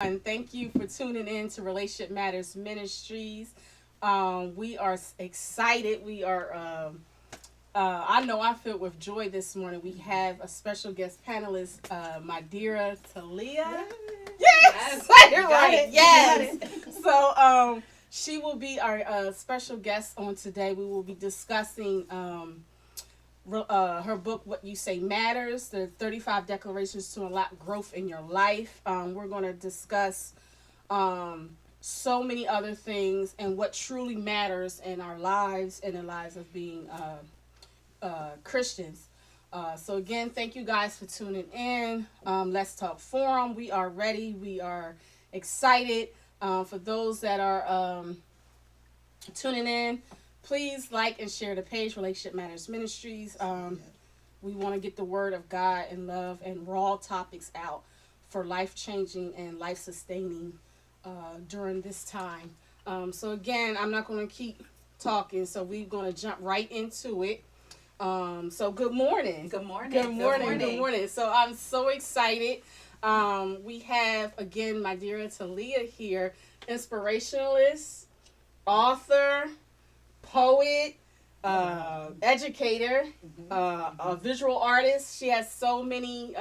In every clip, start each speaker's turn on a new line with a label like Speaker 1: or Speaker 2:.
Speaker 1: And thank you for tuning in to Relationship Matters Ministries. We are excited. I know I feel with joy this morning. We have a special guest panelist, Mydera, Taliah. Yes, right. Yes. She will be our special guest on today. We will be discussing her book, What You Say Matters, the 35 Declarations to Unlock Growth in Your Life. We're going to discuss so many other things and what truly matters in our lives and the lives of being Christians. So again, thank you guys for tuning in. Let's Talk Forum. We are ready. We are excited. For those that are tuning in, please like and share the page, Relationship Matters Ministries. We want to get the word of God and love and raw topics out for life changing and life sustaining during this time. So again, I'm not going to keep talking, so we're going to jump right into it. So good morning.
Speaker 2: Good morning.
Speaker 1: Good morning. Good morning. So I'm so excited. We have again Mydera Taliah here, inspirationalist, author, poet, educator, a visual artist. She has so many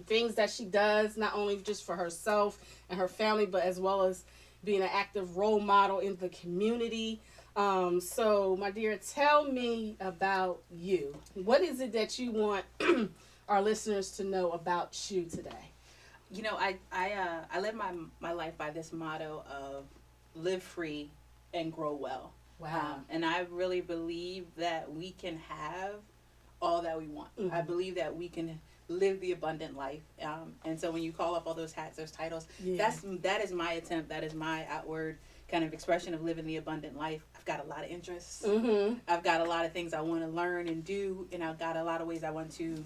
Speaker 1: things that she does, not only just for herself and her family, but as well as being an active role model in the community. So, my dear, tell me about you. What is it that you want our listeners to know about you today?
Speaker 2: You know, I live my life by this motto of live free and grow well.
Speaker 1: Wow.
Speaker 2: And I really believe that we can have all that we want.
Speaker 1: Mm-hmm.
Speaker 2: I believe that we can live the abundant life. And so when you call up all those hats, those titles, that is my attempt. That is my outward kind of expression of living the abundant life. I've got a lot of interests.
Speaker 1: Mm-hmm.
Speaker 2: I've got a lot of things I want to learn and do, and I've got a lot of ways I want to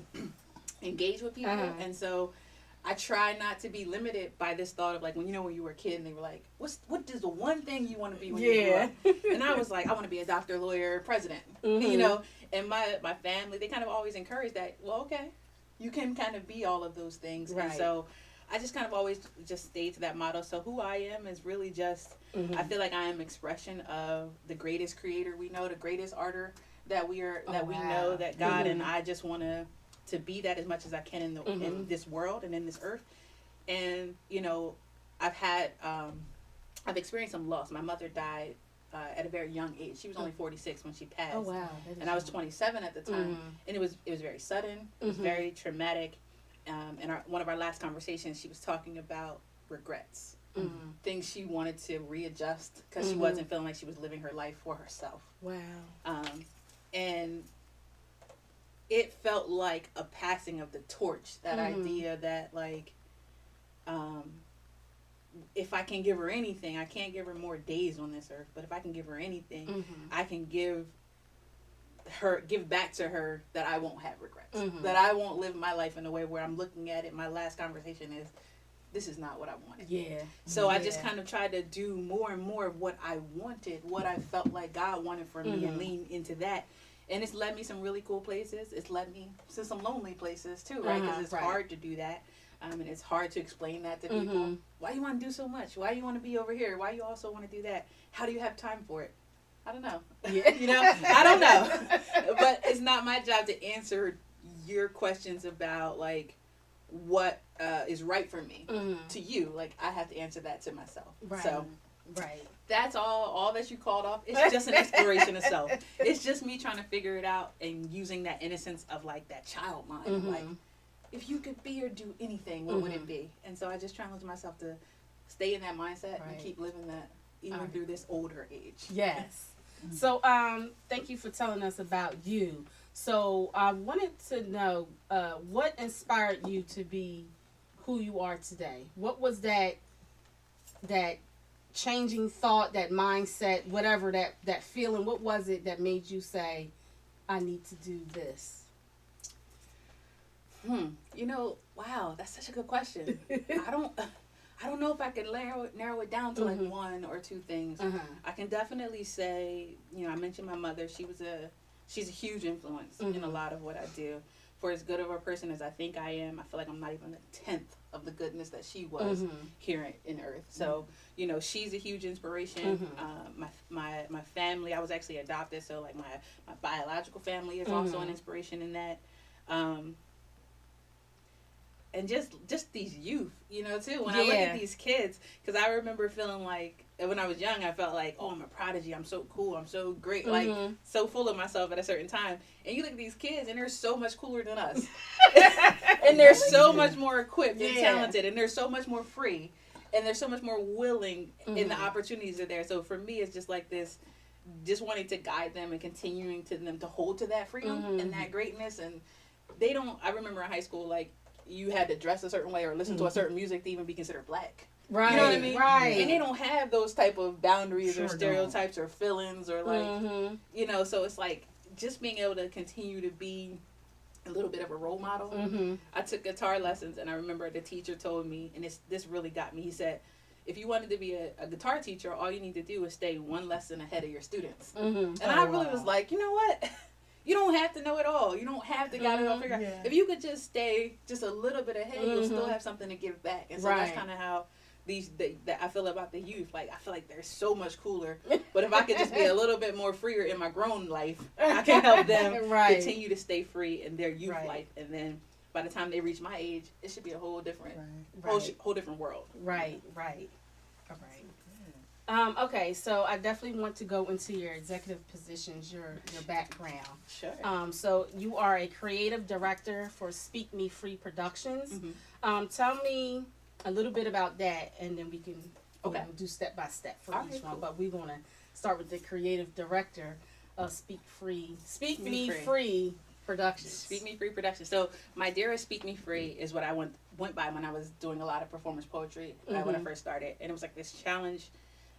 Speaker 2: engage with people.
Speaker 1: Uh-huh.
Speaker 2: And so I try not to be limited by this thought of like when you were a kid and they were like, what is the one thing you want to be when you grow up? And I was like, I want to be a doctor, lawyer, president.
Speaker 1: Mm-hmm.
Speaker 2: And my family, they kind of always encourage that. Well, okay, you can kind of be all of those things.
Speaker 1: Right.
Speaker 2: And so I just kind of always just stayed to that motto. So who I am is really just, I feel like I am expression of the greatest creator we know, the greatest arter that we are, we know, that God, and I just want to be that as much as I can in this world and in this earth. And, I've experienced some loss. My mother died at a very young age. She was only 46 when she passed.
Speaker 1: Oh, wow.
Speaker 2: And I was 27 at the time. And it was very sudden. It was very traumatic. In one of our last conversations, she was talking about regrets. Things she wanted to readjust because she wasn't feeling like she was living her life for herself.
Speaker 1: Wow.
Speaker 2: And it felt like a passing of the torch, that idea that like, if I can give her anything, I can't give her more days on this earth, but if I can give her anything, I can give back to her that I won't have regrets, that I won't live my life in a way where I'm looking at it. My last conversation is, this is not what I wanted.
Speaker 1: Yeah.
Speaker 2: So I just kind of tried to do more and more of what I wanted, what I felt like God wanted for me, and lean into that. And it's led me some really cool places. It's led me to some lonely places too, right? Because it's hard to do that. And it's hard to explain that to people. Why do you want to do so much? Why do you want to be over here? Why do you also want to do that? How do you have time for it? I don't know.
Speaker 1: Yeah.
Speaker 2: I don't know. But it's not my job to answer your questions about like what is right for me to you. Like I have to answer that to myself.
Speaker 1: Right.
Speaker 2: So
Speaker 1: right.
Speaker 2: That's all that you called off. It's just an exploration of self. It's just me trying to figure it out and using that innocence of like that child mind. Like if you could be or do anything, what would it be? And so I just challenge myself to stay in that mindset and keep living that even through this older age.
Speaker 1: Yes. So, thank you for telling us about you. So, I wanted to know what inspired you to be who you are today. What was that changing thought, that mindset, whatever that feeling? What was it that made you say, "I need to do this"?
Speaker 2: Wow, that's such a good question. I don't know if I can narrow it down to like one or two things. I can definitely say, I mentioned my mother. She's a huge influence in a lot of what I do. For as good of a person as I think I am, I feel like I'm not even a tenth of the goodness that she was here in earth. So, you know, she's a huge inspiration. My family, I was actually adopted, so like my biological family is also an inspiration in that. And just these youth, you know, too. When I look at these kids, because I remember feeling like, when I was young, I felt like, oh, I'm a prodigy. I'm so cool. I'm so great. Like, so full of myself at a certain time. And you look at these kids, and they're so much cooler than us. And they're so much more equipped and talented. And they're so much more free. And they're so much more willing, and the opportunities are there. So for me, it's just like this, just wanting to guide them and continuing to them to hold to that freedom and that greatness. And they don't, I remember in high school, like, you had to dress a certain way or listen to a certain music to even be considered black.
Speaker 1: Right.
Speaker 2: You know what I mean?
Speaker 1: Right.
Speaker 2: And they don't have those type of boundaries or stereotypes or feelings or like, you know, so it's like just being able to continue to be a little bit of a role model. I took guitar lessons, and I remember the teacher told me, and this really got me. He said, if you wanted to be a guitar teacher, all you need to do is stay one lesson ahead of your students. And I really was like, you know what? You don't have to know it all. You don't have to got it all figured out. If you could just stay just a little bit ahead, you'll still have something to give back. And so that's kind of how that I feel about the youth. Like, I feel like they're so much cooler. But if I could just be a little bit more freer in my grown life, I can help them continue to stay free in their youth life. And then by the time they reach my age, it should be a whole different, whole different world.
Speaker 1: Right. Okay, so I definitely want to go into your executive positions, your background.
Speaker 2: Sure.
Speaker 1: So you are a creative director for Speak Me Free Productions. Tell me a little bit about that, and then we can you know, do step by step for each one. But we're gonna start with the creative director of Speak Me Free Productions.
Speaker 2: Speak Me Free Productions. So Mydera Speak Me Free is what I went by when I was doing a lot of performance poetry when I first started, and it was like this challenge.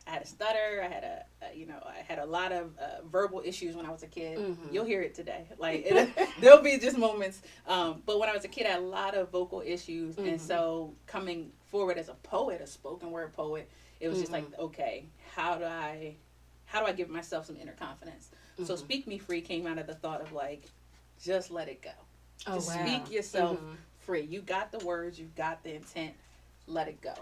Speaker 2: I had a stutter. I had a lot of verbal issues when I was a kid. You'll hear it today. Like there'll be just moments. But when I was a kid, I had a lot of vocal issues, and so coming forward as a poet, a spoken word poet, it was just like, okay, how do I give myself some inner confidence? So Speak Me Free came out of the thought of like, just let it go. Just speak yourself free. You got the words. You got the intent. Let it go.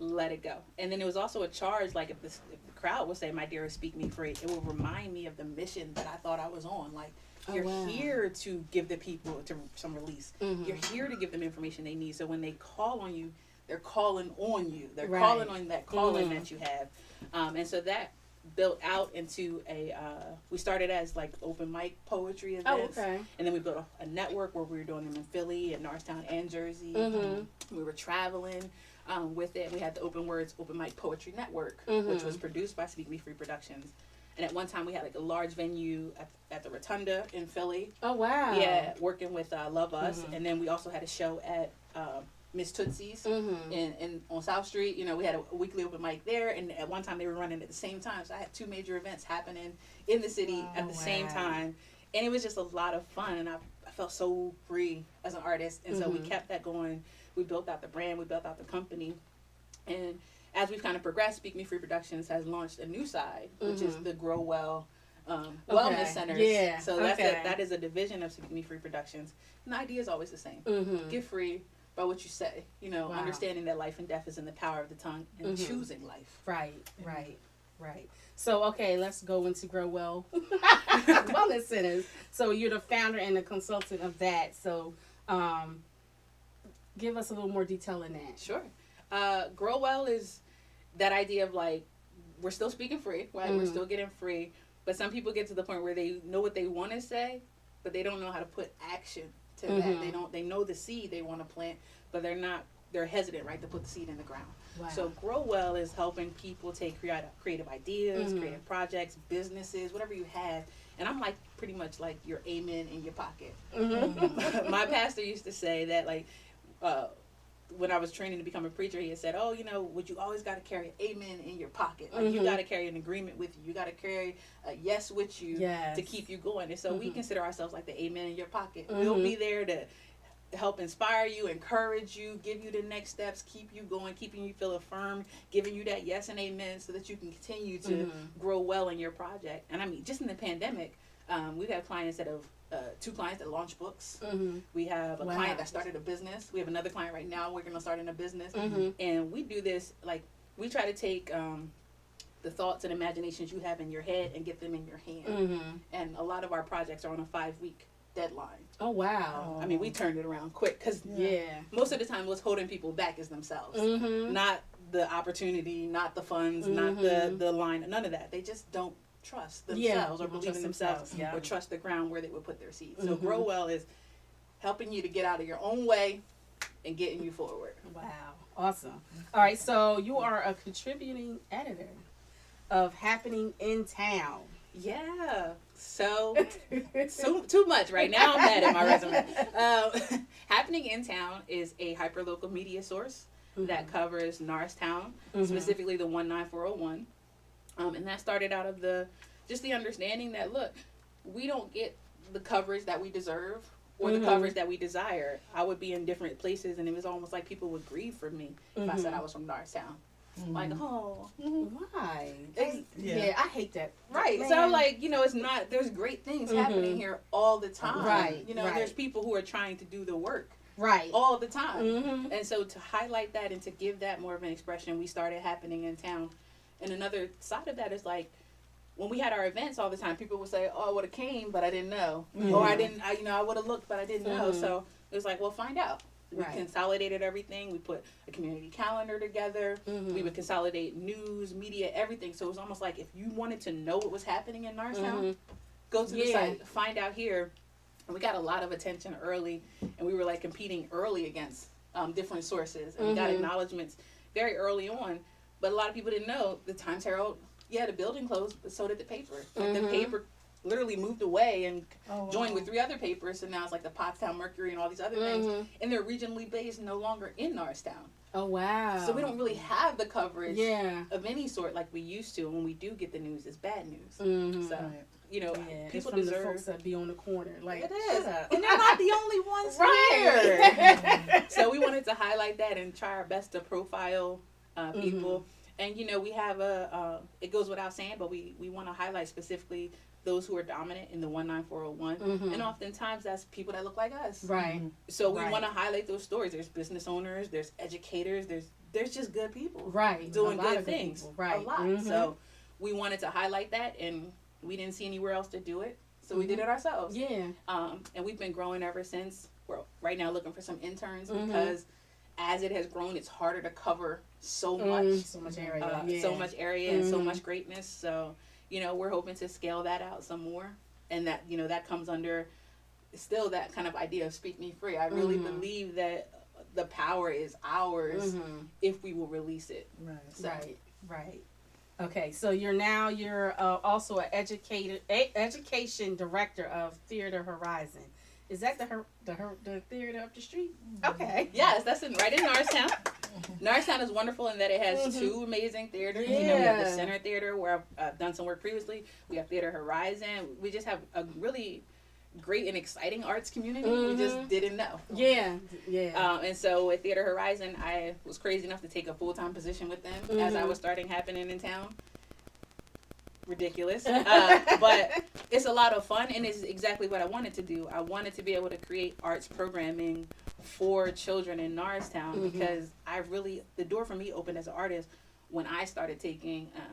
Speaker 2: Let it go. And then it was also a charge, like if the crowd would say, Mydera, speak me free, it will remind me of the mission that I thought I was on. Like, you're here to give the people some release. You're here to give them information they need. So when they call on you, they're calling on you. They're calling on that calling that you have. And so that built out into we started as like open mic poetry events. And then we built a network where we were doing them in Philly and Norristown and Jersey. We were traveling with it. We had the Open Words Open Mic Poetry Network, which was produced by Speak Me Free Productions. And at one time we had like a large venue at the Rotunda in Philly.
Speaker 1: Oh, wow.
Speaker 2: Yeah, working with Love Us. And then we also had a show at Miss Tootsie's in on South Street. You know, we had a weekly open mic there, and at one time they were running at the same time. So I had two major events happening in the city at the same time, and it was just a lot of fun. And I felt so free as an artist, and so we kept that going. We built out the brand, we built out the company, and as we've kind of progressed, Speak Me Free Productions has launched a new side, which is the Grow Well wellness centers.
Speaker 1: Yeah.
Speaker 2: So that is a division of Speak Me Free Productions. And the idea is always the same: get free by what you say, you know, understanding that life and death is in the power of the tongue and choosing life. Right.
Speaker 1: So, okay, let's go into Grow Well Wellness Centers. So you're the founder and the consultant of that. So give us a little more detail in that.
Speaker 2: Sure. Grow Well is that idea of like, we're still speaking free, right? We're still getting free. But some people get to the point where they know what they want to say, but they don't know how to put action to that. They know the seed they want to plant, but they're hesitant, right, to put the seed in the ground. So Grow Well is helping people take creative ideas, creative projects, businesses, whatever you have. And I'm like pretty much like your amen in your pocket. My pastor used to say that, like, when I was training to become a preacher, he had said, oh, you know, you always got to carry an amen in your pocket. Like, you got to carry an agreement with you. You got to carry a yes with you to keep you going. And so we consider ourselves like the amen in your pocket. We'll be there to help inspire you, encourage you, give you the next steps, keep you going, keeping you feel affirmed, giving you that yes and amen so that you can continue to grow well in your project. And I mean, just in the pandemic, we've had clients that have 2 clients that launch books.
Speaker 1: Mm-hmm.
Speaker 2: We have a
Speaker 1: Wow.
Speaker 2: client that started a business. We have another client right now working on starting a business.
Speaker 1: Mm-hmm.
Speaker 2: And we do this, like, we try to take the thoughts and imaginations you have in your head and get them in your hand.
Speaker 1: Mm-hmm.
Speaker 2: And a lot of our projects are on a 5-week deadline.
Speaker 1: Oh, wow.
Speaker 2: I mean, we turned it around quick because
Speaker 1: Yeah.
Speaker 2: most of the time what's holding people back is themselves.
Speaker 1: Mm-hmm.
Speaker 2: Not the opportunity, not the funds, not the line, none of that. They just don't trust themselves or believe in themselves or trust the ground where they would put their seeds. So Grow Well is helping you to get out of your own way and getting you forward.
Speaker 1: Wow. Awesome. All right. So you are a contributing editor of Happening in Town.
Speaker 2: Yeah. So too much right now. I'm mad at my resume. Happening in Town is a hyperlocal media source that covers Norristown, specifically the 19401. And that started out of the understanding that, look, we don't get the coverage that we deserve or the coverage that we desire. I would be in different places, and it was almost like people would grieve for me if I said I was from Norristown. Like, oh.
Speaker 1: Why? Yeah, I hate that.
Speaker 2: Right.
Speaker 1: Man.
Speaker 2: So, like, you know, it's not, there's great things happening here all the time.
Speaker 1: Right.
Speaker 2: You know, there's people who are trying to do the work.
Speaker 1: Right.
Speaker 2: All the time. And so to highlight that and to give that more of an expression, we started Happening in Town. And another side of that is, like, when we had our events all the time, people would say, oh, I would have came, but I didn't know. Or I would have looked, but I didn't know. So it was like, well, find out. We consolidated everything. We put a community calendar together. We would consolidate news, media, everything. So it was almost like if you wanted to know what was happening in Norristown, go to the site, find out here. And we got a lot of attention early, and we were like competing early against different sources. And we got acknowledgments very early on. But a lot of people didn't know the Times Herald, the building closed, but so did the paper. Like the paper literally moved away and joined with 3 other papers, and now it's like the Pottstown Mercury and all these other things. And they're regionally based, no longer in Norristown.
Speaker 1: Oh, wow.
Speaker 2: So we don't really have the coverage of any sort like we used to. And when we do get the news, it's bad news. So, you know, people
Speaker 1: from
Speaker 2: deserve...
Speaker 1: the folks that be on the corner. Like,
Speaker 2: it is. And they're not the only ones here. So we wanted to highlight that and try our best to profile people. And, you know, we have it goes without saying, but we want to highlight specifically those who are dominant in the 19401. And oftentimes that's people that look like us.
Speaker 1: Right.
Speaker 2: So we want to highlight those stories. There's business owners, there's educators, there's just good people.
Speaker 1: Right.
Speaker 2: Doing good things.
Speaker 1: Right.
Speaker 2: A lot. So we wanted to highlight that, and we didn't see anywhere else to do it. So we did it ourselves.
Speaker 1: Yeah.
Speaker 2: And we've been growing ever since. We're right now looking for some interns because as it has grown, it's harder to cover so much.
Speaker 1: So much area.
Speaker 2: So much area and so much greatness. So, you know, we're hoping to scale that out some more. And that, you know, that comes under still that kind of idea of speak me free. I really believe that the power is ours if we will release it.
Speaker 1: Right. So. Right. Okay, so you're also an education director of Theater Horizon. Is that the theater up the street? Okay.
Speaker 2: Yes, that's right in Norristown. Norristown is wonderful in that it has 2 amazing theaters. You know, we have the Center Theater where I've done some work previously. We have Theater Horizon. We just have a really great and exciting arts community. We just didn't know.
Speaker 1: Yeah.
Speaker 2: And so with Theater Horizon, I was crazy enough to take a full-time position with them as I was starting Happening in Town. Ridiculous. But it's a lot of fun, and it's exactly what I wanted to do. I wanted to be able to create arts programming for children in Norristown because the door for me opened as an artist when I started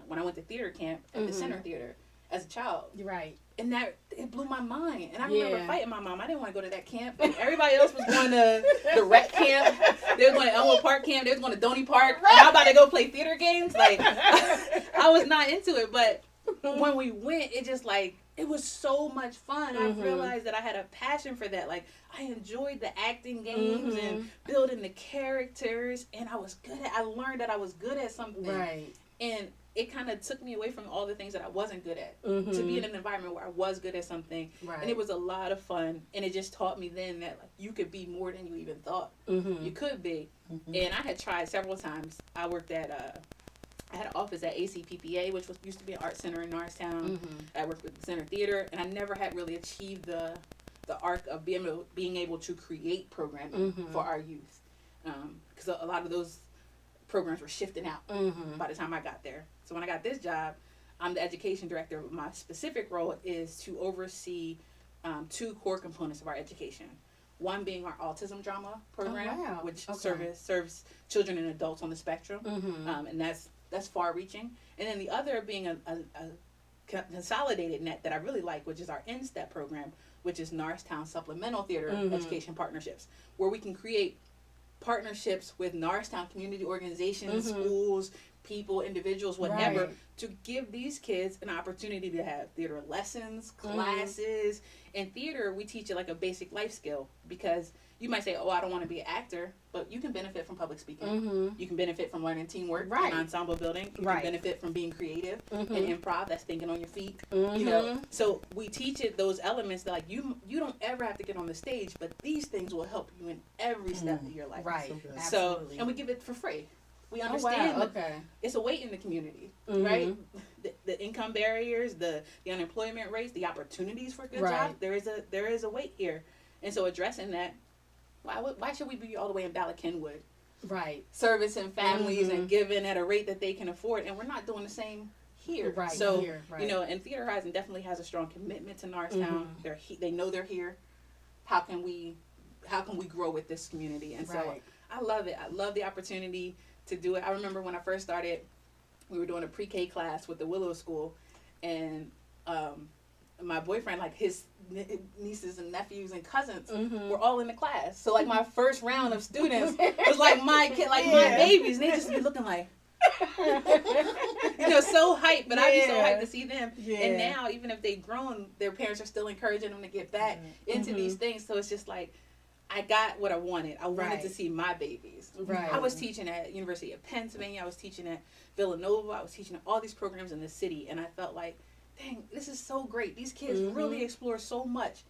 Speaker 2: when I went to theater camp at the Center Theater as a child.
Speaker 1: Right.
Speaker 2: And that, it blew my mind. And I remember fighting my mom. I didn't want to go to that camp. Everybody else was going to the rec camp. They were going to Elmwood Park camp. They was going to Donny Park. And I'm about to go play theater games. Like, I was not into it. But when we went, it was so much fun. I realized that I had a passion for that. Like, I enjoyed the acting games and building the characters. And I learned that I was good at something.
Speaker 1: Right.
Speaker 2: And it kind of took me away from all the things that I wasn't good at to be in an environment where I was good at something. Right. And it was a lot of fun. And it just taught me then that you could be more than you even thought you could be. And I had tried several times. I worked at I had an office at ACPPA, which used to be an art center in Norristown. I worked with the Center Theater, and I never had really achieved the arc of being able to create programming for our youth. Because a lot of those programs were shifting out by the time I got there. So when I got this job, I'm the education director. My specific role is to oversee two core components of our education. One being our autism drama program, which serves children and adults on the spectrum, and that's far-reaching. And then the other being a consolidated net that I really like, which is our InStep program, which is Norristown Supplemental Theater Education Partnerships, where we can create partnerships with Norristown community organizations, schools, people, individuals, whatever, to give these kids an opportunity to have theater lessons, classes. In theater, we teach it like a basic life skill, because you might say, oh, I don't want to be an actor, but you can benefit from public speaking. You can benefit from learning teamwork and ensemble building. You can benefit from being creative and improv, that's thinking on your feet. You know, so we teach it those elements that, like, you don't ever have to get on the stage, but these things will help you in every step of your life. So and we give it for free. We understand it's a weight in the community, right? The income barriers, the unemployment rates, the opportunities for good jobs. There is a weight here, and so addressing that. Why should we be all the way in Bala Kenwood? Servicing families and giving at a rate that they can afford, and we're not doing the same here. So you know, and Theater Horizon definitely has a strong commitment to Norristown. They know they're here. How can we grow with this community? And so I love it. I love the opportunity to do it. I remember when I first started, we were doing a pre-K class with the Willow School, and my boyfriend, like his nieces and nephews and cousins were all in the class. So like my first round of students was like my kid, like my babies, and they just be looking like, you know, so hyped. But I'd be so hyped to see them. And now, even if they've grown, their parents are still encouraging them to get back into these things. So it's just like, I got what I wanted. I wanted to see my babies. I was teaching at University of Pennsylvania. I was teaching at Villanova. I was teaching at all these programs in the city. And I felt like, dang, this is so great. These kids really explore so much.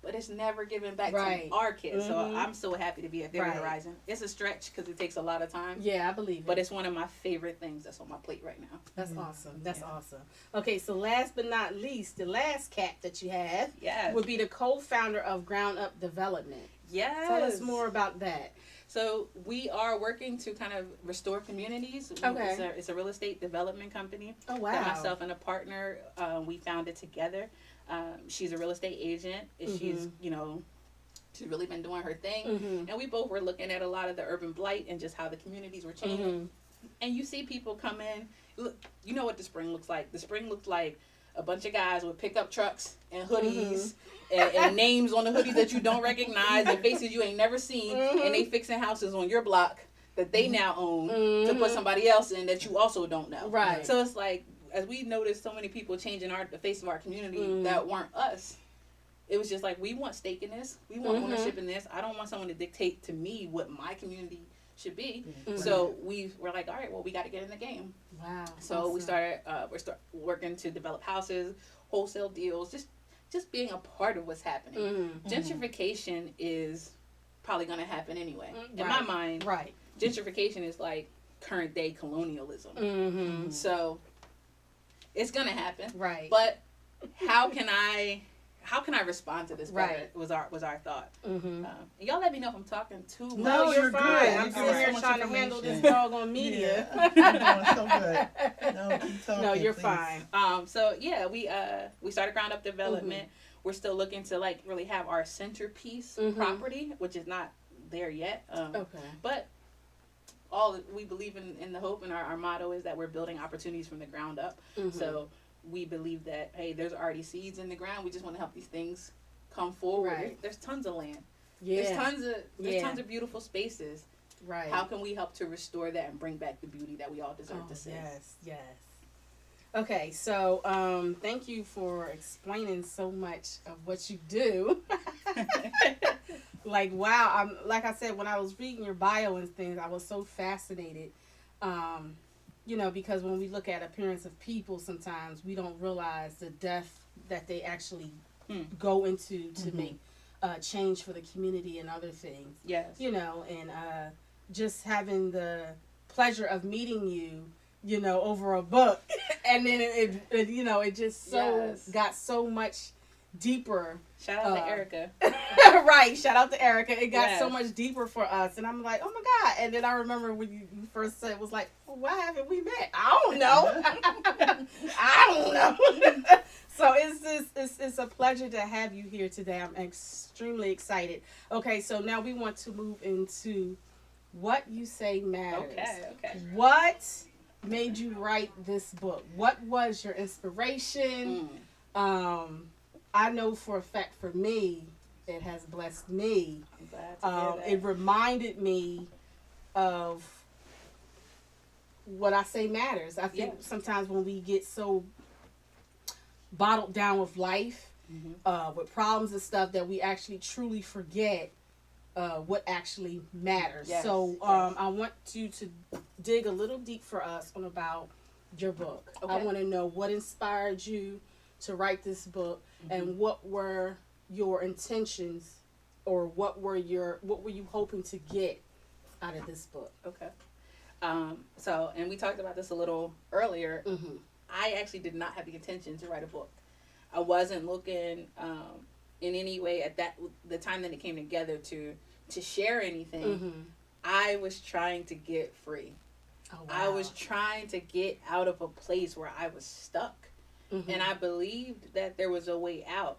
Speaker 2: But it's never given back to our kids. So I'm so happy to be at Theater Horizon. It's a stretch because it takes a lot of time.
Speaker 1: Yeah, I believe it.
Speaker 2: But it's one of my favorite things that's on my plate right now.
Speaker 1: That's awesome. That's awesome. Okay, so last but not least, the last cap that you have would be the co-founder of Ground Up Development.
Speaker 2: Yes.
Speaker 1: Tell us more about that.
Speaker 2: So we are working to kind of restore communities. It's a real estate development company.
Speaker 1: Oh, wow.
Speaker 2: That myself and a partner, we founded together. She's a real estate agent. She's, you know, she's really been doing her thing. And we both were looking at a lot of the urban blight and just how the communities were changing. And you see people come in. Look, you know what the spring looks like. The spring looks like a bunch of guys with pickup trucks and hoodies and names on the hoodies that you don't recognize and faces you ain't never seen. And they fixing houses on your block that they now own to put somebody else in that you also don't know. So it's like, as we noticed so many people changing the face of our community that weren't us, it was just like, we want stake in this. We want ownership in this. I don't want someone to dictate to me what my community should be. So we're like, all right, well, we got to get in the game. So we started, we're working to develop houses, wholesale deals, just being a part of what's happening. Gentrification is probably going to happen anyway. In my mind, gentrification is like current day colonialism. So it's going to happen. But how can I respond to this better was our thought. Y'all let me know if I'm talking too much.
Speaker 1: No, you're fine. I'm sitting here trying to handle this dog on media.
Speaker 3: You're doing so good. No, keep talking,
Speaker 1: no, you're
Speaker 3: please.
Speaker 1: fine.
Speaker 2: So yeah, we started Ground Up Development. We're still looking to like really have our centerpiece property, which is not there yet. But we believe in the hope, and our motto is that we're building opportunities from the ground up. So we believe that, hey, there's already seeds in the ground. We just want to help these things come forward. There's tons of land. There's tons of beautiful spaces. How can we help to restore that and bring back the beauty that we all deserve to see?
Speaker 1: Yes. Okay, so thank you for explaining so much of what you do. Like, wow, like I said, when I was reading your bio and things, I was so fascinated. You know, because when we look at appearance of people, sometimes we don't realize the depth that they actually go into to make change for the community and other things. You know, and just having the pleasure of meeting you, you know, over a book, and then it you know, it just got so much deeper.
Speaker 2: Shout out to Erica.
Speaker 1: Shout out to Erica. It got so much deeper for us, and I'm like, oh my God. And then I remember when you first said, it was like, well, why haven't we met? I don't know. I don't know. So it's a pleasure to have you here today. I'm extremely excited. Okay, so now we want to move into what you say matters.
Speaker 2: Okay.
Speaker 1: What made you write this book? What was your inspiration? I know for a fact for me, it has blessed me.
Speaker 2: I'm glad to hear that.
Speaker 1: It reminded me of what I say matters. I think sometimes when we get so bottled down with life, with problems and stuff, that we actually truly forget what actually matters.
Speaker 2: Yes,
Speaker 1: So
Speaker 2: yes.
Speaker 1: I want you to dig a little deep for us on about your book.
Speaker 2: Okay.
Speaker 1: I want to know what inspired you to write this book, and what were your intentions, or what were you hoping to get out of this book?
Speaker 2: Okay. So, and we talked about this a little earlier. I actually did not have the intention to write a book. I wasn't looking in any way at the time that it came together to share anything. I was trying to get free.
Speaker 1: Oh, wow.
Speaker 2: I was trying to get out of a place where I was stuck. And I believed that there was a way out,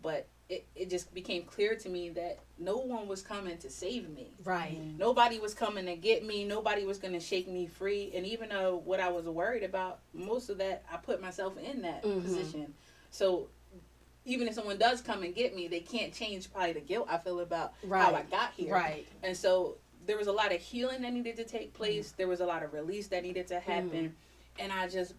Speaker 2: but it just became clear to me that no one was coming to save me.
Speaker 1: Right.
Speaker 2: Nobody was coming to get me. Nobody was going to shake me free. And even though what I was worried about, most of that, I put myself in that position. So even if someone does come and get me, they can't change probably the guilt I feel about how I got here.
Speaker 1: Right.
Speaker 2: And so there was a lot of healing that needed to take place. There was a lot of release that needed to happen. And I just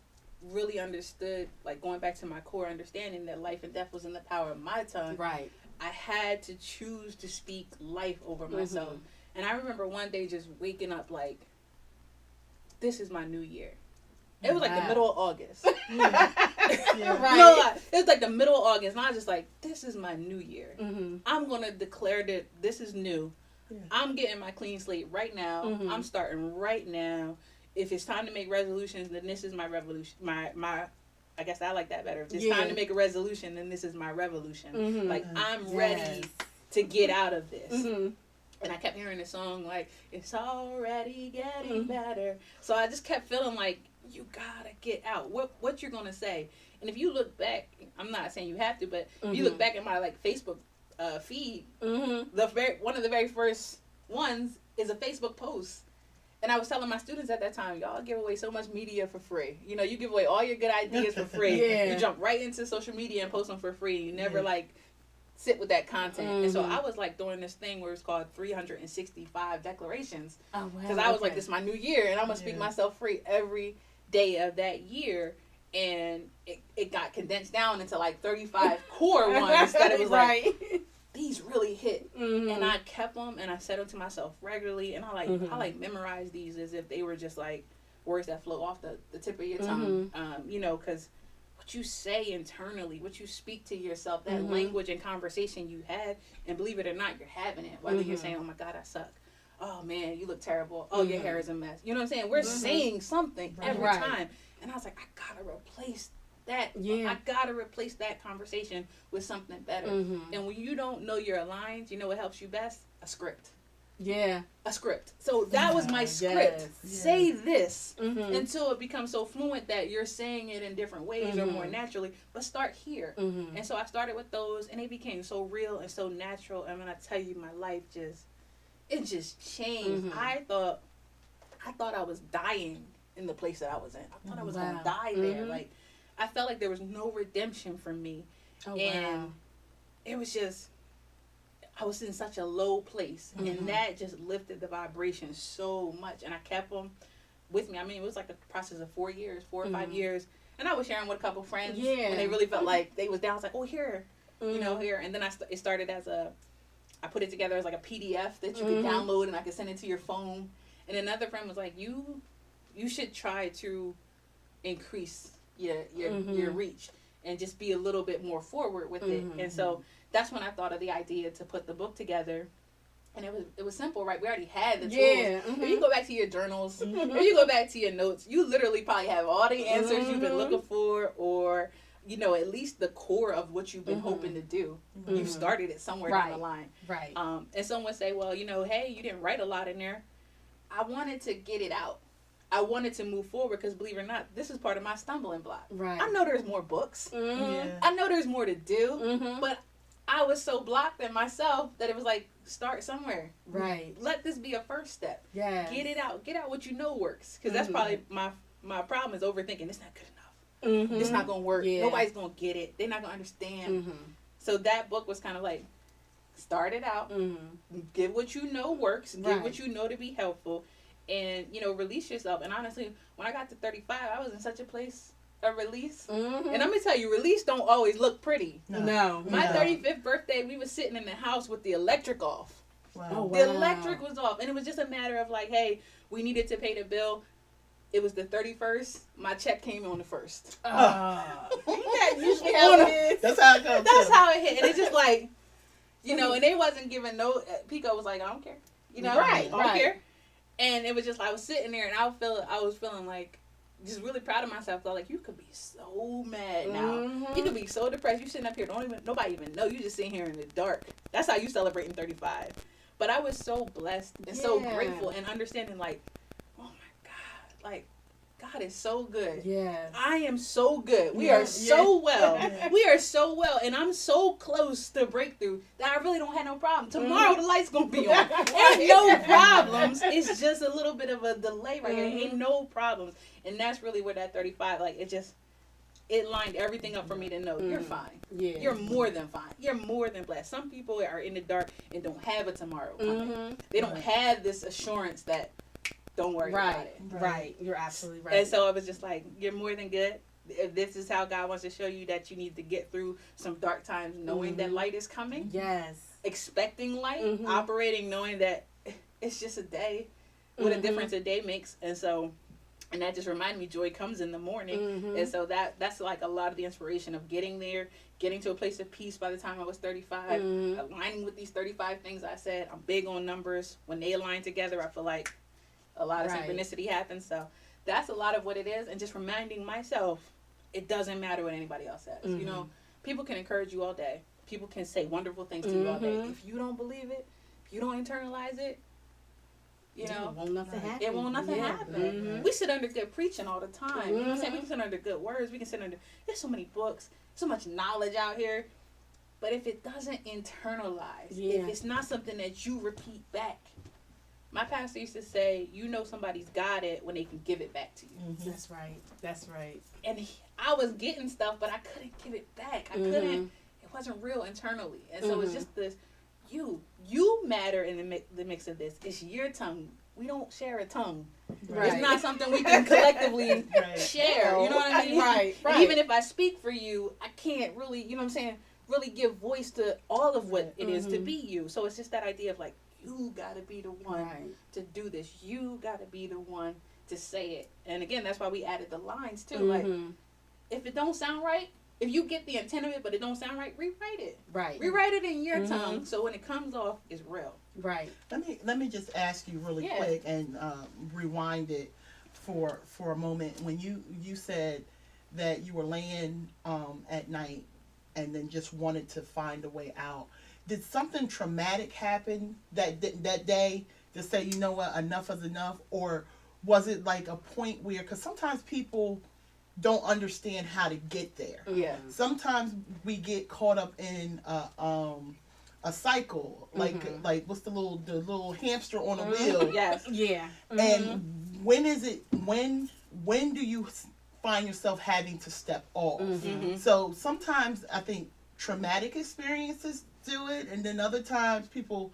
Speaker 2: really understood, like going back to my core understanding that life and death was in the power of my tongue.
Speaker 1: Right.
Speaker 2: I had to choose to speak life over myself. And I remember one day just waking up like, this is my new year. It was like the middle of August.
Speaker 1: Right.
Speaker 2: No lie. It was like the middle of August. And I was just like, this is my new year. I'm going to declare that this is new. I'm getting my clean slate right now. I'm starting right now. If it's time to make resolutions, then this is my revolution. My I guess I like that better. If it's time to make a resolution, then this is my revolution. Like, I'm ready to get out of this. And I kept hearing the song, like, it's already getting better. So I just kept feeling like, you gotta get out. What you're gonna say? And if you look back, I'm not saying you have to, but if you look back at my like Facebook feed, one of the very first ones is a Facebook post. And I was telling my students at that time, y'all give away so much media for free. You know, you give away all your good ideas for free. You jump right into social media and post them for free. You never like sit with that content. And so I was like doing this thing where it's called 365 declarations. Oh, wow. Because I was like, this is my new year, and I'm going to speak myself free every day of that year. And it got condensed down into like 35 core ones that it was like, these really hit. And I kept them, and I said them to myself regularly, and I like memorized these as if they were just like words that flow off the tip of your tongue. You know, because what you say internally, what you speak to yourself, that language and conversation you have, and believe it or not, you're having it. Whether you're saying, oh my God, I suck. Oh man, you look terrible. Oh, your hair is a mess. You know what I'm saying? We're saying something every time. And I was like, I gotta replace that. I gotta replace that conversation with something better. And when you don't know your lines, you know what helps you best? A script. A script. So that was my script. Say this until it becomes so fluent that you're saying it in different ways or more naturally. But start here. And so I started with those, and they became so real and so natural. And when I tell you, my life just changed. I thought I was dying in the place that I was in. I thought I was gonna die there. Like, I felt like there was no redemption for me. And it was just, I was in such a low place, and that just lifted the vibration so much. And I kept them with me. I mean, it was like a process of 4 or 5 years. And I was sharing with a couple friends when they really felt like they was down. I was like, oh, here, you know, here. And then it started as I put it together as like a PDF that you could download, and I could send it to your phone. And another friend was like, you should try to increase your reach and just be a little bit more forward with it. And so that's when I thought of the idea to put the book together. And it was simple, right? We already had the tools. If you go back to your journals, or you go back to your notes, you literally probably have all the answers you've been looking for, or, you know, at least the core of what you've been hoping to do. You started it somewhere down the line. And someone say, well, you know, hey, you didn't write a lot in there. I wanted to get it out. I wanted to move forward because, believe it or not, this is part of my stumbling block.
Speaker 1: Right.
Speaker 2: I know there's more books.
Speaker 1: Mm-hmm.
Speaker 3: Yeah.
Speaker 2: I know there's more to do.
Speaker 1: Mm-hmm.
Speaker 2: But I was so blocked in myself that it was like, start somewhere.
Speaker 1: Right.
Speaker 2: Let this be a first step.
Speaker 1: Yeah.
Speaker 2: Get it out. Get out what you know works. Because that's
Speaker 1: Mhm.
Speaker 2: probably my problem is overthinking. It's not good enough.
Speaker 1: Mm-hmm.
Speaker 2: It's not going to work.
Speaker 1: Yeah.
Speaker 2: Nobody's going to get it. They're not going to understand.
Speaker 1: Mm-hmm.
Speaker 2: So that book was kind of like, start it out.
Speaker 1: Mm-hmm.
Speaker 2: Give what you know works. Give
Speaker 1: Right.
Speaker 2: what you know to be helpful. And, release yourself. And honestly, when I got to 35, I was in such a place of release.
Speaker 1: Mm-hmm.
Speaker 2: And I'm going to tell you, release don't always look pretty.
Speaker 1: No.
Speaker 2: My
Speaker 3: No.
Speaker 2: 35th birthday, we was sitting in the house with the electric off.
Speaker 3: Wow.
Speaker 1: Oh, wow.
Speaker 2: The electric was off. And it was just a matter of like, hey, we needed to pay the bill. It was the 31st. My check came on the 1st.
Speaker 1: Ain't that usually how it is?
Speaker 3: That's how it goes.
Speaker 2: That's
Speaker 3: too.
Speaker 2: how it hit. And it's just like, and they wasn't giving no, Pico was like, I don't care.
Speaker 1: Right,
Speaker 2: I don't
Speaker 1: right.
Speaker 2: care. And it was just, I was sitting there and I was feeling like, just really proud of myself. Like, you could be so mad now.
Speaker 1: Mhm.
Speaker 2: You could be so depressed. You sitting up here, nobody even know. You just sitting here in the dark. That's how you celebrating 35. But I was so blessed and so
Speaker 1: Yeah.
Speaker 2: grateful and understanding like, oh my God, like God is so good.
Speaker 1: Yes.
Speaker 2: I am so good. We
Speaker 1: Yeah,
Speaker 2: are so well.
Speaker 3: Yeah.
Speaker 2: We are so well. And I'm so close to breakthrough that I really don't have no problem. Tomorrow the light's going to be on. Ain't no problems. It's just a little bit of a delay right here. Ain't no problems. And that's really where that 35, like, it lined everything up for me to know you're fine.
Speaker 1: Yeah.
Speaker 2: You're more than fine. You're more than blessed. Some people are in the dark and don't have a tomorrow coming.
Speaker 1: Mm-hmm.
Speaker 2: They don't have this assurance that don't worry about
Speaker 1: Right.
Speaker 2: it.
Speaker 1: Right. You're absolutely right.
Speaker 2: And so I was just like, you're more than good. If this is how God wants to show you that you need to get through some dark times, knowing that light is coming,
Speaker 1: yes.
Speaker 2: expecting light,
Speaker 1: Mhm.
Speaker 2: operating, knowing that it's just a day, what a
Speaker 1: Mhm.
Speaker 2: difference a day makes. And so, and that just reminded me, joy comes in the morning.
Speaker 1: Mhm.
Speaker 2: And so that's like a lot of the inspiration of getting there, getting to a place of peace by the time I was 35,
Speaker 1: Mhm.
Speaker 2: aligning with these 35 things I said. I'm big on numbers. When they align together, I feel like a lot of
Speaker 1: Right.
Speaker 2: synchronicity happens. So that's a lot of what it is. And just reminding myself, it doesn't matter what anybody else says.
Speaker 1: Mhm.
Speaker 2: People can encourage you all day. People can say wonderful things to you all day.
Speaker 1: Mhm.
Speaker 2: If you don't believe it, if you don't internalize it,
Speaker 1: It won't nothing
Speaker 3: Right.
Speaker 1: happen.
Speaker 2: it won't nothing
Speaker 1: Yeah.
Speaker 2: happen.
Speaker 1: Mhm.
Speaker 2: We sit under good preaching all the time. You know what I'm saying? We
Speaker 1: Mhm.
Speaker 2: can sit under good words. We can sit under, there's so many books, so much knowledge out here. But if it doesn't internalize,
Speaker 1: Yeah.
Speaker 2: if it's not something that you repeat back, my pastor used to say, somebody's got it when they can give it back to you.
Speaker 3: Mhm.
Speaker 1: That's right. That's right.
Speaker 2: And I was getting stuff, but I couldn't give it back. I
Speaker 1: Mhm.
Speaker 2: couldn't. It wasn't real internally. And so it's
Speaker 1: Mhm.
Speaker 2: just this, you matter in the mix of this. It's your tongue. We don't share a tongue.
Speaker 1: Right.
Speaker 2: It's not something we can collectively
Speaker 3: Right.
Speaker 2: share. You know what I mean?
Speaker 1: Right.
Speaker 2: And
Speaker 1: Right.
Speaker 2: even if I speak for you, I can't really, you know what I'm saying, really give voice to all of what it is to
Speaker 1: Mhm.
Speaker 2: be you. So it's just that idea of like, you got to be the one
Speaker 1: Right.
Speaker 2: to do this. You got to be the one to say it. And again, that's why we added the lines too. Like,
Speaker 1: Mhm.
Speaker 2: if it don't sound right, if you get the intent of it, but it don't sound right, rewrite it.
Speaker 1: Right.
Speaker 2: Rewrite it in your
Speaker 1: Mhm.
Speaker 2: tongue, so when it comes off, it's real.
Speaker 1: Right.
Speaker 3: Let me just ask you really
Speaker 2: Yeah.
Speaker 3: quick and rewind it for a moment. When you said that you were laying at night and then just wanted to find a way out, did something traumatic happen that day to say, you know what, enough is enough? Or was it like a point where, because sometimes people don't understand how to get there.
Speaker 2: Yeah.
Speaker 3: Sometimes we get caught up in a cycle,
Speaker 1: Mhm.
Speaker 3: like what's the little hamster on a
Speaker 1: Mhm.
Speaker 3: wheel.
Speaker 2: Yes.
Speaker 1: Yeah. Mhm.
Speaker 3: And when do you find yourself having to step off?
Speaker 1: Mhm.
Speaker 3: So sometimes I think traumatic experiences do it, and then other times people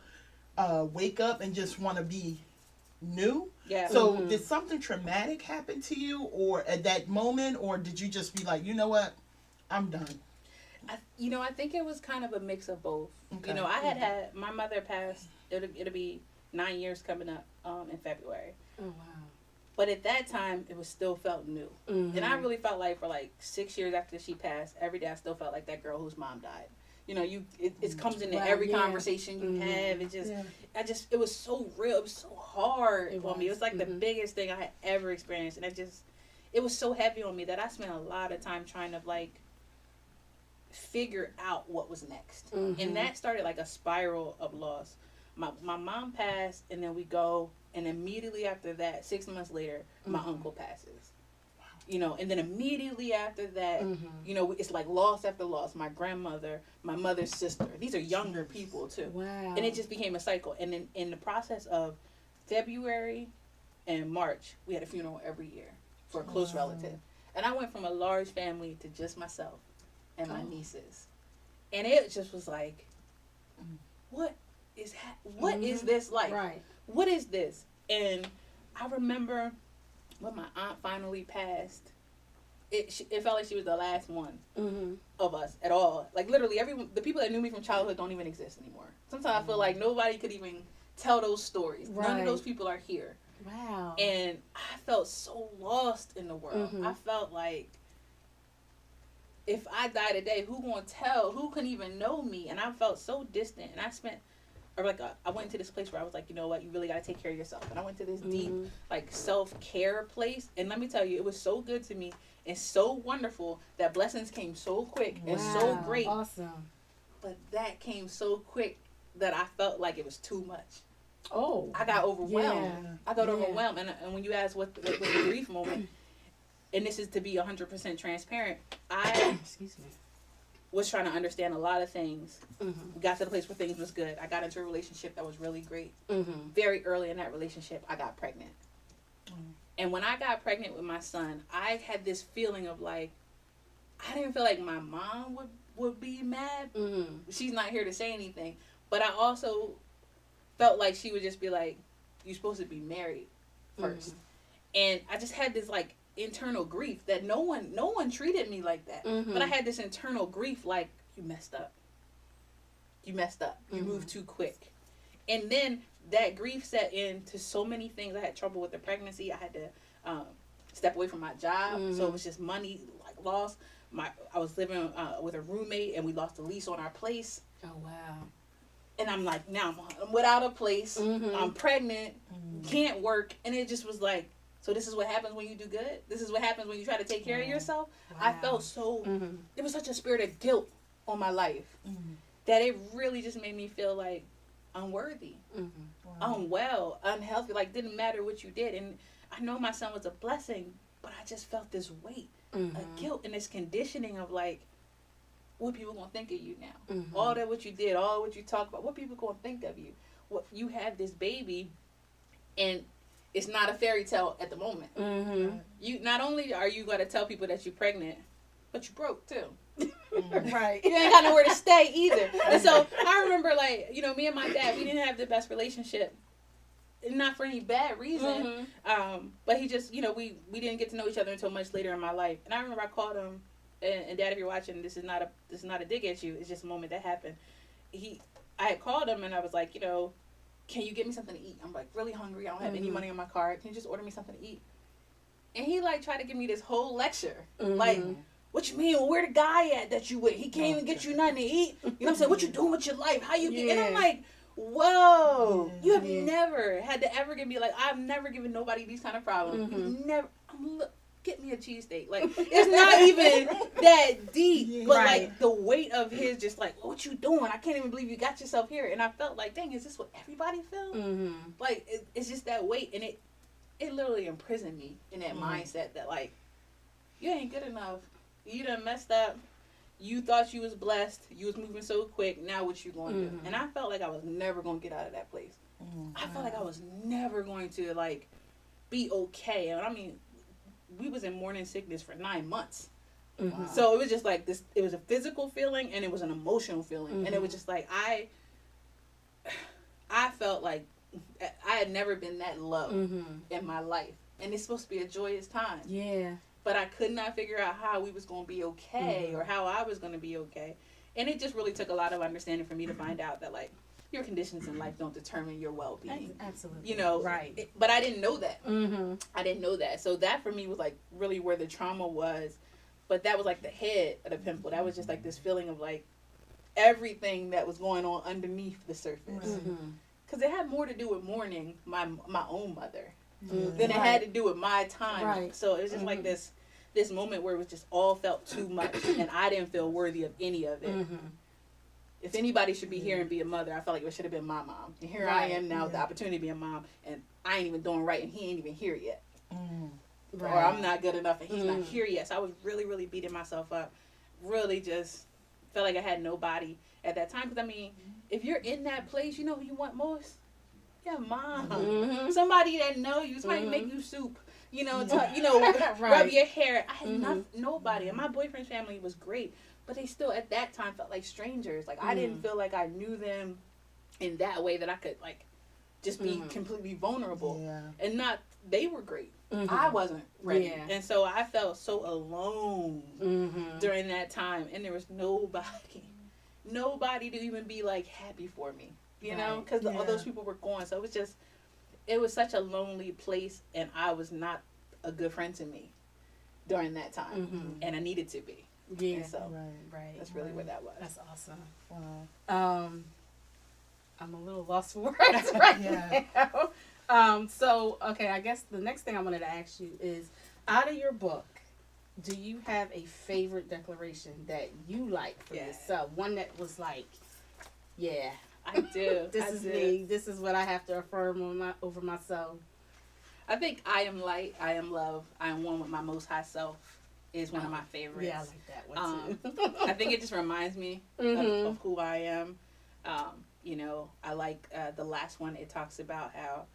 Speaker 3: wake up and just want to be new.
Speaker 2: Yeah.
Speaker 3: So
Speaker 1: Mhm.
Speaker 3: did something traumatic happen to you, or at that moment, or did you just be like, you know what, I'm done?
Speaker 2: I think it was kind of a mix of both.
Speaker 3: Okay.
Speaker 2: I had my mother passed. It'll be 9 years coming up in February.
Speaker 1: Oh wow.
Speaker 2: But at that time, it was still felt new.
Speaker 1: Mhm.
Speaker 2: And I really felt like for like 6 years after she passed, every day I still felt like that girl whose mom died. It comes into
Speaker 1: Wow,
Speaker 2: every
Speaker 1: yeah.
Speaker 2: conversation you
Speaker 1: Mhm.
Speaker 2: have. It just,
Speaker 3: Yeah.
Speaker 2: it was so real. It was so hard
Speaker 1: It
Speaker 2: for me. It
Speaker 1: was.
Speaker 2: was like the
Speaker 1: Mhm.
Speaker 2: biggest thing I had ever experienced. And it was so heavy on me that I spent a lot of time trying to like figure out what was next.
Speaker 1: Mhm.
Speaker 2: And that started like a spiral of loss. My mom passed, and then we go And immediately after that, 6 months later, my uncle passes. You know, and then immediately after that, you know, it's like loss after loss. My grandmother, my mother's sister. These are younger people too.
Speaker 1: Wow.
Speaker 2: And it just became a cycle. And then in the process of February and March, we had a funeral every year for a close relative. And I went from a large family to just myself and my nieces. And it just was like, what is this like?
Speaker 1: Right.
Speaker 2: What is this? And I remember when my aunt finally passed, it felt like she was the last one of us at all. Like literally, the people that knew me from childhood don't even exist anymore. Sometimes I feel like nobody could even tell those stories.
Speaker 1: Right.
Speaker 2: None of those people are here.
Speaker 1: Wow.
Speaker 2: And I felt so lost in the world. I felt like if I die today, who gonna tell? Who can even know me? And I felt so distant. And I went into this place where I was like, you know what, you really gotta take care of yourself. And I went to this deep, like, self-care place. And let me tell you, it was so good to me and so wonderful that blessings came so quick and so great.
Speaker 1: Awesome.
Speaker 2: But that came so quick that I felt like it was too much.
Speaker 1: Oh.
Speaker 2: I got overwhelmed.
Speaker 1: Yeah.
Speaker 2: I got overwhelmed. And when you ask what the grief moment, and this is to be 100% transparent, I
Speaker 1: Excuse me.
Speaker 2: was trying to understand a lot of things. Got to the place where things was good. I got into a relationship that was really great. Very early in that relationship, I got pregnant. And when I got pregnant with my son, I had this feeling of like, I didn't feel like my mom would be mad. She's not here to say anything. But I also felt like she would just be like, you're supposed to be married first. And I just had this like internal grief that no one treated me like that. But I had this internal grief like, you messed up. You moved too quick. And then that grief set into so many things. I had trouble with the pregnancy. I had to step away from my job. So it was just money like lost. I was living with a roommate and we lost the lease on our place.
Speaker 1: Oh, wow.
Speaker 2: And I'm like, now I'm without a place. I'm pregnant. Can't work. And it just was like, so this is what happens when you do good? This is what happens when you try to take care of yourself? Wow. I felt so, there was such a spirit of guilt on my life that it really just made me feel like unworthy, unwell, unhealthy. Like, didn't matter what you did. And I know my son was a blessing, but I just felt this weight of guilt and this conditioning of like, what people gonna think of you now? All that what you did, all what you talk about, what people gonna think of you? What you have this baby, and it's not a fairy tale at the moment. You not only are you gonna tell people that you're pregnant, but you broke too.
Speaker 1: Right.
Speaker 2: You ain't got nowhere to stay either. And so I remember, like, you know, me and my dad, we didn't have the best relationship. Not for any bad reason. But he just, you know, we didn't get to know each other until much later in my life. And I remember I called him. And Dad, if you're watching, this is not a dig at you. It's just a moment that happened. I had called him and I was like, you know, can you get me something to eat? I'm like really hungry. I don't have any money on my card. Can you just order me something to eat? And he like tried to give me this whole lecture. Like, what you mean? Well, where the guy at that you with? He can't even get you nothing to eat. You know what I'm saying? What you doing with your life? How you get? And I'm like, whoa, you have never had to ever give me like, I've never given nobody these kind of problems. You've never. Get me a cheesesteak. Like, it's not even that deep. But, like, the weight of his just like, what you doing? I can't even believe you got yourself here. And I felt like, dang, is this what everybody feels? Like, it's just that weight. And it literally imprisoned me in that mindset that, like, you ain't good enough. You done messed up. You thought you was blessed. You was moving so quick. Now what you going to do? And I felt like I was never going to get out of that place. I felt like I was never going to, like, be okay. And I mean, we was in morning sickness for 9 months. So it was just like this, it was a physical feeling and it was an emotional feeling. And it was just like, I felt like I had never been that low in my life. And it's supposed to be a joyous time.
Speaker 1: Yeah.
Speaker 2: But I could not figure out how we was going to be okay or how I was going to be okay. And it just really took a lot of understanding for me to find out that, like, your conditions in life don't determine your well-being.
Speaker 1: Absolutely.
Speaker 2: You know,
Speaker 1: right.
Speaker 2: But I didn't know that. I didn't know that. So that for me was like really where the trauma was. But that was like the head of the pimple. That was just like this feeling of like everything that was going on underneath the surface. Because it had more to do with mourning my own mother than it had to do with my time.
Speaker 1: Right.
Speaker 2: So it was just like this moment where it was just all felt too much and I didn't feel worthy of any of it. If anybody should be here and be a mother, I felt like it should have been my mom. And here I am now with the opportunity to be a mom. And I ain't even doing right and he ain't even here yet.
Speaker 1: Right.
Speaker 2: Or I'm not good enough and he's not here yet. So I was really, really beating myself up. Really just felt like I had nobody at that time. Because, I mean, if you're in that place, you know who you want most? Your mom. Somebody that know you. Somebody make you soup. You know,
Speaker 1: Right.
Speaker 2: rub your hair. I had nobody. And my boyfriend's family was great. But they still, at that time, felt like strangers. Like, I didn't feel like I knew them in that way that I could, like, just be completely vulnerable.
Speaker 3: Yeah.
Speaker 2: And not, they were great. I wasn't ready.
Speaker 1: Yeah.
Speaker 2: And so I felt so alone during that time. And there was nobody to even be, like, happy for me. You know? Because all those people were gone. So it was such a lonely place. And I was not a good friend to me during that time. And I needed to be.
Speaker 1: Yeah.
Speaker 2: And so
Speaker 1: Right.
Speaker 2: that's really where that was.
Speaker 1: That's awesome.
Speaker 3: Wow.
Speaker 1: I'm a little lost for words right now. So, okay, I guess the next thing I wanted to ask you is, out of your book, do you have a favorite declaration that you like for yourself? One that was like, yeah,
Speaker 2: I do.
Speaker 1: this is me. This is what I have to affirm over myself.
Speaker 2: I think I am light, I am love, I am one with my most high self is one of my favorites.
Speaker 1: Yeah, I like that one too.
Speaker 2: I think it just reminds me of who I am. You know, I like the last one. It talks about how,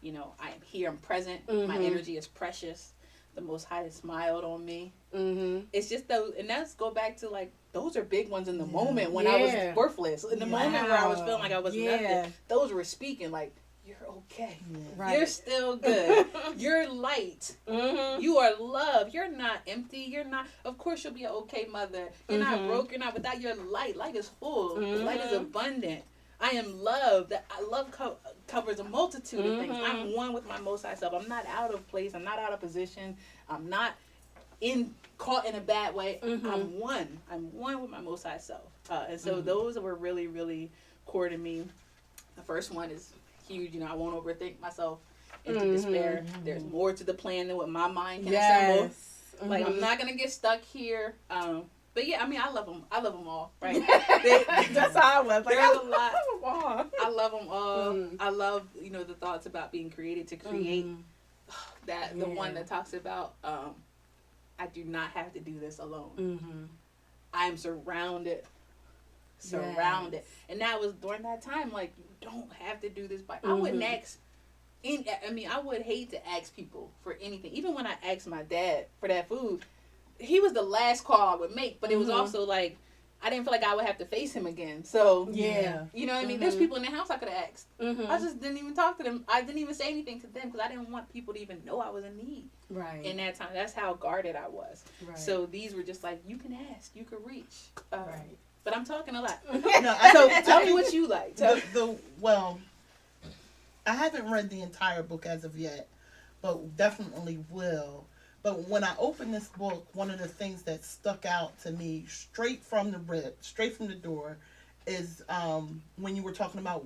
Speaker 2: you know, I am here, I'm present, my energy is precious. The Most High has smiled on me. It's just those, and that's go back to like, those are big ones in the moment when I was worthless. In the moment where I was feeling like I was nothing, those were speaking like, you're okay.
Speaker 1: Right.
Speaker 2: You're still good. You're light. You are love. You're not empty. You're not, of course you'll be an okay mother. You're not broke. You're not without your light. Light is full. Light is abundant. I am love. That I love covers a multitude of things. I'm one with my most high self. I'm not out of place. I'm not out of position. I'm not caught in a bad way. I'm one. I'm one with my most high self. And so those were really, really core to me. The first one is huge. You know, I won't overthink myself into despair. There's more to the plan than what my mind can assemble. Like, I'm not gonna get stuck here. But yeah, I mean, I love them. I love them all, right?
Speaker 1: That's how I was. Like,
Speaker 2: There's a lot. I love them all. I love, you know, the thoughts about being created to create. That the one that talks about, I do not have to do this alone. I am surrounded. And that was during that time, like, you don't have to do this by, I wouldn't ask, I would hate to ask people for anything. Even when I asked my dad for that food, he was the last call I would make, but it was also like, I didn't feel like I would have to face him again. So, you know what I mean? There's people in the house I could have asked. I just didn't even talk to them. I didn't even say anything to them because I didn't want people to even know I was in need.
Speaker 1: Right.
Speaker 2: In that time. That's how guarded I was. Right. So these were just like, you can ask, you can reach. Right. But I'm talking a lot. So tell me what you like.
Speaker 3: Well, I haven't read the entire book as of yet, but definitely will. But when I opened this book, one of the things that stuck out to me straight from the door, is when you were talking about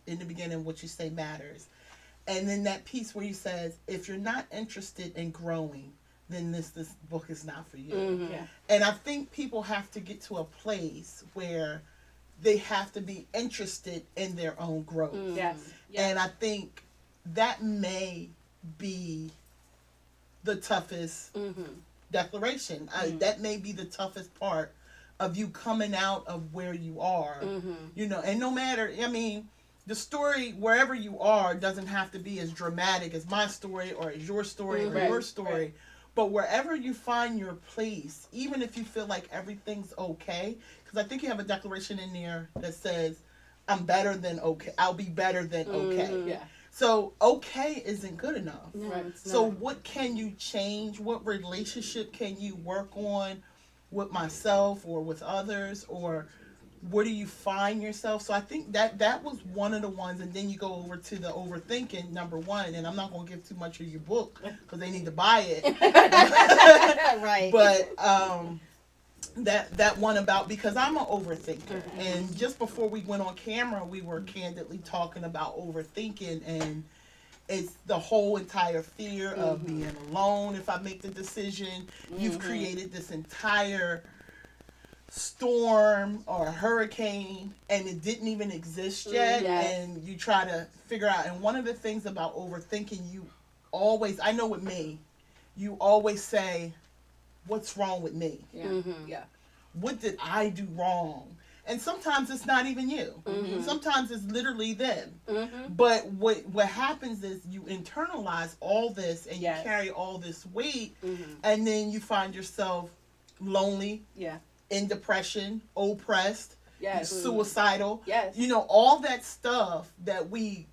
Speaker 3: in the beginning what you say matters. And then that piece where you says, if you're not interested in growing, then this book is not for you. And I think people have to get to a place where they have to be interested in their own growth. And I think that may be the toughest declaration. That may be the toughest part of you coming out of where you are. You know, and no matter, I mean, the story wherever you are doesn't have to be as dramatic as my story or as your story or your story. But wherever you find your place, even if you feel like everything's okay, because I think you have a declaration in there that says, I'm better than okay. I'll be better than okay. So okay isn't good enough. So what can you change? What relationship can you work on with myself or with others? Or where do you find yourself? So I think that was one of the ones. And then you go over to the overthinking, number one. And I'm not going to give too much of your book because they need to buy it. But that one about, because I'm an overthinker. And just before we went on camera, we were candidly talking about overthinking, and it's the whole entire fear of being alone if I make the decision. You've created this entire storm or a hurricane and it didn't even exist yet,
Speaker 2: Yes.
Speaker 3: and you try to figure out. And one of the things about overthinking, you always, I know with me, you always say, what's wrong with me?
Speaker 2: Yeah.
Speaker 1: Mhm.
Speaker 2: Yeah.
Speaker 3: What did I do wrong? And sometimes it's not even you.
Speaker 1: Mhm.
Speaker 3: Sometimes it's literally them.
Speaker 1: Mhm.
Speaker 3: But what happens is you internalize all this and
Speaker 2: Yes.
Speaker 3: you carry all this weight,
Speaker 1: Mhm.
Speaker 3: and then you find yourself lonely,
Speaker 2: Yeah.
Speaker 3: in depression, oppressed,
Speaker 2: Yes.
Speaker 3: suicidal.
Speaker 2: Yes.
Speaker 3: You know, all that stuff that we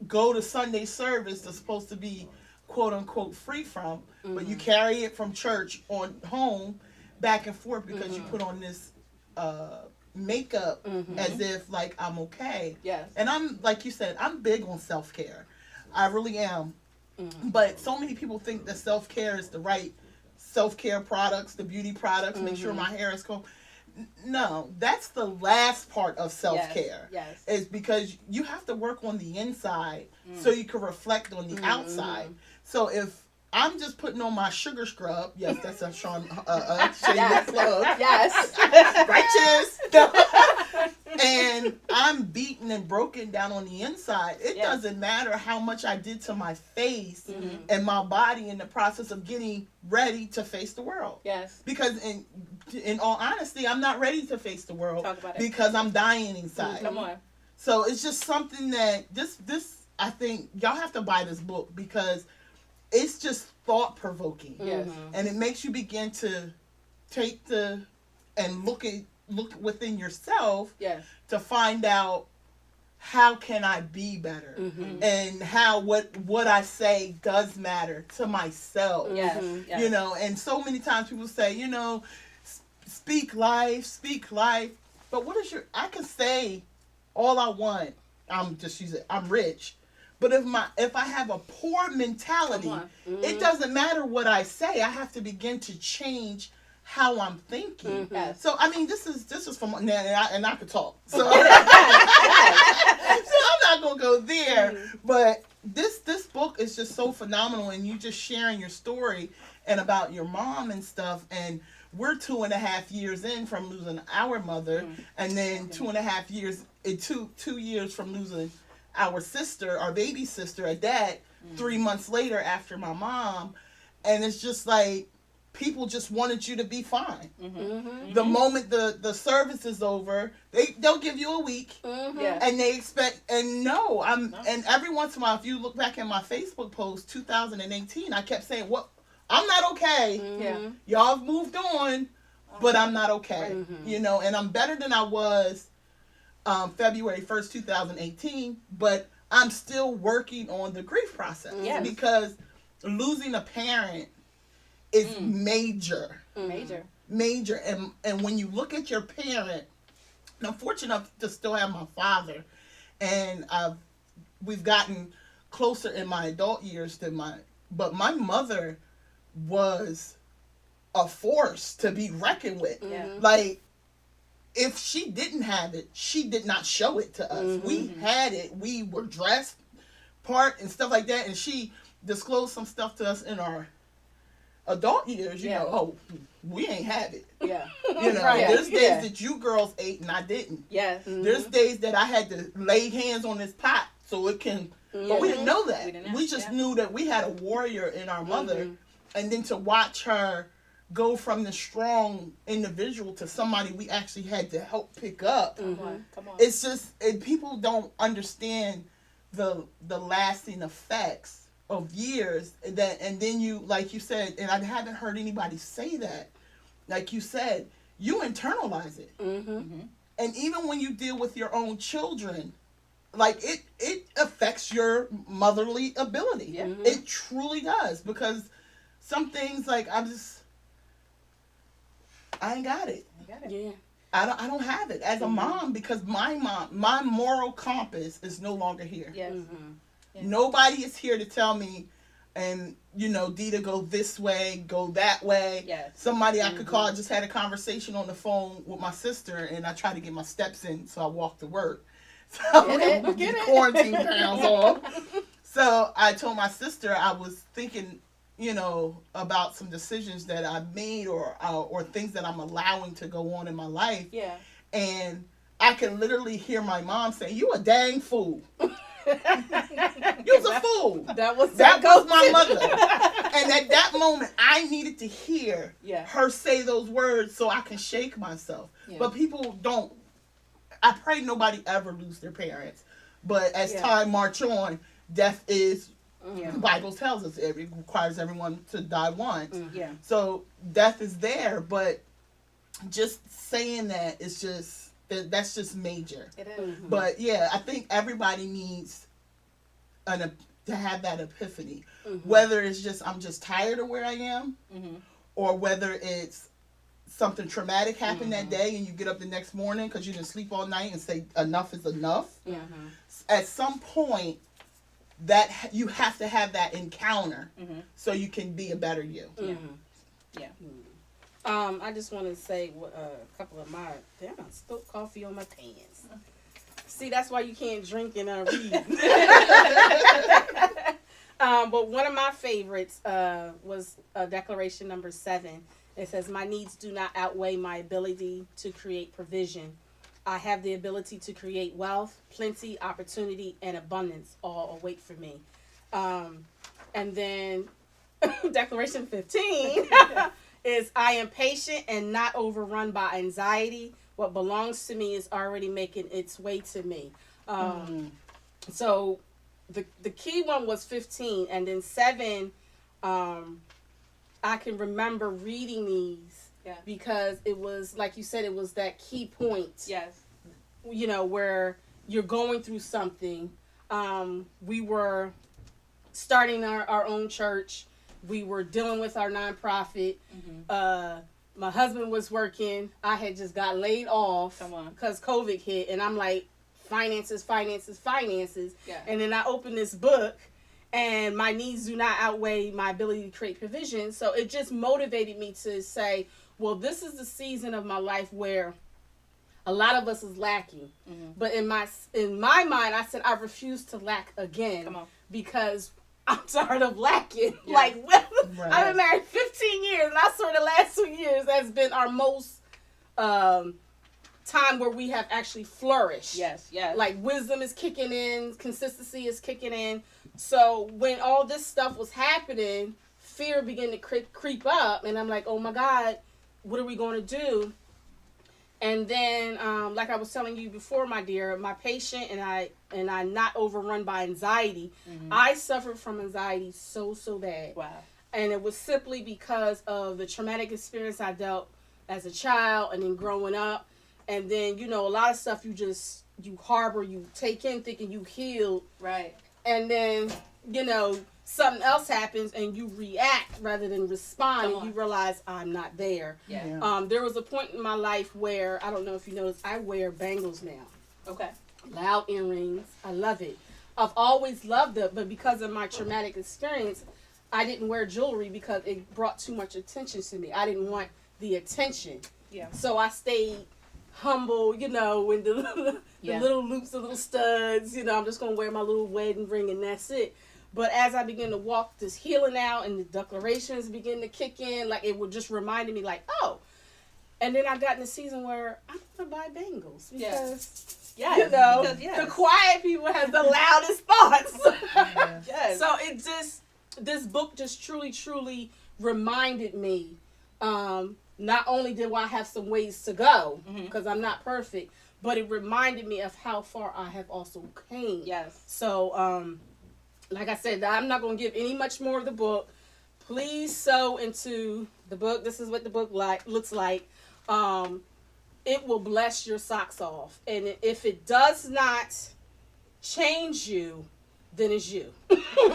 Speaker 3: go to Sunday service that's supposed to be quote unquote free from, but you carry it from church on home back and forth because you put on this makeup as if like I'm okay.
Speaker 2: Yes.
Speaker 3: And I'm, like you said, I'm big on self-care. I really am. But so many people think that self-care is the right self-care products, the beauty products, make sure my hair is combed. No, that's the last part of self-care.
Speaker 2: Yes.
Speaker 3: Is because you have to work on the inside so you can reflect on the outside. So if I'm just putting on my sugar scrub, yes, that's a shameless plug.
Speaker 2: Yes.
Speaker 3: Righteous. And I'm beaten and broken down on the inside. It
Speaker 2: Yes.
Speaker 3: doesn't matter how much I did to my face and my body in the process of getting ready to face the world.
Speaker 2: Yes.
Speaker 3: Because in all honesty, I'm not ready to face the world
Speaker 2: Talk about it.
Speaker 3: because I'm dying inside.
Speaker 2: Come on.
Speaker 3: So it's just something that this I think y'all have to buy this book because it's just thought provoking.
Speaker 2: Yes.
Speaker 3: And it makes you begin to take and look within yourself
Speaker 2: Yes.
Speaker 3: to find out how can I be better and how what I say does matter to myself.
Speaker 2: Yes. Yes.
Speaker 3: You know, and so many times people say, you know, speak life, but what is I can say all I want. I'm rich. But if I have a poor mentality, it doesn't matter what I say. I have to begin to change how I'm thinking.
Speaker 2: Yes.
Speaker 3: So I mean, this is from and I could talk. So, so I'm not gonna go there. But this book is just so phenomenal, and you just sharing your story and about your mom and stuff. And we're 2.5 years in from losing our mother, and then 2.5 years, 2 years from losing our sister, our baby sister, at that, 3 months later after my mom. And it's just like people just wanted you to be fine. The moment the service is over, they'll give you a week,
Speaker 2: Yeah.
Speaker 3: and they expect. And no, and every once in a while, if you look back at my Facebook post 2018, I kept saying, "What? I'm not okay.
Speaker 2: Yeah.
Speaker 3: Y'all have moved on, but I'm not okay." You know, and I'm better than I was February 1st, 2018, but I'm still working on the grief process
Speaker 2: Yes.
Speaker 3: because losing a parent is major. Major. And when you look at your parent, and I'm fortunate enough to still have my father, and we've gotten closer in my adult years but my mother was a force to be reckoned with.
Speaker 2: Yeah.
Speaker 3: Like, if she didn't have it, she did not show it to us. We had it. We were dressed part and stuff like that, and she disclosed some stuff to us in our adult years. You know, oh, we ain't have it.
Speaker 2: Yeah.
Speaker 3: You know,
Speaker 2: Right.
Speaker 3: there's days
Speaker 2: Yeah.
Speaker 3: that you girls ate and I didn't.
Speaker 2: Yes.
Speaker 3: There's days that I had to lay hands on this pot so it can. But we didn't know that.
Speaker 2: We didn't know,
Speaker 3: We just
Speaker 2: yeah.
Speaker 3: knew that we had a warrior in our mother, and then to watch her go from the strong individual to somebody we actually had to help pick up.
Speaker 2: Come on.
Speaker 3: It's just people don't understand the lasting effects of years that, and then you, like you said, and I haven't heard anybody say that. Like you said, you internalize it, and even when you deal with your own children, like it affects your motherly ability.
Speaker 2: Yeah.
Speaker 3: It truly does, because some things like I ain't got it.
Speaker 1: Yeah.
Speaker 3: I don't have it as a mom, because my moral compass is no longer here.
Speaker 2: Yes.
Speaker 1: Mm-hmm.
Speaker 3: Nobody is here to tell me, and Dita, go this way, go that way.
Speaker 2: Yes.
Speaker 3: Somebody I could call. I just had a conversation on the phone with my sister, and I tried to get my steps in, so I walked to work. So
Speaker 1: Get
Speaker 3: get
Speaker 1: it.
Speaker 3: quarantine pounds off. So I told my sister I was thinking, about some decisions that I've made or things that I'm allowing to go on in my life.
Speaker 2: Yeah.
Speaker 3: And I can literally hear my mom say, "You a dang fool." You's a fool.
Speaker 1: That was
Speaker 3: my mother. And at that moment, I needed to hear
Speaker 2: Yeah.
Speaker 3: her say those words so I can shake myself.
Speaker 2: Yeah.
Speaker 3: But people don't. I pray nobody ever lose their parents. But as time march on, death is, the Bible tells us, it requires everyone to die once.
Speaker 2: Yeah.
Speaker 3: So death is there, but just saying that is just, that's just major.
Speaker 2: It is.
Speaker 1: Mm-hmm.
Speaker 3: But yeah, I think everybody needs to have that epiphany.
Speaker 1: Mm-hmm.
Speaker 3: Whether it's just, I'm just tired of where I am,
Speaker 2: Mm-hmm.
Speaker 3: or whether it's something traumatic happened
Speaker 1: Mm-hmm.
Speaker 3: that day and you get up the next morning because you didn't sleep all night and say enough is enough.
Speaker 1: Mm-hmm.
Speaker 3: At some point, that you have to have that encounter
Speaker 2: Mm-hmm.
Speaker 3: so you can be a better you.
Speaker 2: Yeah.
Speaker 1: I just want to say a couple of my. Damn, I spilled coffee on my pants. See, that's why you can't drink and read. But one of my favorites was declaration number 7. It says, "My needs do not outweigh my ability to create provision. I have the ability to create wealth, plenty, opportunity, and abundance all await for me." And then declaration 15 is, "I am patient and not overrun by anxiety. What belongs to me is already making its way to me." So the key one was 15, and then 7, I can remember reading these because it was, like you said, it was that key point.
Speaker 2: Yes.
Speaker 1: Where you're going through something. We were starting our own church. We were dealing with our nonprofit.
Speaker 2: Mm-hmm.
Speaker 1: My husband was working. I had just got laid off because COVID hit, and I'm like, finances.
Speaker 2: Yeah.
Speaker 1: And then I opened this book, and my needs do not outweigh my ability to create provision. So it just motivated me to say, well, this is the season of my life where a lot of us is lacking.
Speaker 2: Mm-hmm.
Speaker 1: But in my mind, I said, I refuse to lack again because I'm tired of lacking.
Speaker 2: Yeah.
Speaker 1: Like,
Speaker 3: Right.
Speaker 1: I've been married 15 years, and I swear the last 2 years has been our most time where we have actually flourished.
Speaker 2: Yes. Yes.
Speaker 1: Like, wisdom is kicking in, consistency is kicking in. So when all this stuff was happening, fear began to creep up, and I'm like, oh my God, what are we going to do? And then, like I was telling you before, my dear, my patient and I not overrun by anxiety.
Speaker 2: Mm-hmm.
Speaker 1: I suffered from anxiety so bad.
Speaker 2: Wow.
Speaker 1: And it was simply because of the traumatic experience I dealt as a child and then growing up. And then, a lot of stuff you harbor, you take in thinking you healed.
Speaker 2: Right.
Speaker 1: And then, something else happens and you react rather than respond, and you realize I'm not there.
Speaker 2: Yeah.
Speaker 1: There was a point in my life where, I don't know if you noticed, I wear bangles now.
Speaker 2: Okay.
Speaker 1: Loud earrings. I love it. I've always loved it, but because of my traumatic experience, I didn't wear jewelry because it brought too much attention to me. I didn't want the attention.
Speaker 2: Yeah.
Speaker 1: So I stayed humble, and the little loops, the little studs, I'm just going to wear my little wedding ring and that's it. But as I began to walk this healing out and the declarations begin to kick in, like, it would just reminded me, like, oh. And then I got in a season where I'm going to buy bangles because, the quiet people have the loudest thoughts.
Speaker 2: Yes.
Speaker 1: So this book just truly reminded me, not only did I have some ways to go, because I'm not perfect, but it reminded me of how far I have also came.
Speaker 2: Yes.
Speaker 1: So, like I said, I'm not going to give any much more of the book. Please sow into the book. This is what the book looks like. It will bless your socks off. And if it does not change you, then it's you.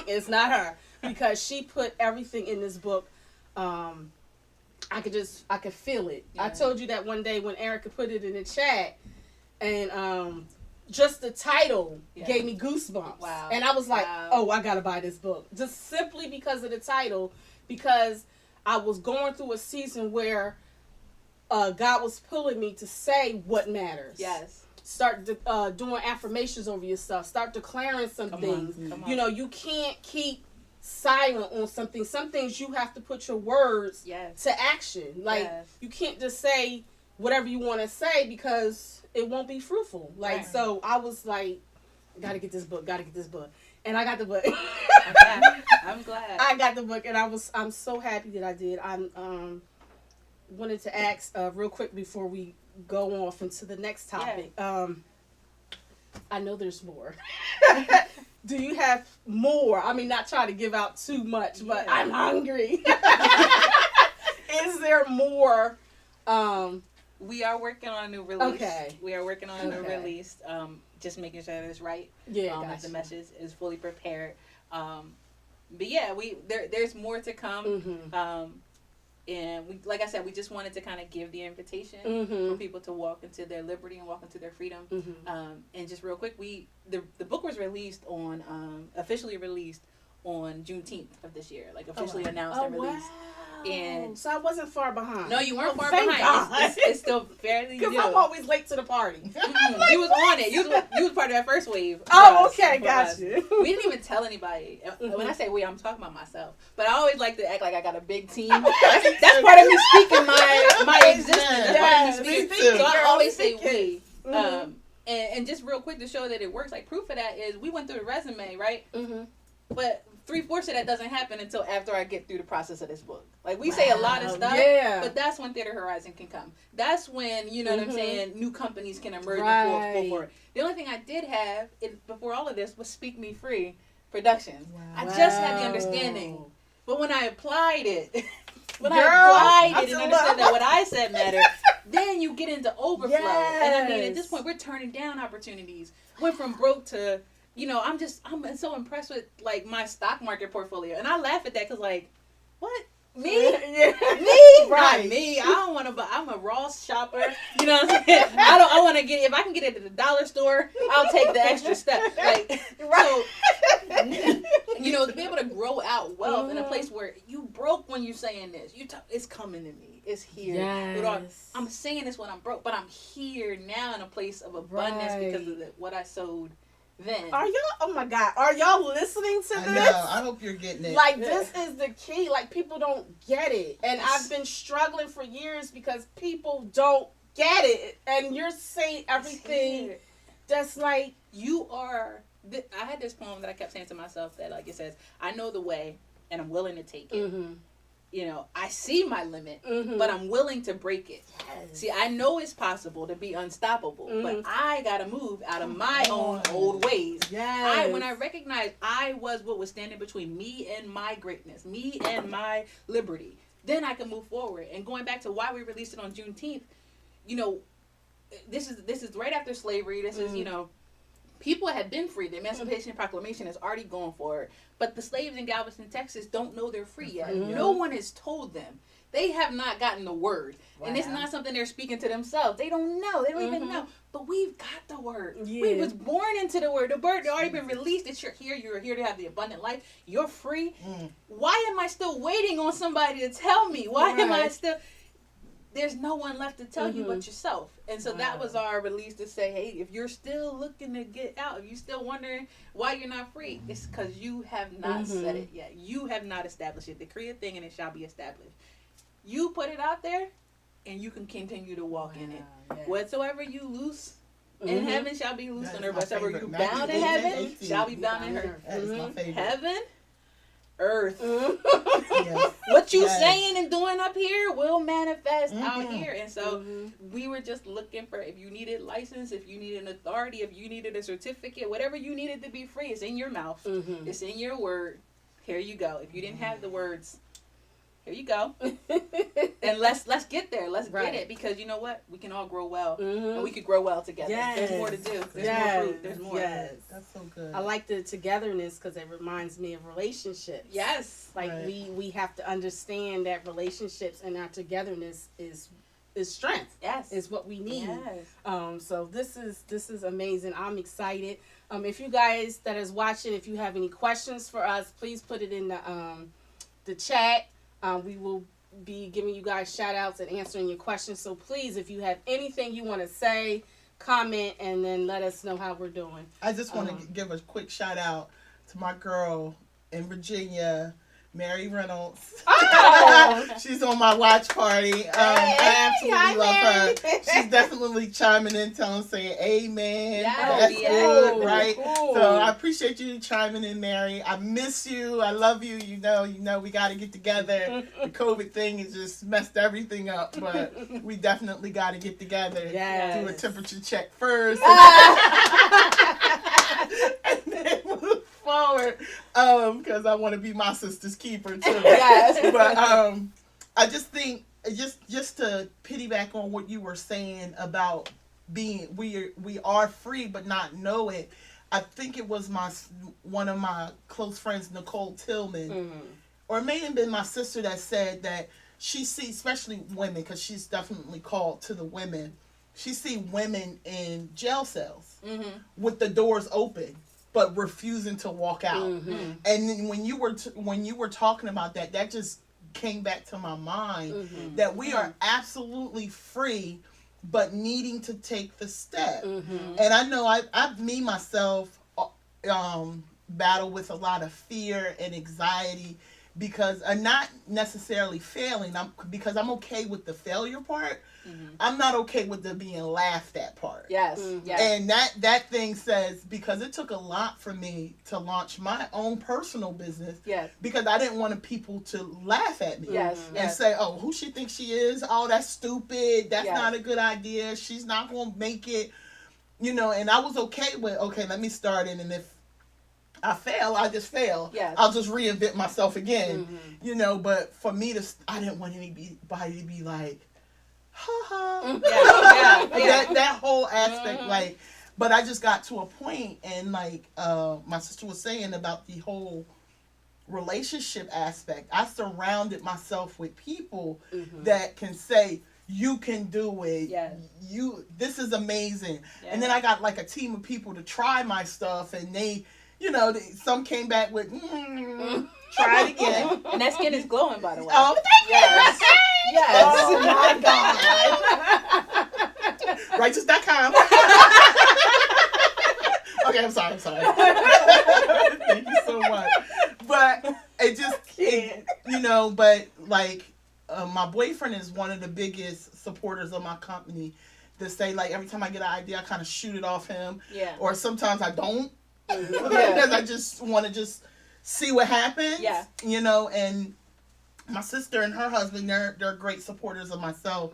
Speaker 1: It's not her. Because she put everything in this book. I could feel it. Yeah. I told you that one day when Erica put it in the chat. And just the title gave me goosebumps.
Speaker 2: Wow.
Speaker 1: And I was like, oh, I got to buy this book. Just simply because of the title. Because I was going through a season where God was pulling me to say what matters.
Speaker 2: Yes.
Speaker 1: Start doing affirmations over yourself. Start declaring some things.
Speaker 2: Come on.
Speaker 1: You can't keep silent on something. Some things you have to put your words
Speaker 2: Yes.
Speaker 1: to action. Like
Speaker 2: Yes.
Speaker 1: you can't just say whatever you want to say because it won't be fruitful. Like
Speaker 2: Right.
Speaker 1: so I was like, gotta get this book, and I got the book.
Speaker 2: I'm glad.
Speaker 1: I got the book, and I'm so happy that I did. Wanted to ask real quick before we go off into the next topic. I know there's more. Do you have more? I mean, not trying to give out too much, but I'm hungry. Is there more?
Speaker 2: We are working on a new release.
Speaker 1: Okay.
Speaker 2: We are working on a new
Speaker 1: Okay.
Speaker 2: release. Just making sure that it's right.
Speaker 1: Yeah,
Speaker 2: That
Speaker 1: gotcha.
Speaker 2: the message is fully prepared. But yeah, there's more to come.
Speaker 1: Mm-hmm.
Speaker 2: And we, like I said, we just wanted to kind of give the invitation
Speaker 1: Mm-hmm.
Speaker 2: for people to walk into their liberty and walk into their freedom.
Speaker 1: Mm-hmm.
Speaker 2: And just real quick, the book was released on officially released on Juneteenth of this year, like officially announced and released. And
Speaker 1: so I wasn't far behind.
Speaker 2: No, you weren't far
Speaker 1: thank
Speaker 2: behind.
Speaker 1: God.
Speaker 2: It's still fairly new.
Speaker 1: Because I'm always late to the party.
Speaker 2: You was on it. You was part of that first wave.
Speaker 1: Oh,
Speaker 2: for us,
Speaker 1: okay,
Speaker 2: for us.
Speaker 1: gotcha.
Speaker 2: We didn't even tell anybody. When I say we, I'm talking about myself. But I always like to act like I got a big team. That's part of me speaking my existence. That's part of me
Speaker 3: me
Speaker 2: speaking.
Speaker 3: too.
Speaker 2: So I
Speaker 1: Girl,
Speaker 2: always
Speaker 1: we
Speaker 2: say we.
Speaker 1: Mhm.
Speaker 2: And just real quick to show that it works, like proof of that is we went through the resume, right?
Speaker 1: Mm-hmm.
Speaker 2: But 3/4 of that doesn't happen until after I get through the process of this book. Like we say a lot of stuff,
Speaker 1: Yeah.
Speaker 2: but that's when Theater Horizon can come. That's when, you know what I'm
Speaker 1: Mhm.
Speaker 2: saying, new companies can emerge
Speaker 1: Right.
Speaker 2: and go for it. The only thing I did have before all of this was Speak Me Free Productions.
Speaker 3: Wow.
Speaker 2: I just had the understanding, but when I applied it,
Speaker 1: Girl,
Speaker 2: I
Speaker 1: I
Speaker 2: applied it and understood that what I said mattered, then you get into overflow. And I mean, at this
Speaker 1: Yes.
Speaker 2: point, we're turning down opportunities. Went from broke to, you know, I'm so impressed with like my stock market portfolio, and I laugh at that because like, what? Me?
Speaker 1: Yeah.
Speaker 2: Me?
Speaker 1: Right.
Speaker 2: Not me. I don't want to buy. I'm a Ross shopper. You know what I'm saying? I want to get. If I can get it at the dollar store, I'll take the extra step. Like,
Speaker 1: Right.
Speaker 2: so, you know, to be able to grow out wealth in a
Speaker 1: Mhm.
Speaker 2: place where you broke when you saying this, it's coming to me. It's here. With all-
Speaker 1: Yes.
Speaker 2: I'm saying this when I'm broke, but I'm here now in a place of abundance because of what I sowed then.
Speaker 1: Are y'all? Oh my God! Are y'all listening to
Speaker 3: I
Speaker 1: this?
Speaker 3: know. I hope you're getting it.
Speaker 1: Like this is the key. Like people don't get it, and I've been struggling for years because people don't get it. And you're saying everything
Speaker 2: Here.
Speaker 1: that's like,
Speaker 2: You are. I had this poem that I kept saying to myself that like it says, "I know the way, and I'm willing to take it. You know, I see my limit, but I'm willing to break it. See, I know it's possible to be unstoppable, but I gotta move out of my own old ways.
Speaker 1: yes.
Speaker 2: When I recognized I was what was standing between me and my greatness, me and my liberty, then I can move forward. And going back to why we released it on Juneteenth, you know, this is right after slavery. This is, you know, people had been free. The Emancipation Proclamation is already going forward. But the slaves in Galveston, Texas don't know they're free yet. No one has told them. They have not gotten the word. And it's not something they're speaking to themselves. They don't know. They don't even know. But we've got the word.
Speaker 1: Yeah.
Speaker 2: We was born into the word. The word had already been released. It's you're here. You're here to have the abundant life. You're free. Why am I still waiting on somebody to tell me? Why am I still... There's no one left to tell you but yourself. And so that was our release to say, hey, if you're still looking to get out, if you're still wondering why you're not free, it's because you have not said it yet. You have not established it. Decree a thing and it shall be established. You put it out there and you can continue to walk in it.
Speaker 1: Yes.
Speaker 2: Whatsoever you loose in heaven shall be loose
Speaker 3: That
Speaker 2: on
Speaker 3: is
Speaker 2: earth.
Speaker 3: my
Speaker 2: Whatsoever
Speaker 3: favorite.
Speaker 2: you bound in heaven
Speaker 3: 19:18.
Speaker 2: shall be bound in earth.
Speaker 3: That is my favorite.
Speaker 2: Heaven, earth.
Speaker 3: Yes.
Speaker 2: What you
Speaker 3: Yes.
Speaker 2: saying and doing up here will manifest out
Speaker 3: Mhm.
Speaker 2: here. And so we were just looking for, if you needed license, if you needed an authority, if you needed a certificate, whatever you needed to be free, it's in your mouth. It's in your word. Here you go. If you didn't have the words, here you go. And let's get there. Let's
Speaker 1: Right.
Speaker 2: get it, because you know what? We can all grow well,
Speaker 1: Mhm.
Speaker 2: and we could grow well together.
Speaker 1: Yes.
Speaker 2: There's more to do. There's
Speaker 1: Yes.
Speaker 2: more fruit. There's more.
Speaker 1: Yes.
Speaker 3: That's so good.
Speaker 1: I like the togetherness because it reminds me of relationships.
Speaker 2: Yes.
Speaker 1: Like
Speaker 3: Right.
Speaker 1: we have to understand that relationships and our togetherness is strength.
Speaker 2: Yes.
Speaker 1: Is what we need.
Speaker 2: Yes.
Speaker 1: So this is amazing. I'm excited. If you guys that is watching, if you have any questions for us, please put it in the chat. We will be giving you guys shout outs and answering your questions. So please, if you have anything you want to say, comment, and then let us know how we're doing.
Speaker 3: I just want to give a quick shout out to my girl in Virginia, Mary Reynolds.
Speaker 1: Oh.
Speaker 3: She's on my watch party. I absolutely
Speaker 1: hi,
Speaker 3: love
Speaker 1: Mary.
Speaker 3: her. She's definitely chiming in, saying amen.
Speaker 2: Yes,
Speaker 3: That's
Speaker 2: yes.
Speaker 3: good, right?
Speaker 1: Cool.
Speaker 3: So I appreciate you chiming in, Mary. I miss you. I love you. You know, we got to get together. The COVID thing has just messed everything up, but we definitely got to get together.
Speaker 1: Yes.
Speaker 3: Do a temperature check first. And then move forward, because I want to be my sister's keeper too.
Speaker 1: Yes.
Speaker 3: But I just think just to piggyback on what you were saying about being we are free but not know it. I think it was one of my close friends, Nicole Tillman, or it may have been my sister that said that she sees, especially women, because she's definitely called to the women. She see women in jail cells with the doors open, but refusing to walk out. And then when you were talking about that, that just came back to my mind that we are absolutely free, but needing to take the step. And I know I me myself battle with a lot of fear and anxiety because I'm not necessarily failing. Because I'm okay with the failure part. I'm not okay with the being laughed at part.
Speaker 2: Yes. Yes.
Speaker 3: And that thing says, because it took a lot for me to launch my own personal business.
Speaker 2: Yes.
Speaker 3: Because I didn't want people to laugh at me.
Speaker 2: Yes.
Speaker 3: And
Speaker 2: Yes.
Speaker 3: say, oh, who she thinks she is? Oh, that's stupid. That's
Speaker 2: Yes.
Speaker 3: not a good idea. She's not going to make it. And I was okay with, okay, let me start it. And if I fail, I just fail.
Speaker 2: Yes.
Speaker 3: I'll just reinvent myself again. But for me I didn't want anybody to be like, ha ha. That whole aspect, but I just got to a point, and my sister was saying about the whole relationship aspect. I surrounded myself with people that can say, you can do it.
Speaker 2: Yes.
Speaker 3: This is amazing.
Speaker 2: Yes.
Speaker 3: And then I got a team of people to try my stuff, and they, some came back with, try it again.
Speaker 2: And that skin is glowing, by the way.
Speaker 3: Oh, thank you.
Speaker 2: Yes. Yes.
Speaker 3: Oh my God. Righteous.com. Okay, I'm sorry. Thank you so much. But it just, my boyfriend is one of the biggest supporters of my company. To say, every time I get an idea, I kind of shoot it off him.
Speaker 2: Yeah.
Speaker 3: Or sometimes I don't. Because I just want to see what happens.
Speaker 2: Yeah.
Speaker 3: And my sister and her husband, they're great supporters of myself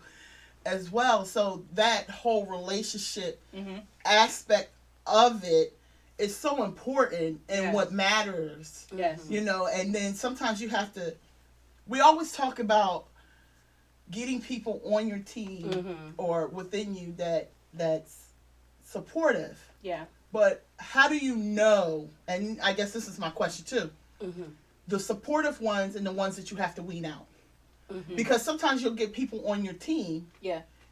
Speaker 3: as well. So that whole relationship aspect of it is so important and what matters.
Speaker 2: Yes.
Speaker 3: And then sometimes you have to, we always talk about getting people on your team or within you that's supportive.
Speaker 2: Yeah.
Speaker 3: But how do you know, and I guess this is my question too, the supportive ones and the ones that you have to wean out? Because sometimes you'll get people on your team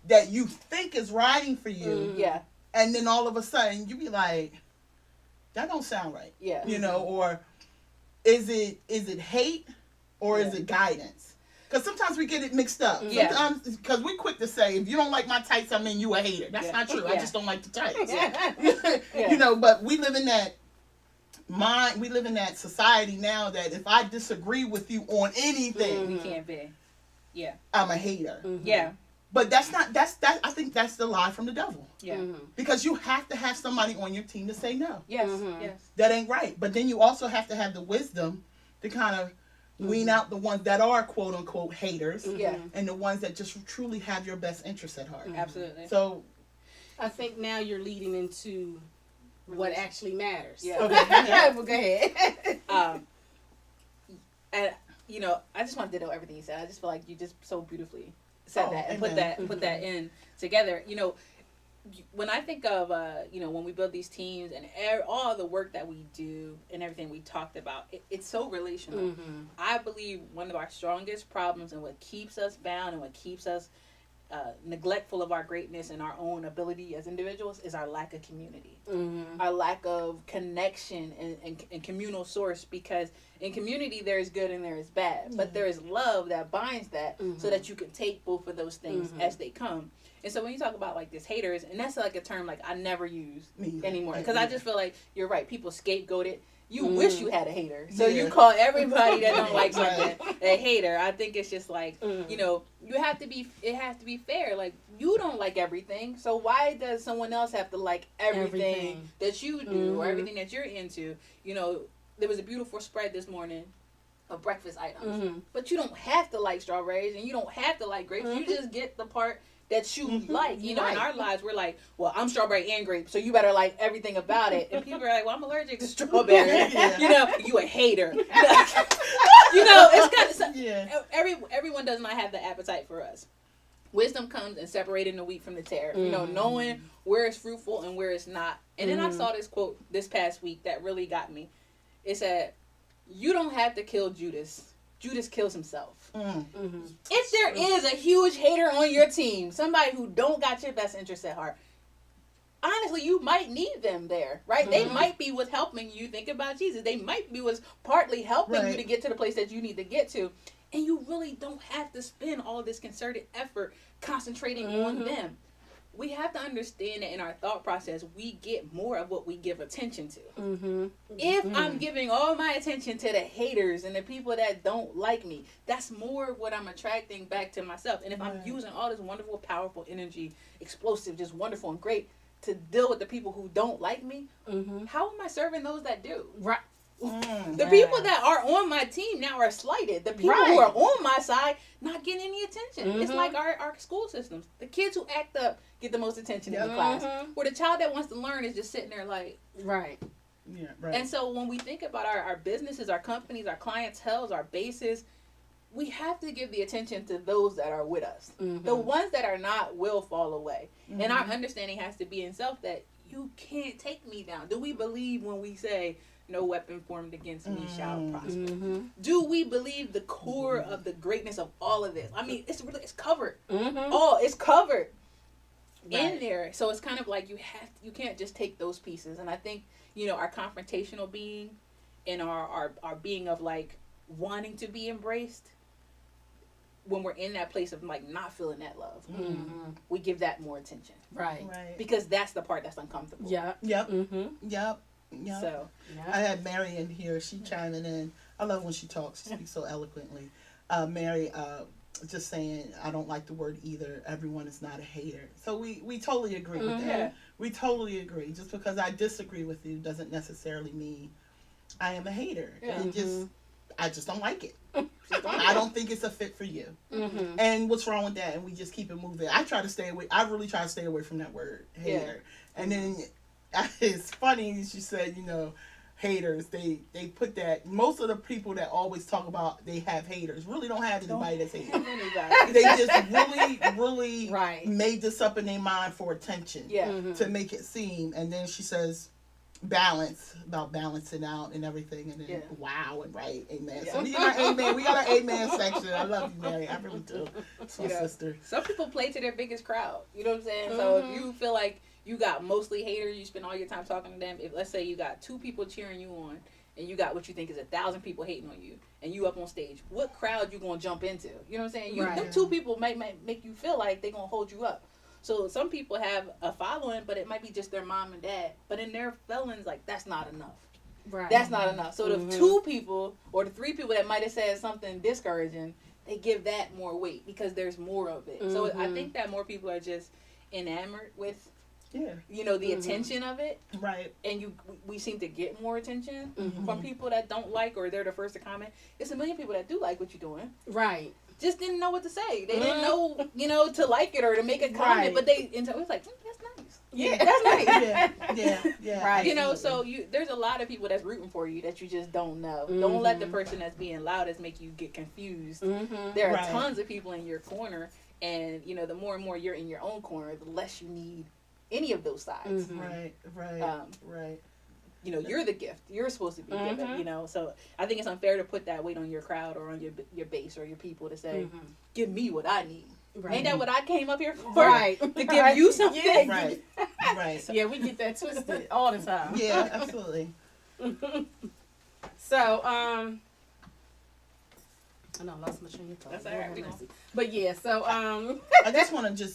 Speaker 3: that you think is riding for you.
Speaker 2: Yeah.
Speaker 3: And then all of a sudden you be like, that don't sound right.
Speaker 2: Yeah.
Speaker 3: Or is it hate or is it guidance? Because sometimes we get it mixed up.
Speaker 2: Yeah.
Speaker 3: Sometimes, because we're quick to say, if you don't like my tights, I mean you a hater. That's not true. I just don't like the tights. But we live in that we live in that society now that if I disagree with you on anything,
Speaker 2: We can't be. Yeah.
Speaker 3: I'm a hater.
Speaker 2: Yeah.
Speaker 3: But I think that's the lie from the devil.
Speaker 2: Yeah.
Speaker 3: Because you have to have somebody on your team to say no.
Speaker 2: Yes. Yes.
Speaker 3: That ain't right. But then you also have to have the wisdom to kind of wean out the ones that are quote unquote haters.
Speaker 2: Yeah.
Speaker 3: And the ones that just truly have your best interests at heart.
Speaker 2: Absolutely.
Speaker 3: So
Speaker 1: I think now you're leading into what actually matters.
Speaker 2: Yeah.
Speaker 3: Okay.
Speaker 1: Well, go ahead.
Speaker 2: And I just want to ditto everything you said. I just feel like you just so beautifully said that and
Speaker 3: amen.
Speaker 2: put that in together. When I think of when we build these teams and all the work that we do and everything we talked about, it's so relational. I believe one of our strongest problems and what keeps us bound and what keeps us neglectful of our greatness and our own ability as individuals is our lack of community, our lack of connection and communal source. Because in community there is good and there is bad, but there is love that binds that so that you can take both of those things as they come. And so when you talk about this haters, and that's a term I never use anymore, because I just feel like you're right. People scapegoat it. you wish you had a hater. So
Speaker 3: Yeah.
Speaker 2: you call everybody that don't like
Speaker 3: Right.
Speaker 2: something a hater. I think it's just like, you know, it has to be fair. Like, you don't like everything, so why does someone else have to like everything that you do or everything that you're into? You know, there was a beautiful spread this morning of breakfast items, but you don't have to like strawberries and you don't have to like grapes. You just get the part that you like. You know, in our lives, we're like, well, I'm strawberry and grape, so you better like everything about it. And people are like, well, I'm allergic to strawberry. You know, you a hater. You know, it's kind of everyone does not have the appetite for us. Wisdom comes in separating the wheat from the tare. You know, knowing where it's fruitful and where it's not. And then I saw this quote this past week that really got me. It said, you don't have to kill Judas. Judas kills himself. If there is a huge hater on your team, somebody who don't got your best interest at heart, honestly, you might need them there, right? They might be what's helping you think about Jesus. They might be what's partly helping you to get to the place that you need to get to. And you really don't have to spend all this concerted effort concentrating on them. We have to understand that in our thought process, we get more of what we give attention to. If I'm giving all my attention to the haters and the people that don't like me, that's more what I'm attracting back to myself. And if I'm using all this wonderful, powerful energy, explosive, just wonderful and great, to deal with the people who don't like me, how am I serving those that do?
Speaker 1: Right.
Speaker 2: The people that are on my team now are slighted. The people who are on my side not getting any attention. It's like our school systems. The kids who act up get the most attention in the class. Where the child that wants to learn is just sitting there like...
Speaker 1: Right.
Speaker 3: Yeah, right.
Speaker 2: And so when we think about our businesses, our companies, our clientele, our bases, we have to give the attention to those that are with us. The ones that are not will fall away. And our understanding has to be in self that you can't take me down. Do we believe when we say... no weapon formed against me shall prosper? Do we believe the core of the greatness of all of this? I mean, it's covered. It's covered in there. So it's kind of like you can't just take those pieces. And I think, you know, our confrontational being and our being of like wanting to be embraced, when we're in that place of like not feeling that love, we give that more attention.
Speaker 1: Right.
Speaker 2: Because that's the part that's uncomfortable. So
Speaker 3: I had Mary in here. She chiming in. I love when she talks. She speaks so eloquently. Mary, just saying, I don't like the word either. Everyone is not a hater. So we totally agree with that. We totally agree. Just because I disagree with you doesn't necessarily mean I am a hater. I just don't like it. I don't think it's a fit for you. And what's wrong with that? And we just keep it moving. I really try to stay away from that word, hater. And then it's funny she said, you know, haters, they put that, most of the people that always talk about they have haters really don't have anybody that's hating. They just really made this up in their mind for attention to make it seem. And then she says about balancing out and everything, and then wow and right, amen. So we got amen. We got an amen section. I love you, Mary. I really do. So sister.
Speaker 2: Some people play to their biggest crowd. You know what I'm saying? So if you feel like you got mostly haters, you spend all your time talking to them. If let's say you got 2 people cheering you on, and you got what you think is 1,000 people hating on you, and you up on stage, what crowd you gonna jump into? You know what I'm saying? Them 2 people might make you feel like they gonna hold you up. So some people have a following, but it might be just their mom and dad. But in their feelings, like, that's not enough. Right. That's not enough. So the 2 people or the 3 people that might have said something discouraging, they give that more weight because there's more of it. So I think that more people are just enamored with, you know, the attention of it. Right. And we seem to get more attention from people that don't like, or they're the first to comment. It's a million people that do like what you're doing. Right. Just didn't know what to say. They didn't know, you know, to like it or to make a comment, but it was like, that's nice. Yeah, that's nice. Yeah. Right. You know, so there's a lot of people that's rooting for you that you just don't know. Don't let the person that's being loudest make you get confused. There are tons of people in your corner, and you know, the more and more you're in your own corner, the less you need any of those sides. Right. You know, you're the gift. You're supposed to be given, you know. So I think it's unfair to put that weight on your crowd or on your base or your people to say, give me what I need. Right. Ain't that what I came up here for? Right. To give you something? Yeah. Right.
Speaker 1: So, yeah, we get that twisted all the time.
Speaker 3: Yeah, absolutely.
Speaker 1: So, I know I lost my train of thought.
Speaker 2: That's all right.
Speaker 1: But yeah, so
Speaker 3: I just want to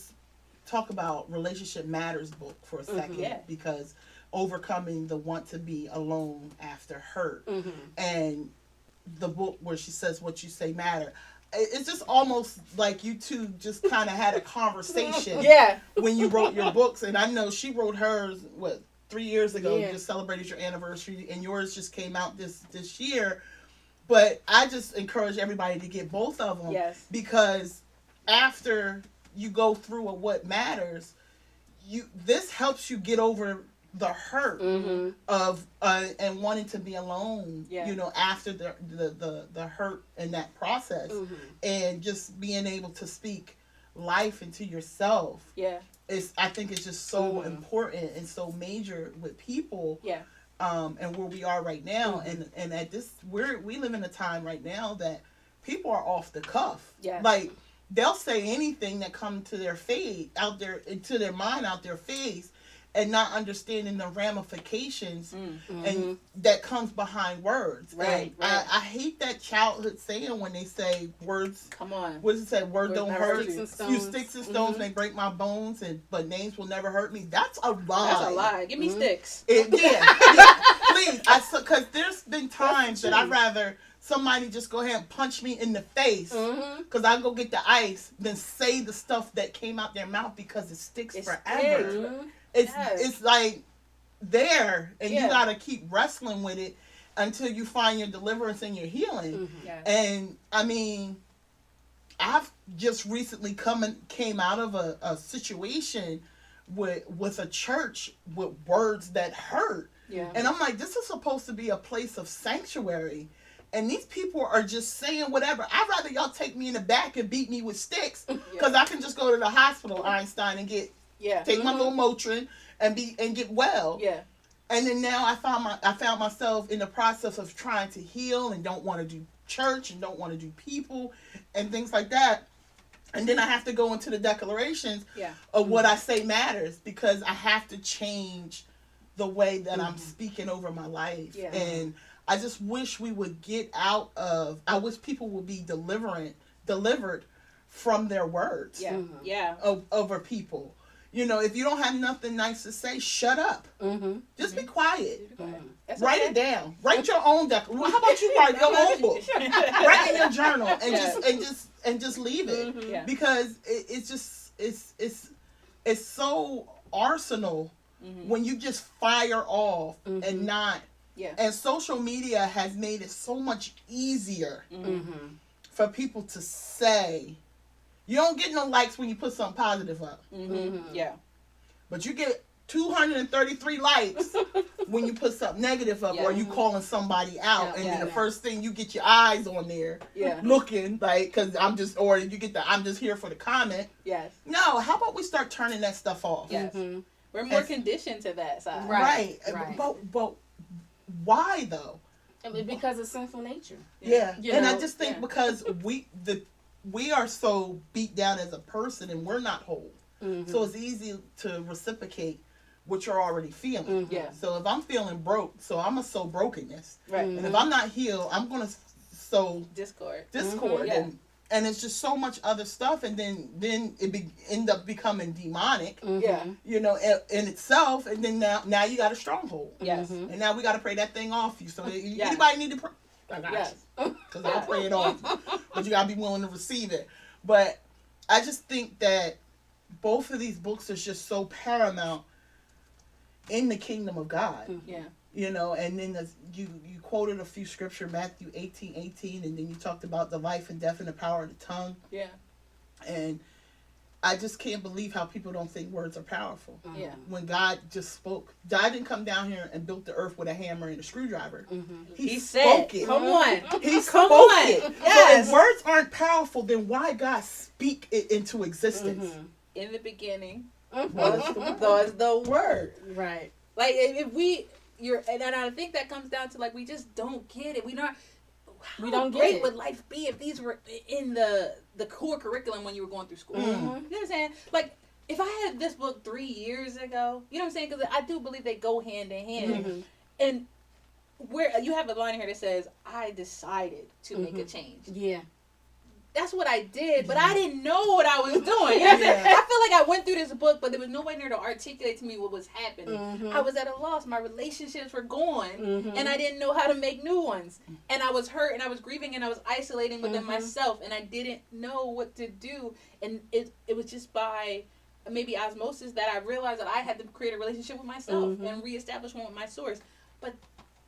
Speaker 3: talk about Relationship Matters book for a second because overcoming the want to be alone after hurt. And the book where she says what you say matter. It's just almost like you two just kind of had a conversation when you wrote your books. And I know she wrote hers 3 years ago. You just celebrated your anniversary, and yours just came out this year. But I just encourage everybody to get both of them, because after you go through what matters, this helps you get over the hurt of and wanting to be alone, after the hurt in that process, and just being able to speak life into yourself. I think it's just so important and so major with people. And where we are right now, and at this, we live in a time right now that people are off the cuff. Like, they'll say anything that comes to their face, out there, to their mind, out their face, and not understanding the ramifications and that comes behind words. I hate that childhood saying when they say words.
Speaker 2: Come on.
Speaker 3: What does it say? Words don't hurt.
Speaker 1: Few
Speaker 3: sticks and stones may break my bones, but names will never hurt me. That's a lie.
Speaker 2: That's a lie. Give me sticks.
Speaker 3: Please. Because there's been times that I'd rather somebody just go ahead and punch me in the face, because I go get the ice, than say the stuff that came out their mouth, because it sticks forever. It's like there, and you got to keep wrestling with it until you find your deliverance and your healing. And I mean, I've just recently came out of a situation with a church with words that hurt. And I'm like, this is supposed to be a place of sanctuary, and these people are just saying whatever. I'd rather y'all take me in the back and beat me with sticks, because I can just go to the hospital, Einstein, and take my little Motrin and get well. And then now I found myself in the process of trying to heal, and don't want to do church, and don't want to do people and things like that. And then I have to go into the declarations of what I say matters, because I have to change the way that I'm speaking over my life. And I just wish we would get out of, I wish people would be delivered from their words over people. If you don't have nothing nice to say, shut up. Just be quiet. Write it down. Write your own declaration. How about you write your own book? Write in your journal and just leave it. Because it's so arsenal when you just fire off and not. And social media has made it so much easier for people to say. You don't get no likes when you put something positive up. But you get 233 likes when you put something negative up, or you calling somebody out, and then the first thing you get your eyes on there, looking like, because I'm just here for the comment. No, how about we start turning that stuff off?
Speaker 2: We're more conditioned to that side.
Speaker 3: Right. But why though?
Speaker 1: Because of sinful nature.
Speaker 3: And I just think because we are so beat down as a person, and we're not whole. So it's easy to reciprocate what you're already feeling. So if I'm feeling broke, so I'm going to sow brokenness. And if I'm not healed, I'm going to sow discord. And it's just so much other stuff, and then it end up becoming demonic. In itself, and then now you got a stronghold. And now we got to pray that thing off you. So anybody need to pray? I got you. Because I'll pray it off. But you got to be willing to receive it. But I just think that both of these books are just so paramount in the kingdom of God. And then you quoted a few scripture, Matthew 18:18, and then you talked about the life and death and the power of the tongue. And I just can't believe how people don't think words are powerful. When God just spoke. God didn't come down here and built the earth with a hammer and a screwdriver. He spoke it.
Speaker 2: Come on.
Speaker 3: He spoke it. So if words aren't powerful, then why God speak it into existence?
Speaker 2: In the beginning was the word.
Speaker 1: Right.
Speaker 2: Like, if and I think that comes down to, like, we just don't get it. We don't get great it. Would life be if these were in the core curriculum when you were going through school? You know what I'm saying? Like, if I had this book 3 years ago, you know what I'm saying? Because I do believe they go hand in hand. And where you have a line here that says, "I decided to make a change." that's what I did, but I didn't know what I was doing. You know what I'm saying? I feel like I went through this book, but there was nobody there to articulate to me what was happening. I was at a loss. My relationships were gone, and I didn't know how to make new ones. And I was hurt, and I was grieving, and I was isolating within myself, and I didn't know what to do. And it was just by maybe osmosis that I realized that I had to create a relationship with myself and reestablish one with my source. But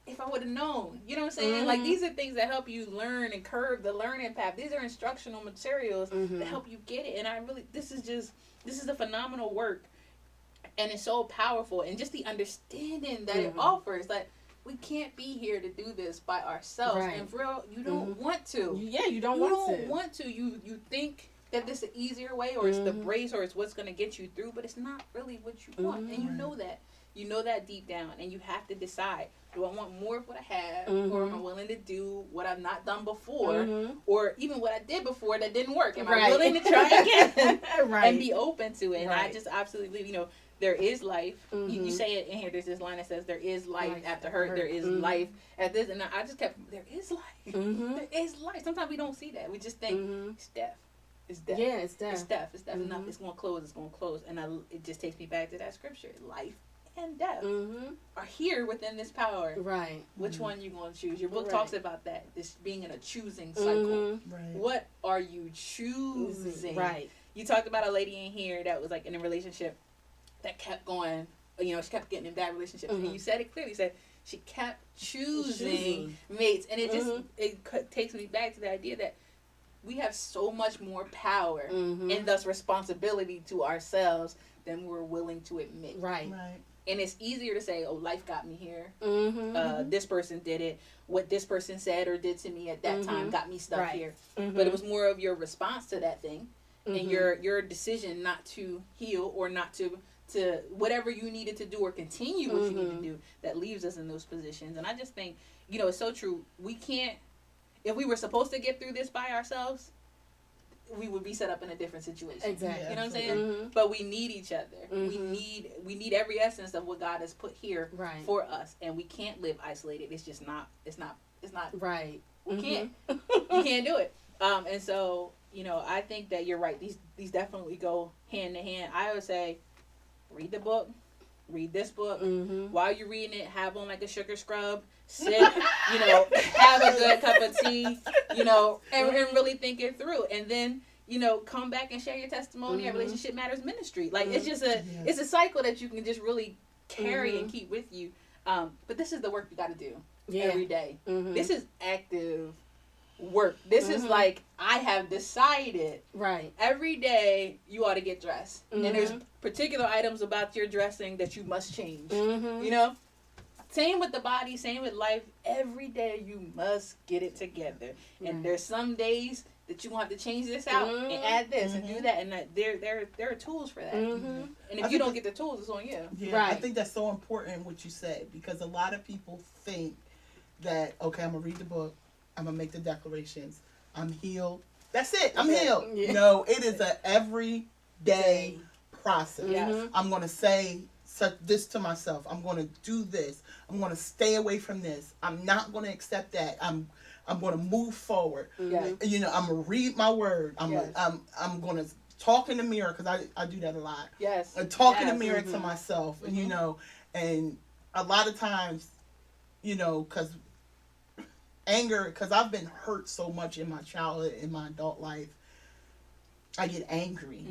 Speaker 2: if I would have known, you know what I'm saying? Like, these are things that help you learn and curve the learning path. These are instructional materials that help you get it. And I really, this is a phenomenal work. And it's so powerful. And just the understanding that it offers. Like, we can't be here to do this by ourselves. Right. And for real, you don't want to.
Speaker 1: Yeah, you don't want to.
Speaker 2: You think that this is an easier way, or it's the brace, or it's what's going to get you through. But it's not really what you want. And you know that. You know that deep down. And you have to decide. Do I want more of what I have, or am I willing to do what I've not done before, or even what I did before that didn't work? Am I willing to try again and be open to it? And I just absolutely believe, there is life. You say it in here. There's this line that says, there is life after hurt. There is life at this. And I just kept, there is life. There is life. Sometimes we don't see that. We just think, it's death. It's death.
Speaker 1: Yeah, it's death.
Speaker 2: It's death. It's death. Enough. It's going to close. It's going to close. And it just takes me back to that scripture. Life and death are here within this power.
Speaker 1: Right.
Speaker 2: Which one you going to choose? Your book talks about that. This being in a choosing cycle.
Speaker 3: Right.
Speaker 2: What are you choosing?
Speaker 1: Right.
Speaker 2: You talked about a lady in here that was like in a relationship that kept going. She kept getting in bad relationships, and you said it clearly. You said she kept choosing mates, and it just it takes me back to the idea that we have so much more power and thus responsibility to ourselves than we're willing to admit.
Speaker 1: Right.
Speaker 2: And it's easier to say, oh, life got me here. This person did it. What this person said or did to me at that time got me stuck here. But it was more of your response to that thing and your decision not to heal or not to whatever you needed to do or continue what you need to do that leaves us in those positions. And I just think, it's so true. We can't, if we were supposed to get through this by ourselves, we would be set up in a different situation.
Speaker 1: Exactly.
Speaker 2: You know what I'm saying? But we need each other. We need every essence of what God has put here for us, and we can't live isolated. It's just not. It's not
Speaker 1: right.
Speaker 2: We can't. You can't do it. And so I think that you're right. These definitely go hand in hand. I always say, read the book. Read this book. While you're reading it, have on like a sugar scrub. Sit, have a good cup of tea, and really think it through. And then, come back and share your testimony at Relationship Matters Ministry. Like, it's just it's a cycle that you can just really carry and keep with you. But this is the work you got to do every day. This is active work. This is like, I have decided every day you ought to get dressed. And there's particular items about your dressing that you must change. Same with the body, same with life. Every day you must get it together. And there's some days that you want to change this out and add this and do that. And there are tools for that. And if you don't get the tools, it's on you.
Speaker 3: Yeah, I think that's so important what you said, because a lot of people think that, okay, I'm going to read the book, I'm going to make the declarations, I'm healed. That's it. I'm healed. Yeah. No, it is a everyday process.
Speaker 2: Yes.
Speaker 3: I'm going to say this to myself. I'm going to do this. I'm going to stay away from this. I'm not going to accept that. I'm going to move forward.
Speaker 2: Yes.
Speaker 3: I'm going to read my word. I'm going to talk in the mirror, because I do that a lot.
Speaker 2: Yes.
Speaker 3: Talk in the mirror to myself, and and a lot of times, because anger, because I've been hurt so much in my childhood, in my adult life, I get angry.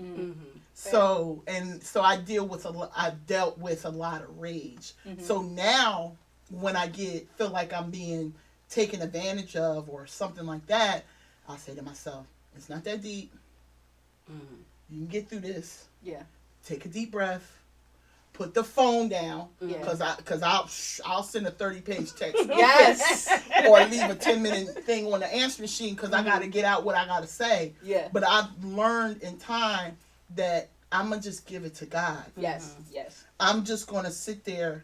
Speaker 3: So I dealt with a lot of rage. So now when I feel like I'm being taken advantage of or something like that, I'll say to myself, it's not that deep. You can get through this.
Speaker 2: Yeah.
Speaker 3: Take a deep breath. Put the phone down, because I'll send a 30-page text.
Speaker 2: Yes.
Speaker 3: Or leave a 10-minute thing on the answer machine, because I got to get out what I got to say.
Speaker 2: Yeah.
Speaker 3: But I've learned in time that I'm going to just give it to God.
Speaker 2: Yes. Yes.
Speaker 3: I'm just going to sit there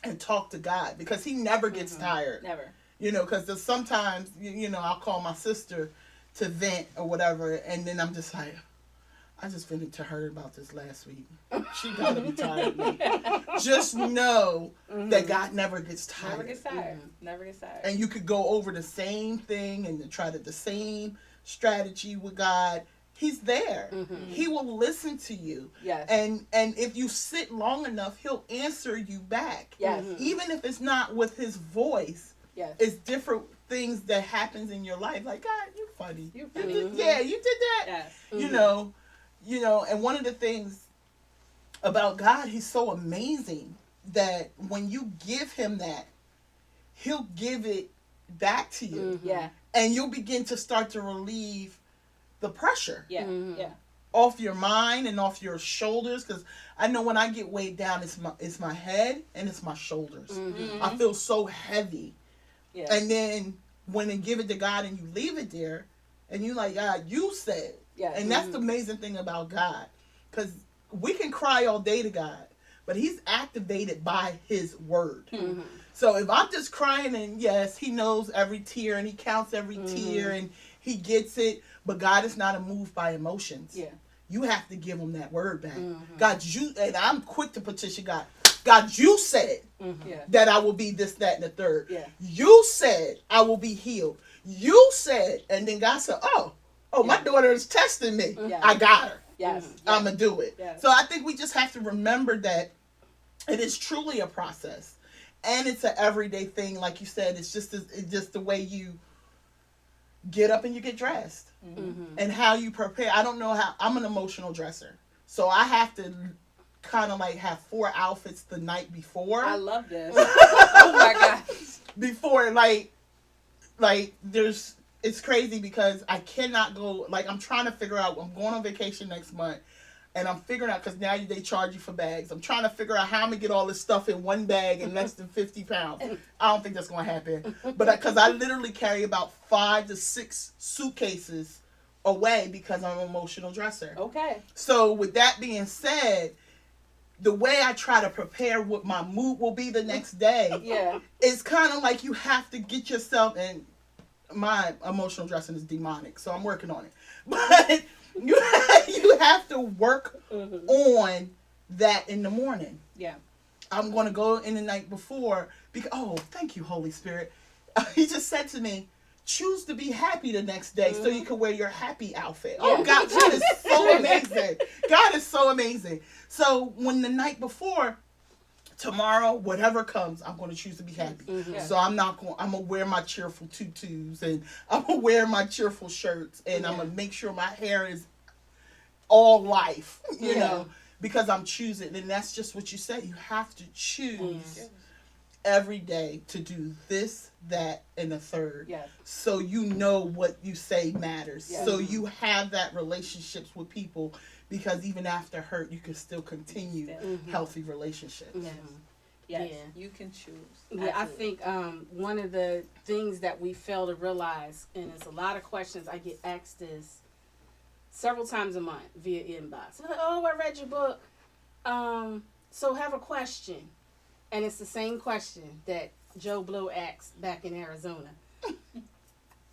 Speaker 3: and talk to God, because he never gets tired.
Speaker 2: Never.
Speaker 3: Because sometimes, I'll call my sister to vent or whatever, and then I'm just like, I just vented to her about this last week. She gotta be tired of me. Just know that God never gets tired.
Speaker 2: Never gets tired. Never gets tired.
Speaker 3: And you could go over the same thing and try the same strategy with God, he's there.
Speaker 1: Mm-hmm.
Speaker 3: He will listen to you.
Speaker 2: Yes.
Speaker 3: And if you sit long enough, he'll answer you back.
Speaker 2: Yes.
Speaker 1: Mhm.
Speaker 3: Even if it's not with his voice,
Speaker 2: Yes.
Speaker 3: it's different things that happens in your life. Like, God, you funny.
Speaker 2: You
Speaker 3: You
Speaker 2: funny.
Speaker 3: did, yeah, you did that.
Speaker 2: Yes.
Speaker 3: You
Speaker 1: Mhm.
Speaker 3: know, and one of the things about God, he's so amazing that when you give him that, he'll give it back to you.
Speaker 1: Mhm.
Speaker 2: Yeah.
Speaker 3: And you'll begin to start to relieve the pressure
Speaker 2: Yeah.
Speaker 1: Mhm.
Speaker 2: Yeah.
Speaker 3: off your mind and off your shoulders. Because I know when I get weighed down, it's my head and it's my shoulders.
Speaker 1: Mhm.
Speaker 3: I feel so heavy.
Speaker 2: Yeah.
Speaker 3: And then when you give it to God and you leave it there, and you like, God, you said.
Speaker 2: Yeah.
Speaker 3: And that's the amazing thing about God. Because we can cry all day to God, but he's activated by his word.
Speaker 1: Mhm.
Speaker 3: So if I'm just crying, and yes, he knows every tear and he counts every tear and he gets it, but God is not moved by emotions.
Speaker 2: Yeah.
Speaker 3: You have to give him that word back.
Speaker 1: Mhm.
Speaker 3: God, you, and I'm quick to petition God. God, you said
Speaker 2: Yeah.
Speaker 3: that I will be this, that, and the third.
Speaker 2: Yeah.
Speaker 3: You said I will be healed. You said, and then God said, oh, my
Speaker 2: Yeah.
Speaker 3: daughter is testing me.
Speaker 2: Yeah.
Speaker 3: I got her.
Speaker 2: Yes.
Speaker 1: Mhm.
Speaker 3: I'm going to do it.
Speaker 2: Yes.
Speaker 3: So I think we just have to remember that it is truly a process. And it's an everyday thing. Like you said, it's just the way you get up and you get dressed.
Speaker 1: Mhm.
Speaker 3: And how you prepare. I don't know how. I'm an emotional dresser. So I have to kind of like have 4 outfits the night before.
Speaker 2: I love this. Oh my God.
Speaker 3: Before, like there's, it's crazy because I cannot go, like I'm trying to figure out, I'm going on vacation next month. And I'm figuring out, because now they charge you for bags. I'm trying to figure out how I'm going to get all this stuff in one bag in less than 50 pounds. I don't think that's going to happen. But because I literally carry about 5 to 6 suitcases away because I'm an emotional dresser.
Speaker 2: Okay.
Speaker 3: So with that being said, the way I try to prepare what my mood will be the next day
Speaker 2: Yeah.
Speaker 3: is kind of like you have to get yourself, and my emotional dressing is demonic, so I'm working on it. But you have to work on that in the morning.
Speaker 2: Yeah.
Speaker 3: I'm going to go in the night before because, thank you, Holy Spirit. He just said to me, choose to be happy the next day so you can wear your happy outfit. Oh, God, God is so amazing. God is so amazing. So when the night before, tomorrow, whatever comes, I'm going to choose to be happy.
Speaker 2: Yeah.
Speaker 3: So I'm going to wear my cheerful tutus, and I'm going to wear my cheerful shirts, and I'm going to make sure my hair is all life, you know, because I'm choosing. And that's just what you said. You have to choose every day to do this, that, and the third.
Speaker 2: Yes.
Speaker 3: So you know what you say matters.
Speaker 2: Yes.
Speaker 3: So you have that relationships with people, because even after hurt, you can still continue healthy relationships.
Speaker 1: Mhm.
Speaker 2: Yes.
Speaker 1: Yeah.
Speaker 2: You can choose.
Speaker 1: Yeah, I
Speaker 2: Absolutely.
Speaker 1: think one of the things that we fail to realize, and it's a lot of questions I get asked this several times a month via inbox. Like, oh, I read your book. So have a question. And it's the same question that Joe Blow asked back in Arizona.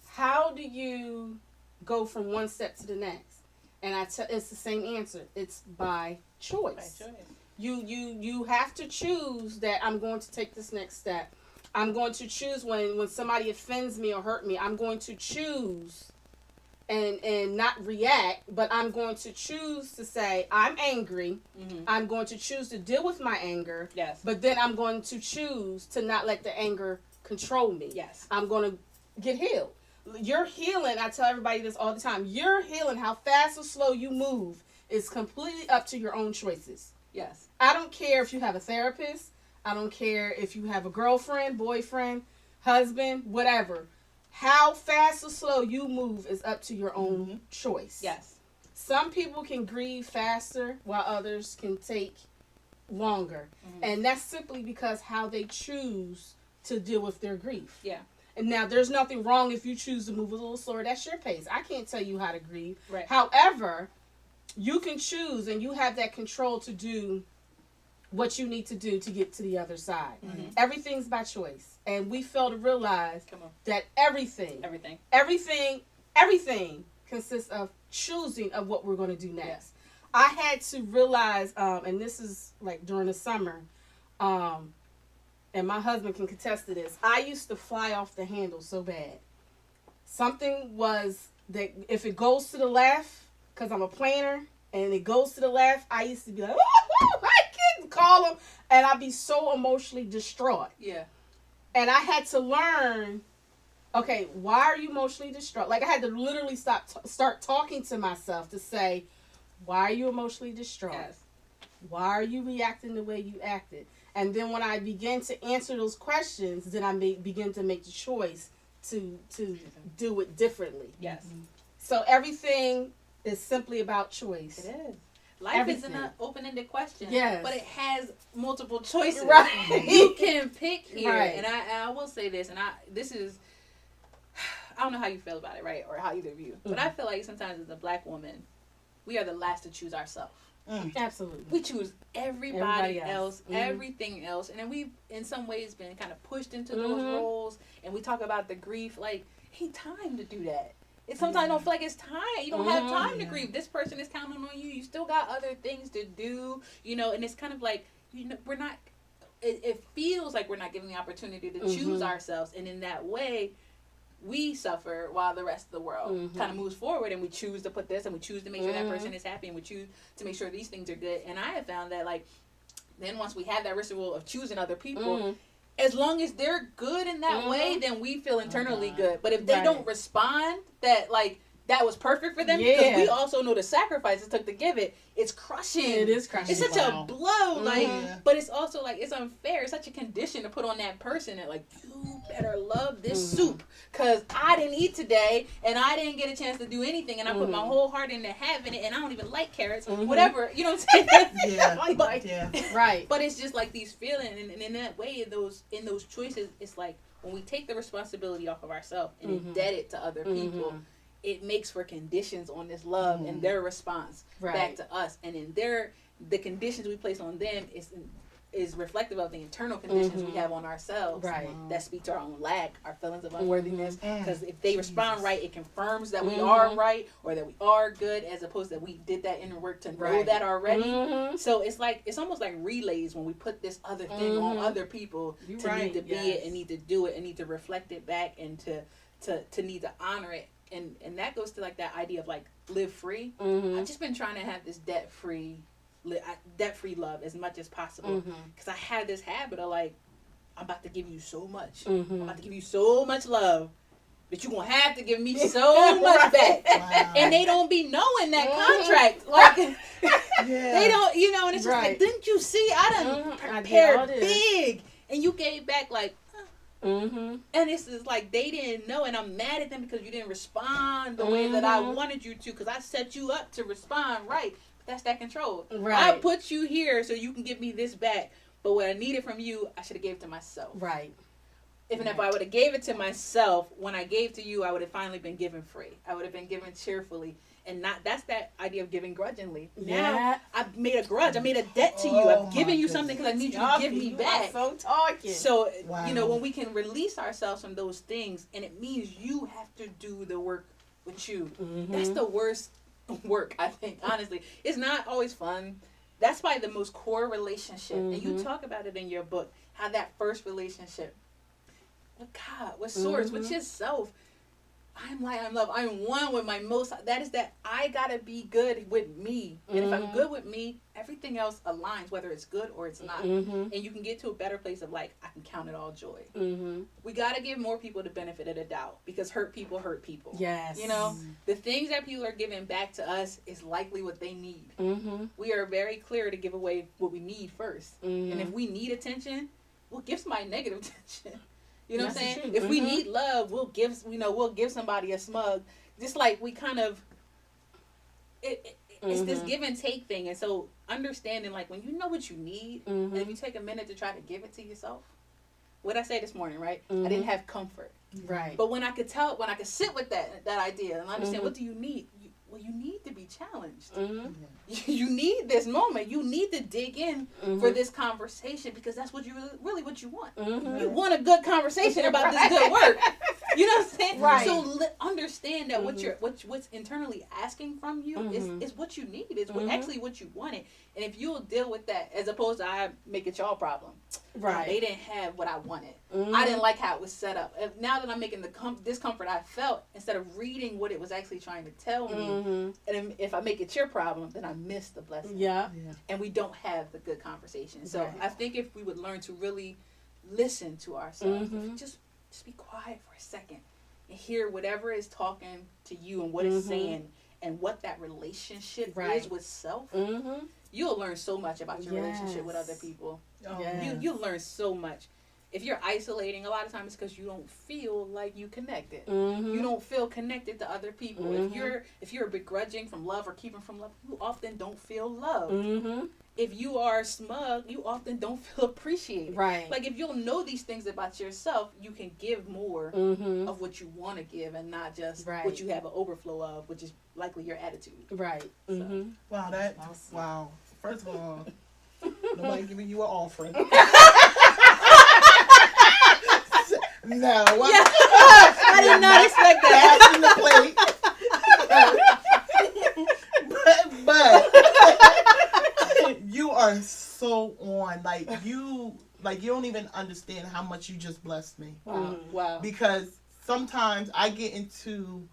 Speaker 1: How do you go from one step to the next? And it's the same answer. It's by choice.
Speaker 2: By choice.
Speaker 1: You have to choose that I'm going to take this next step. I'm going to choose when somebody offends me or hurt me. I'm going to choose and not react, but I'm going to choose to say I'm angry.
Speaker 2: Mm-hmm.
Speaker 1: I'm going to choose to deal with my anger.
Speaker 2: Yes.
Speaker 1: But then I'm going to choose to not let the anger control me.
Speaker 2: Yes.
Speaker 1: I'm going to get healed. Your healing, I tell everybody this all the time, your healing, how fast or slow you move, is completely up to your own choices.
Speaker 2: Yes.
Speaker 1: I don't care if you have a therapist. I don't care if you have a girlfriend, boyfriend, husband, whatever. How fast or slow you move is up to your own choice.
Speaker 2: Yes.
Speaker 1: Some people can grieve faster while others can take longer. And that's simply because how they choose to deal with their grief.
Speaker 2: Yeah.
Speaker 1: And now there's nothing wrong if you choose to move a little slower. That's your pace. I can't tell you how to grieve.
Speaker 2: Right.
Speaker 1: However, you can choose and you have that control to do what you need to do to get to the other side. Everything's by choice. And we fail to realize
Speaker 2: Come on.
Speaker 1: that everything consists of choosing of what we're going to do next.
Speaker 2: Yes.
Speaker 1: I had to realize, and this is like during the summer, and my husband can contest to this, I used to fly off the handle so bad. Something was that if it goes to the left, because I'm a planner, and it goes to the left, I used to be like, I can't call him, and I'd be so emotionally distraught.
Speaker 2: Yeah.
Speaker 1: And I had to learn, okay, why are you emotionally distraught? Like, I had to literally start talking to myself to say, why are you emotionally distraught?
Speaker 2: Yes.
Speaker 1: Why are you reacting the way you acted? And then when I begin to answer those questions, then I begin to make the choice to do it differently.
Speaker 2: Yes.
Speaker 1: So everything is simply about choice.
Speaker 2: It is. Life
Speaker 1: Everything.
Speaker 2: isn't an open-ended question.
Speaker 1: Yes.
Speaker 2: But it has multiple choices.
Speaker 1: Right.
Speaker 2: You can pick here.
Speaker 1: Right.
Speaker 2: And I will say this, and this is, I don't know how you feel about it, right? Or how either of you. But I feel like sometimes as a black woman, we are the last to choose ourselves.
Speaker 1: Absolutely.
Speaker 2: We choose everybody else,
Speaker 1: Mm-hmm.
Speaker 2: everything else. And then we've, in some ways, been kind of pushed into those roles. And we talk about the grief. Like, ain't time to do that. It sometimes don't feel like it's time. You don't have time to grieve. This person is counting on you. You still got other things to do, you know. And it's kind of like, you know, we're not. It feels like we're not given the opportunity to choose ourselves, and in that way, we suffer while the rest of the world kind of moves forward, and we choose to put this, and we choose to make sure that person is happy, and we choose to make sure these things are good. And I have found that, like, then once we have that ritual of choosing other people. As long as they're good in that way, then we feel internally good. But if they don't respond, that like that was perfect for them, because we also know the sacrifice it took to give it. It's crushing.
Speaker 1: It is crushing.
Speaker 2: It's such a blow, like. But it's also like it's unfair. It's such a condition to put on that person that like you better love this soup because I didn't eat today and I didn't get a chance to do anything and I put my whole heart into having it and I don't even like carrots, whatever. You know what I'm saying?
Speaker 1: Right.
Speaker 2: But it's just like these feelings, and in that way, in those choices, it's like when we take the responsibility off of ourselves and indebted it to other people. It makes for conditions on this love and their response back to us, and in the conditions we place on them is reflective of the internal conditions we have on ourselves that speak to our own lack, our feelings of unworthiness. Because if they respond right, it confirms that we are right or that we are good, as opposed to that we did that inner work to know that already. So it's almost like relays when we put this other thing on other people to need to be it and need to do it and need to reflect it back and to need to honor it. And that goes to like that idea of like live free. I've just been trying to have this debt free love as much as possible, because I had this habit of like, I'm about to give you so much. I'm about to give you so much love that you're gonna have to give me so much back. And they don't be knowing that contract. Like they don't, you know. And it's just like, didn't you see? I done prepared big, and you gave back like. And it's just like they didn't know, and I'm mad at them because you didn't respond the way that I wanted you to, because I set you up to respond right. But that's that control. I put you here so you can give me this back, but what I needed from you, I should have gave to myself. If I would have gave it to myself, when I gave to you, I would have finally been given free. I would have been given cheerfully. And that's that idea of giving grudgingly. Now I've made a grudge. I made a debt to you. I've given you something because I need you to give me back. So you know, when we can release ourselves from those things, and it means you have to do the work with you. That's the worst work, I think. Honestly, it's not always fun. That's probably the most core relationship, and you talk about it in your book. How that first relationship with God, with Source, with yourself. I'm light, I'm love. I'm one with my most. That is that I gotta be good with me, and if I'm good with me, everything else aligns, whether it's good or it's not. And you can get to a better place of like, I can count it all joy. We gotta give more people the benefit of the doubt, because hurt people hurt people. You know, the things that people are giving back to us is likely what they need. We are very clear to give away what we need first, and if we need attention, we'll give somebody negative attention. You know what I'm saying? If we need love, we'll give somebody a smug. Just like we kind of, it's this give and take thing. And so understanding, like, when you know what you need, and if you take a minute to try to give it to yourself. What I say this morning, right? I didn't have comfort. But when I could sit with that idea and understand, what do you need? You need to be challenged. You need this moment. You need to dig in for this conversation, because that's what you really what you want. You want a good conversation about this good work. You know what I'm saying?
Speaker 1: Right.
Speaker 2: So understand that what's internally asking from you is what you need. Is what actually what you wanted. And if you'll deal with that, as opposed to I make it y'all problem.
Speaker 1: Right.
Speaker 2: They didn't have what I wanted. I didn't like how it was set up. And now that I'm making the discomfort I felt, instead of reading what it was actually trying to tell me, and if I make it your problem, then I miss the blessing.
Speaker 1: Yeah.
Speaker 2: And we don't have the good conversation. So
Speaker 1: Right.
Speaker 2: I think if we would learn to really listen to ourselves, just be quiet for a second and hear whatever is talking to you and what it's saying and what that relationship is with self, you'll learn so much about your relationship with other people. You'll learn so much. If you're isolating, a lot of times it's because you don't feel like you connected. You don't feel connected to other people. If you're begrudging from love or keeping from love, you often don't feel love. If you are smug, you often don't feel appreciated.
Speaker 1: Right.
Speaker 2: Like if you'll know these things about yourself, you can give more of what you want to give and not just what you have an overflow of, which is likely your attitude.
Speaker 1: Right.
Speaker 2: So.
Speaker 3: Wow, wow. First of all, nobody giving you an offering. No.
Speaker 2: I did not expect that.
Speaker 3: But you are so on. Like you don't even understand how much you just blessed me.
Speaker 2: Wow.
Speaker 3: Because sometimes I get into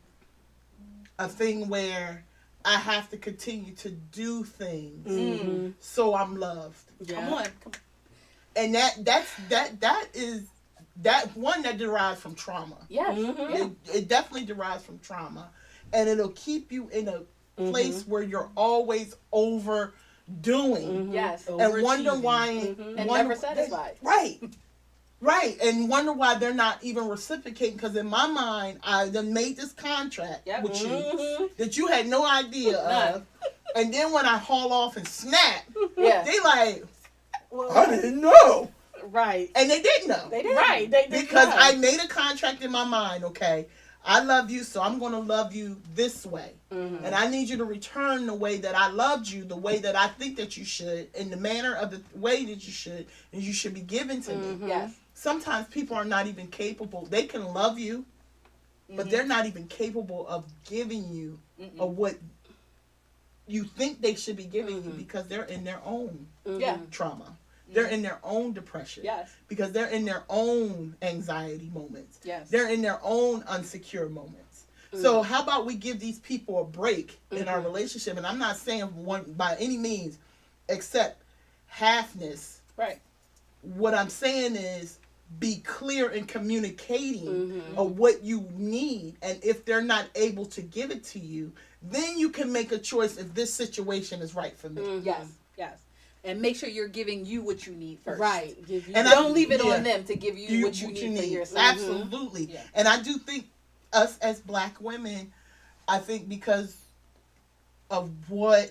Speaker 3: a thing where I have to continue to do things so I'm loved.
Speaker 1: Yeah.
Speaker 2: Come on.
Speaker 3: And that is one that derives from trauma.
Speaker 2: Yes.
Speaker 3: It definitely derives from trauma. And it'll keep you in a place where you're always overdoing.
Speaker 2: Yes.
Speaker 3: And wonder why.
Speaker 2: And never satisfied.
Speaker 3: Right. And wonder why they're not even reciprocating. Because in my mind, I done made this contract with you that you had no idea of. And then when I haul off and snap, they like, I didn't know.
Speaker 1: Right.
Speaker 3: And they didn't know.
Speaker 2: They did.
Speaker 1: Right. They did
Speaker 3: Because
Speaker 1: know.
Speaker 3: I made a contract in my mind, okay? I love you, so I'm going to love you this way. And I need you to return the way that I loved you, the way that I think that you should, in the manner of the way that you should, and you should be given to me.
Speaker 2: Yes.
Speaker 3: Sometimes people are not even capable. They can love you, but they're not even capable of giving you of what you think they should be giving you because they're in their own trauma. They're in their own depression.
Speaker 2: Yes.
Speaker 3: Because they're in their own anxiety moments.
Speaker 2: Yes.
Speaker 3: They're in their own insecure moments. So how about we give these people a break in our relationship? And I'm not saying one by any means except halfness.
Speaker 2: Right.
Speaker 3: What I'm saying is be clear in communicating of what you need. And if they're not able to give it to you, then you can make a choice if this situation is right for me.
Speaker 2: Yes. And make sure you're giving you what you need first.
Speaker 1: Right.
Speaker 3: And
Speaker 2: don't leave it on them to give you what you need for yourself.
Speaker 3: Absolutely. Yeah. And I do think us as Black women, I think because of what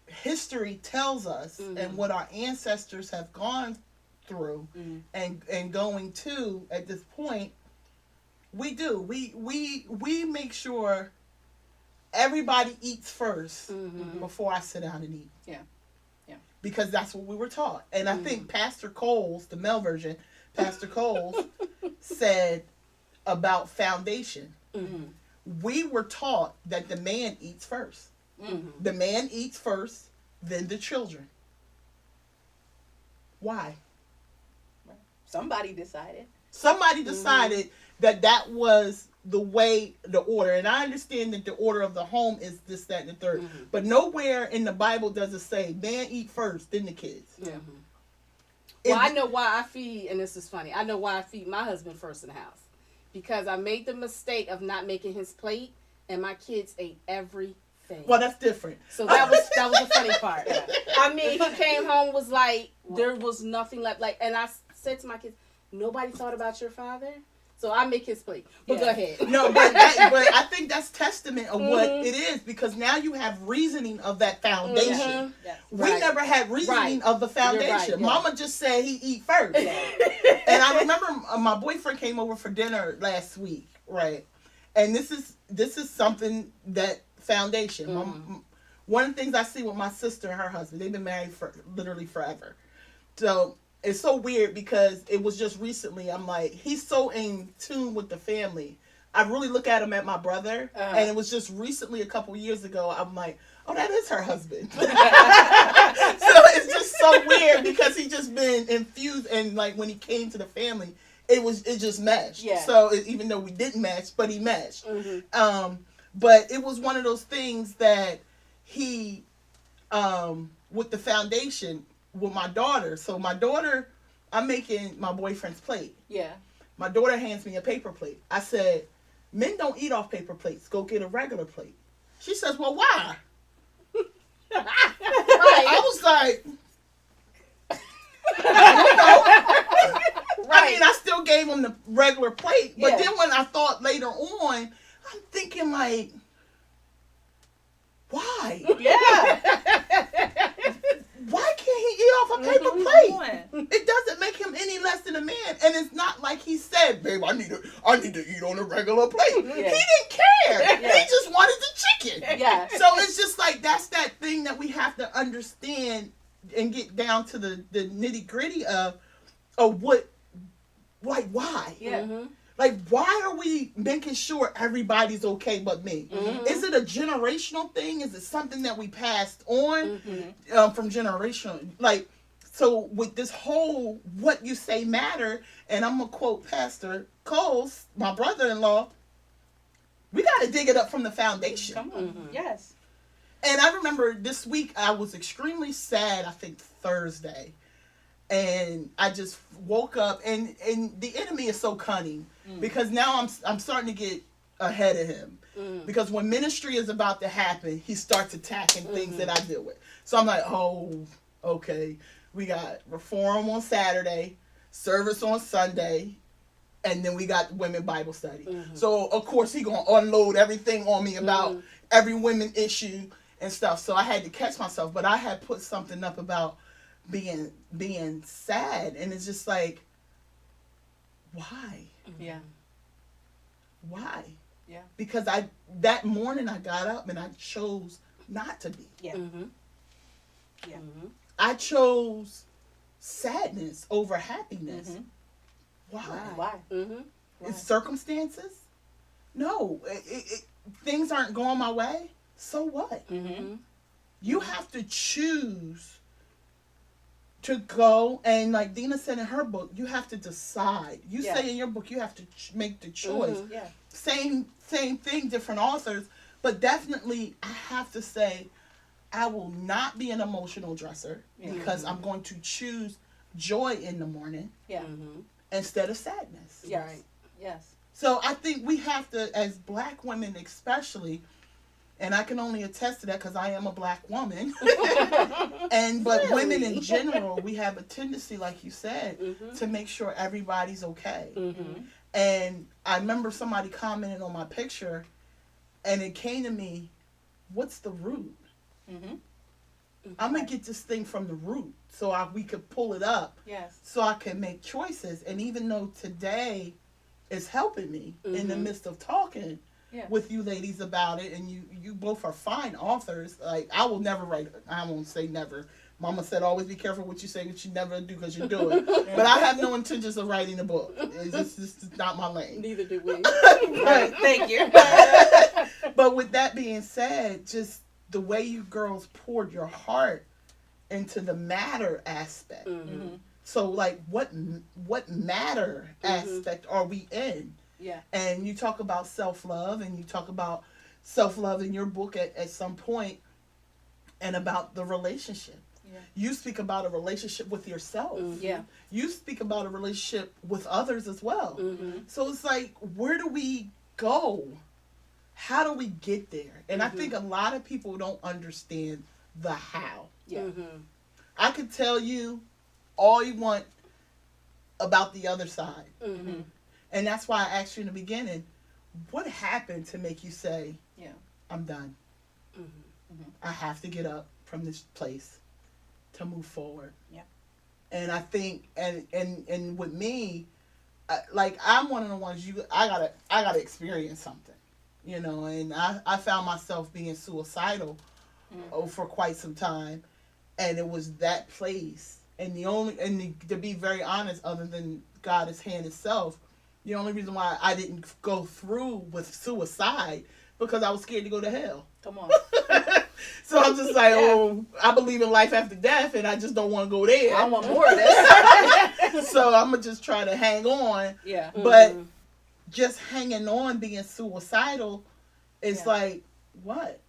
Speaker 3: history tells us and what our ancestors have gone through and going to at this point, we do. We make sure everybody eats first before I sit down and eat.
Speaker 2: Yeah.
Speaker 3: Because that's what we were taught. And I think Pastor Coles, the male version, Pastor Coles, said about foundation. We were taught that the man eats first. The man eats first, then the children. Why?
Speaker 2: Somebody decided.
Speaker 3: Somebody decided that was the way, the order. And I understand that the order of the home is this, that, and the third. But nowhere in the Bible does it say, man eat first, then the kids.
Speaker 1: Well, I know why I feed, and this is funny, I know why I feed my husband first in the house. Because I made the mistake of not making his plate, and my kids ate everything.
Speaker 3: Well, that's different.
Speaker 1: So that was the funny part. I mean, he came home, was like, there was nothing left. Like, and I said to my kids, nobody thought about your father? So I make his plate. But go ahead.
Speaker 3: No, but I think that's testament of what it is, because now you have reasoning of that foundation. We never had reasoning of the foundation. Mama just said he eat first. And I remember my boyfriend came over for dinner last week, right? And this is something that foundation. One of the things I see with my sister and her husband, they've been married for literally forever. So, it's so weird because it was just recently. I'm like, he's so in tune with the family. I really look at him at my brother, and it was just recently, a couple years ago. I'm like, oh, that is her husband. So it's just so weird because he just been infused, and like when he came to the family, it just meshed.
Speaker 2: Yeah.
Speaker 3: So even though we didn't mesh, but he meshed. But it was one of those things that he, with the foundation with my daughter. So my daughter, I'm making my boyfriend's plate.
Speaker 2: Yeah.
Speaker 3: My daughter hands me a paper plate. I said, men don't eat off paper plates. Go get a regular plate. She says, well, why? I was like, I mean, I still gave him the regular plate. But then when I thought later on, I'm thinking like, why?
Speaker 2: Yeah.
Speaker 3: Why can't he eat off a paper plate? It doesn't make him any less than a man. And it's not like he said, babe, I need to eat on a regular plate. Yeah. He didn't care. Yeah. He just wanted the chicken.
Speaker 2: Yeah.
Speaker 3: So it's just like, that's that thing that we have to understand and get down to the nitty gritty of what, like, why?
Speaker 2: Yeah.
Speaker 3: Like, why are we making sure everybody's okay but me? Is it a generational thing? Is it something that we passed on from generational? Like, so with this whole what you say matter, and I'm going to quote Pastor Coles, my brother-in-law, we got to dig it up from the foundation.
Speaker 2: Come on. Yes.
Speaker 3: And I remember this week I was extremely sad, I think Thursday. And I just woke up, and the enemy is so cunning because now I'm starting to get ahead of him. Because when ministry is about to happen, he starts attacking things that I deal with. So I'm like, oh, okay. We got reform on Saturday, service on Sunday, and then we got women Bible study. So of course he gonna unload everything on me about every women issue and stuff. So I had to catch myself, but I had put something up about being sad, and it's just like, why?
Speaker 2: Yeah.
Speaker 3: Why?
Speaker 2: Yeah.
Speaker 3: Because that morning I got up and I chose not to be.
Speaker 2: Yeah. Yeah.
Speaker 3: I chose sadness over happiness. Why?
Speaker 2: Why?
Speaker 3: It's circumstances? No. Things aren't going my way. So what? You have to choose to go, and like Dina said in her book, you have to decide. You say in your book, you have to make the choice. Same thing, different authors, but definitely I have to say, I will not be an emotional dresser because I'm going to choose joy in the morning instead of sadness.
Speaker 2: Yes. Right. Yes.
Speaker 3: So I think we have to, as Black women especially, and I can only attest to that because I am a Black woman. But women in general, we have a tendency, like you said, to make sure everybody's okay. And I remember somebody commented on my picture, and it came to me, what's the root? I'm going to get this thing from the root so we could pull it up so I can make choices. And even though today is helping me in the midst of talking, with you ladies about it, and you both are fine authors. Like, I will never write, I won't say never. Mama said always be careful what you say, what you never do, because you do it. But I have no intentions of writing a book. It's just not my lane.
Speaker 1: Neither do we.
Speaker 3: Right.
Speaker 2: Thank you.
Speaker 3: But with that being said, just the way you girls poured your heart into the matter aspect. So like, what matter aspect are we in?
Speaker 2: Yeah.
Speaker 3: And you talk about self-love, and you talk about self-love in your book at some point, and about the relationship. Yeah. You speak about a relationship with yourself.
Speaker 2: Yeah.
Speaker 3: You speak about a relationship with others as well. So it's like, where do we go? How do we get there? And I think a lot of people don't understand the how.
Speaker 2: Yeah.
Speaker 3: I could tell you all you want about the other side. And that's why I asked you in the beginning, what happened to make you say, I'm done. I have to get up from this place to move forward.
Speaker 2: Yeah.
Speaker 3: And I think, and with me, like, I'm one of the ones I gotta experience something, and I found myself being suicidal for quite some time. And it was that place And to be very honest, other than God's hand itself, the only reason why I didn't go through with suicide because I was scared to go to hell.
Speaker 2: Come on.
Speaker 3: So I'm just like, oh, I believe in life after death, and I just don't want to go there.
Speaker 2: I want more of this.
Speaker 3: So I'm gonna just try to hang on.
Speaker 2: Yeah.
Speaker 3: But just hanging on, being suicidal, it's
Speaker 2: Yeah.
Speaker 3: like what?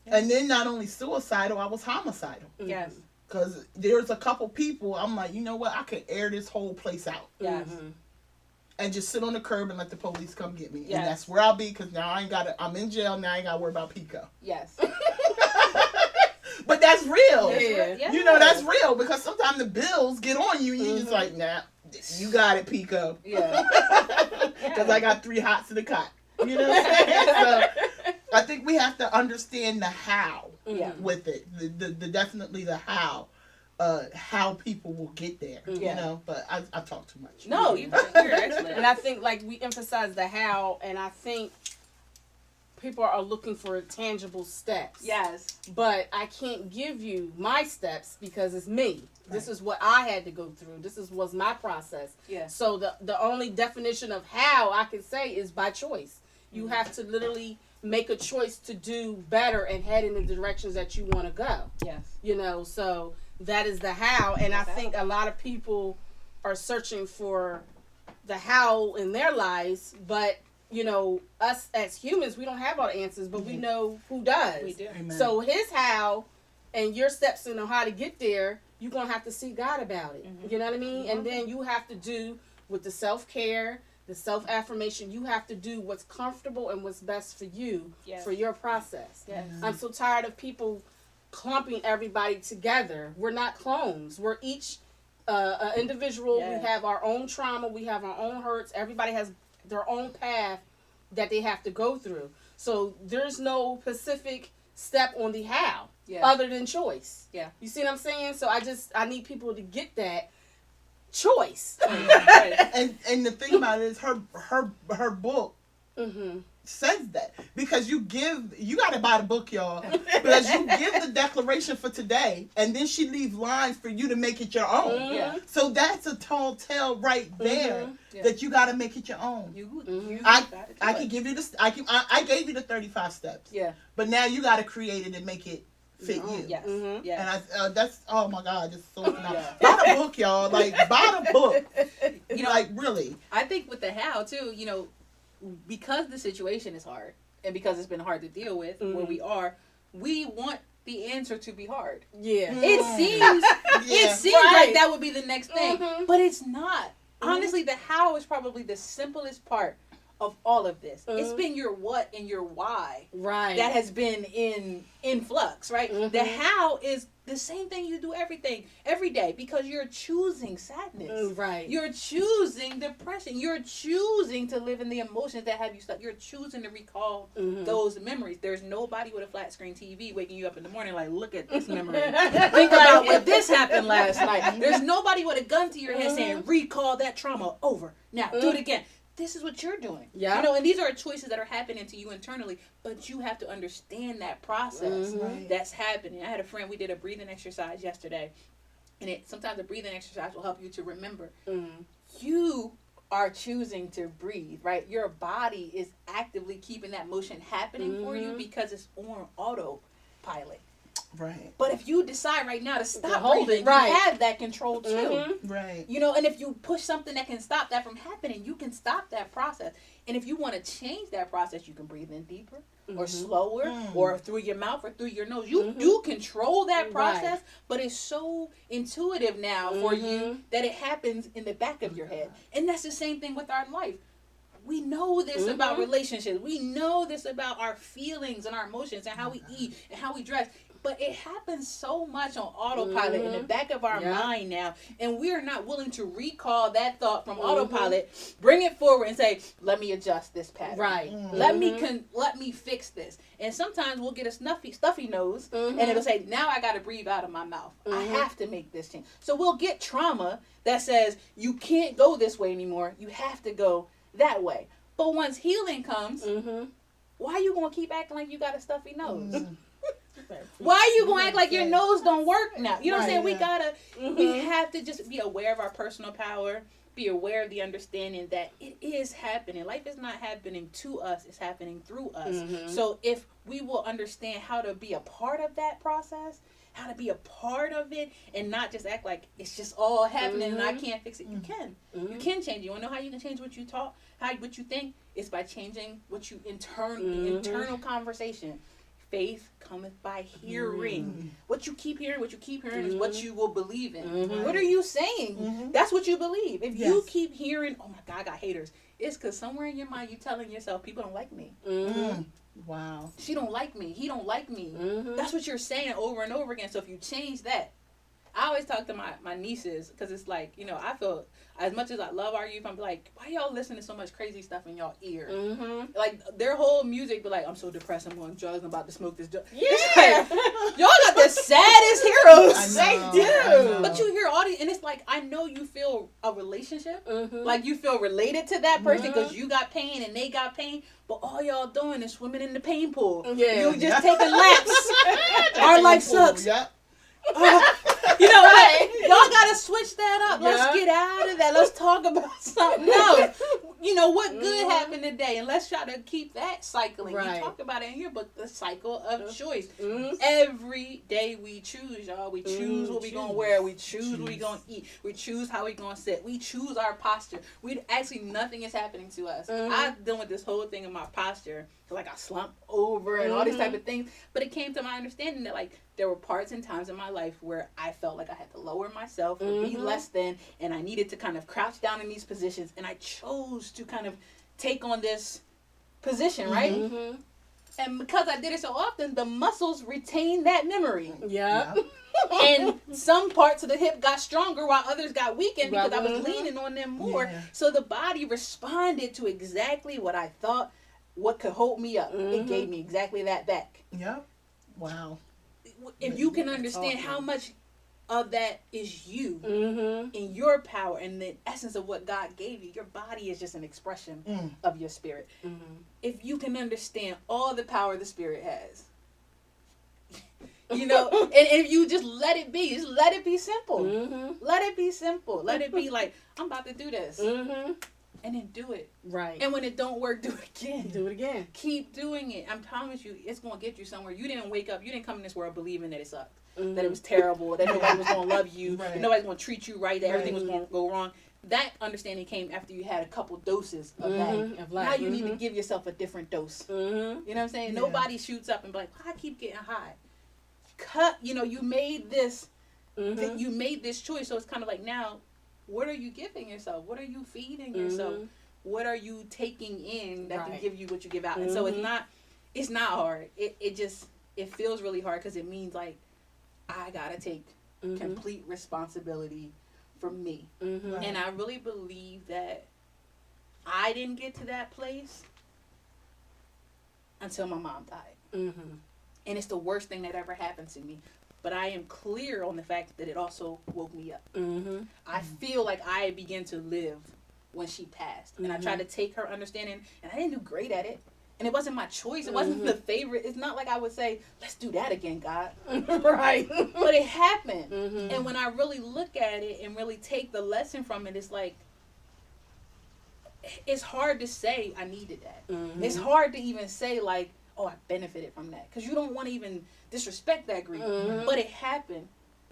Speaker 3: And then not only suicidal, I was homicidal.
Speaker 2: Yes.
Speaker 3: Because there's a couple people, I'm like, you know what? I could air this whole place out.
Speaker 2: Yes.
Speaker 3: And just sit on the curb and let the police come get me.
Speaker 2: Yes.
Speaker 3: And that's where I'll be because now I'm in jail. Now I ain't got to worry about Pico.
Speaker 2: Yes.
Speaker 3: But that's real.
Speaker 1: Yeah.
Speaker 3: You know, that's real because sometimes the bills get on you and you're just like, nah, you got it, Pico.
Speaker 2: Yeah.
Speaker 3: Because I got 3 hots in the cot. You know what I'm saying? So I think we have to understand the how with it. The definitely the how. How people will get there. You know, but I talk too much.
Speaker 2: No, you're excellent.
Speaker 1: And I think like we emphasize the how, and I think people are looking for tangible steps.
Speaker 2: Yes.
Speaker 1: But I can't give you my steps because it's me. Right. This is what I had to go through. This was my process.
Speaker 2: Yeah.
Speaker 1: So the only definition of how I can say is by choice. You have to literally make a choice to do better and head in the directions that you want to go.
Speaker 2: Yes.
Speaker 1: You know, so that is the how. And I think a lot of people are searching for the how in their lives, but you know, us as humans, we don't have all the answers, but we know who does.
Speaker 2: We do.
Speaker 3: Amen.
Speaker 1: So his how and your steps to know how to get there, you're going to have to see God about it. You know what I mean? And then you have to do with the self-care, the self-affirmation, you have to do what's comfortable and what's best for you, for your process.
Speaker 2: Yes.
Speaker 1: I'm so tired of people clumping everybody together. We're not clones. We're each an individual.
Speaker 2: Yes.
Speaker 1: We have our own trauma. We have our own hurts. Everybody has their own path that they have to go through. So there's no specific step on the how other than choice. Yeah. You see what I'm saying? So I need people to get that choice.
Speaker 3: And the thing about it is her book says that because you got to buy the book, y'all, because you give the declaration for today and then she leaves lines for you to make it your own. So that's a tall tale right there that you got to make it your own. I can give you I gave you the 35 steps. Yeah. But now you got to create it and make it fit you.
Speaker 2: Yes.
Speaker 3: And that's, oh my God, it's so phenomenal. Buy the book, y'all. Like, buy the book. You know, like, really.
Speaker 2: I think with the how, too, you know, because the situation is hard and because it's been hard to deal with where we are, we want the answer to be hard. Yeah. It seems like that would be the next thing, but it's not. Honestly, the how is probably the simplest part of all of this. It's been your what and your why that has been in flux, right? The how is the same thing you do every day because you're choosing sadness. You're choosing depression. You're choosing to live in the emotions that have you stuck. You're choosing to recall those memories. There's nobody with a flat screen TV waking you up in the morning like, look at this memory. Think about what this happened last night. There's nobody with a gun to your head saying, recall that trauma over. Now, do it again. This is what you're doing. Yeah. You know, and these are choices that are happening to you internally, but you have to understand that process that's happening. I had a friend, we did a breathing exercise yesterday, and sometimes a breathing exercise will help you to remember. You are choosing to breathe, right? Your body is actively keeping that motion happening for you because it's on autopilot.
Speaker 3: Right.
Speaker 2: But if you decide right now to stop breathing, you have that control too.
Speaker 3: Right.
Speaker 2: You know, and if you push something that can stop that from happening, you can stop that process. And if you want to change that process, you can breathe in deeper or slower or through your mouth or through your nose. You do control that process, but it's so intuitive now for you that it happens in the back of your head. And that's the same thing with our life. We know this about relationships. We know this about our feelings and our emotions and how we eat and how we dress. But it happens so much on autopilot in the back of our mind now. And we're not willing to recall that thought from autopilot, bring it forward and say, let me adjust this pattern. Right. Let me fix this. And sometimes we'll get a stuffy nose and it'll say, now I got to breathe out of my mouth. I have to make this change. So we'll get trauma that says, you can't go this way anymore. You have to go that way. But once healing comes, why are you going to keep acting like you got a stuffy nose? Why are you gonna act like your nose don't work now? You know what I'm saying? We
Speaker 3: yeah.
Speaker 2: gotta, we have to just be aware of our personal power. Be aware of the understanding that it is happening. Life is not happening to us; it's happening through us. So if we will understand how to be a part of that process, how to be a part of it, and not just act like it's just all happening and I can't fix it. You can. You can change. You want to know how you can change what you talk, what you think? It's by changing what you internal conversation. Faith cometh by hearing. What you keep hearing is what you will believe in. What are you saying? That's what you believe. If you keep hearing, oh my God, I got haters, it's because somewhere in your mind you're telling yourself, people don't like me.
Speaker 3: Wow.
Speaker 2: She don't like me. He don't like me. That's what you're saying over and over again. So if you change that, I always talk to my nieces because it's like, you know, I feel as much as I love our youth, I'm like, why y'all listen to so much crazy stuff in y'all ear? Like their whole music be like, I'm so depressed, I'm on drugs, I'm about to smoke this drug.
Speaker 1: Yeah.
Speaker 2: Like, y'all got the saddest heroes.
Speaker 3: I
Speaker 2: They
Speaker 3: know.
Speaker 2: do. But you hear all these, and it's like, I know you feel a relationship. Like you feel related to that person because you got pain and they got pain. But all y'all doing is swimming in the pain pool.
Speaker 1: Yeah.
Speaker 2: You just taking laps. Our life sucks.
Speaker 3: Yep.
Speaker 2: You know what? Y'all gotta switch that up. Let's get out of that. Let's talk about something else. You know what good happened today, and let's try to keep that cycling.
Speaker 1: Right.
Speaker 2: We talk about it in here, but the cycle of choice. Every day we choose, y'all. We choose what we gonna wear. We choose what we gonna eat. We choose how we gonna sit. We choose our posture. We actually nothing is happening to us. I've done with this whole thing in my posture. Like I slump over and all these type of things. But it came to my understanding that like there were parts and times in my life where I felt like I had to lower myself or be less than, and I needed to kind of crouch down in these positions, and I chose to kind of take on this position, right? And because I did it so often, the muscles retained that memory.
Speaker 1: Yeah.
Speaker 2: And some parts of the hip got stronger while others got weakened because I was leaning on them more.
Speaker 3: Yeah.
Speaker 2: So the body responded to exactly what I thought what could hold me up. It gave me exactly that back.
Speaker 3: Yep. Wow.
Speaker 2: If you can understand how much of that is you and your power and the essence of what God gave you, your body is just an expression of your spirit. If you can understand all the power the spirit has, you know, and if you just let it be, just let it be simple. Let it be simple. Let it be like, I'm about to do this. And then do it.
Speaker 1: Right.
Speaker 2: And when it don't work, do it again.
Speaker 1: Do it again.
Speaker 2: Keep doing it. I promise you, it's going to get you somewhere. You didn't wake up. You didn't come in this world believing that it sucked. That it was terrible. That nobody was going to love you. That nobody's going to treat you right. That everything was going to go wrong. That understanding came after you had a couple doses of that.
Speaker 1: Of life.
Speaker 2: Now you need to give yourself a different dose. You know what I'm saying?
Speaker 3: Yeah.
Speaker 2: Nobody shoots up and be like, I keep getting high. You know, you made this. You made this choice. So it's kind of like now, what are you giving yourself? What are you feeding yourself? What are you taking in that can give you what you give out? And so it's not hard. It feels really hard because it means like I gotta take complete responsibility for me. And I really believe that I didn't get to that place until my mom died. And it's the worst thing that ever happened to me. But I am clear on the fact that it also woke me up. I feel like I began to live when she passed. And I tried to take her understanding, and I didn't do great at it. And it wasn't my choice. It wasn't the favorite. It's not like I would say, let's do that again, God.
Speaker 1: Right.
Speaker 2: But it happened. And when I really look at it and really take the lesson from it, it's like, it's hard to say I needed that. It's hard to even say like, oh, I benefited from that. Because you don't want to even disrespect that grief. But it happened.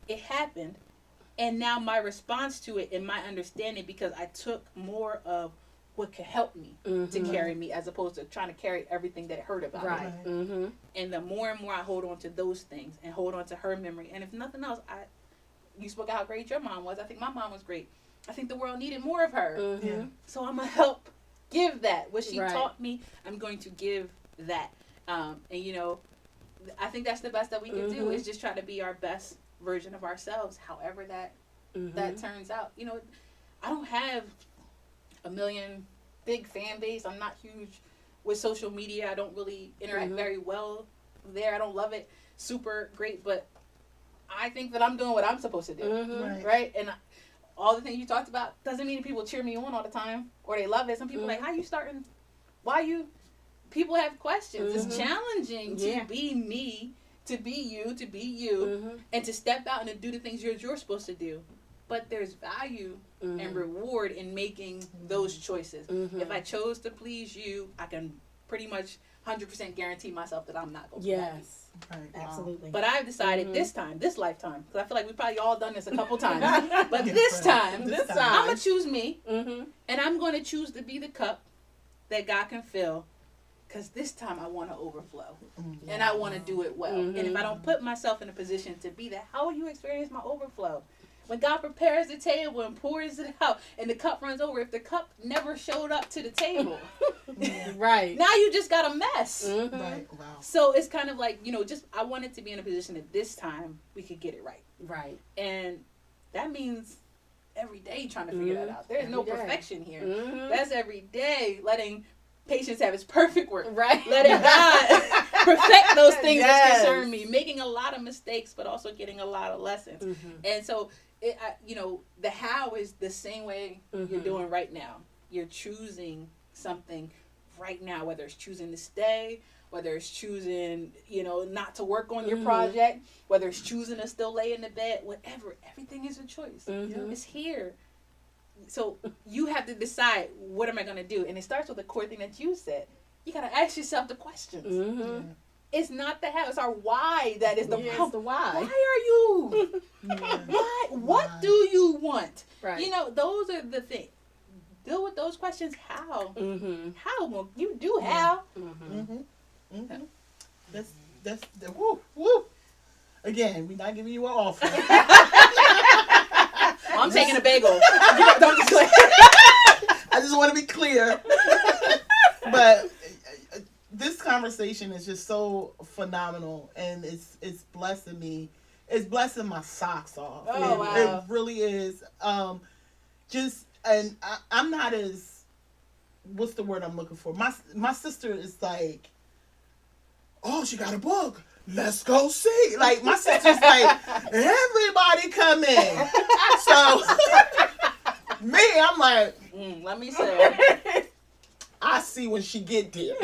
Speaker 2: It happened. And now my response to it and my understanding, because I took more of what could help me to carry me as opposed to trying to carry everything that hurt about me. And the more and more I hold on to those things and hold on to her memory. And if nothing else, you spoke how great your mom was. I think my mom was great. I think the world needed more of her. So I'm going to help give that. What she taught me, I'm going to give that. And, you know, I think that's the best that we can do is just try to be our best version of ourselves, however that turns out. You know, I don't have a million big fan base. I'm not huge with social media. I don't really interact very well there. I don't love it super great, but I think that I'm doing what I'm supposed to do. Right? And all the things you talked about doesn't mean people cheer me on all the time or they love it. Some people are like, how you starting? Why you? People have questions. It's challenging to be me, to be you, and to step out and to do the things you're supposed to do. But there's value and reward in making those choices. If I chose to please you, I can pretty much 100% guarantee myself that I'm not going to be happy.
Speaker 3: Right.
Speaker 1: Absolutely.
Speaker 2: But I've decided this lifetime, because I feel like we've probably all done this a couple times, but this time, I'm going to choose me, and I'm going to choose to be the cup that God can fill, because this time I want to overflow, and I want to do it well. And if I don't put myself in a position to be that, how will you experience my overflow? When God prepares the table and pours it out and the cup runs over, if the cup never showed up to the table,
Speaker 1: right.
Speaker 2: now you just got a mess.
Speaker 3: Right. Wow.
Speaker 2: So it's kind of like, just I wanted to be in a position that this time we could get it right.
Speaker 1: Right.
Speaker 2: And that means every day trying to figure that out. There's no perfection here. That's every day letting patience have its perfect work. Right. Letting God perfect those things that concern me. Making a lot of mistakes, but also getting a lot of lessons. And so, the how is the same way you're doing right now. You're choosing something right now, whether it's choosing to stay, whether it's choosing, not to work on your project, whether it's choosing to still lay in the bed, whatever. Everything is a choice. It's here. So you have to decide, what am I going to do? And it starts with the core thing that you said. You got to ask yourself the questions. It's not the how, it's our why that is the problem.
Speaker 1: It's the why.
Speaker 2: Why are you? Why? What do you want?
Speaker 1: Right.
Speaker 2: Those are the things. Deal with those questions. How? How? Well, you do how.
Speaker 3: That's the woo. Again, we're not giving you an offer.
Speaker 2: I'm taking a bagel. Don't just
Speaker 3: I just want to be clear. But this conversation is just so phenomenal, and it's blessing me. It's blessing my socks off.
Speaker 2: Oh, wow.
Speaker 3: It really is. I'm not as, what's the word I'm looking for? My sister is like, oh, she got a book. Let's go see. Like, my sister's like, everybody come in. So, me, I'm like,
Speaker 2: let me say.
Speaker 3: I see when she get there.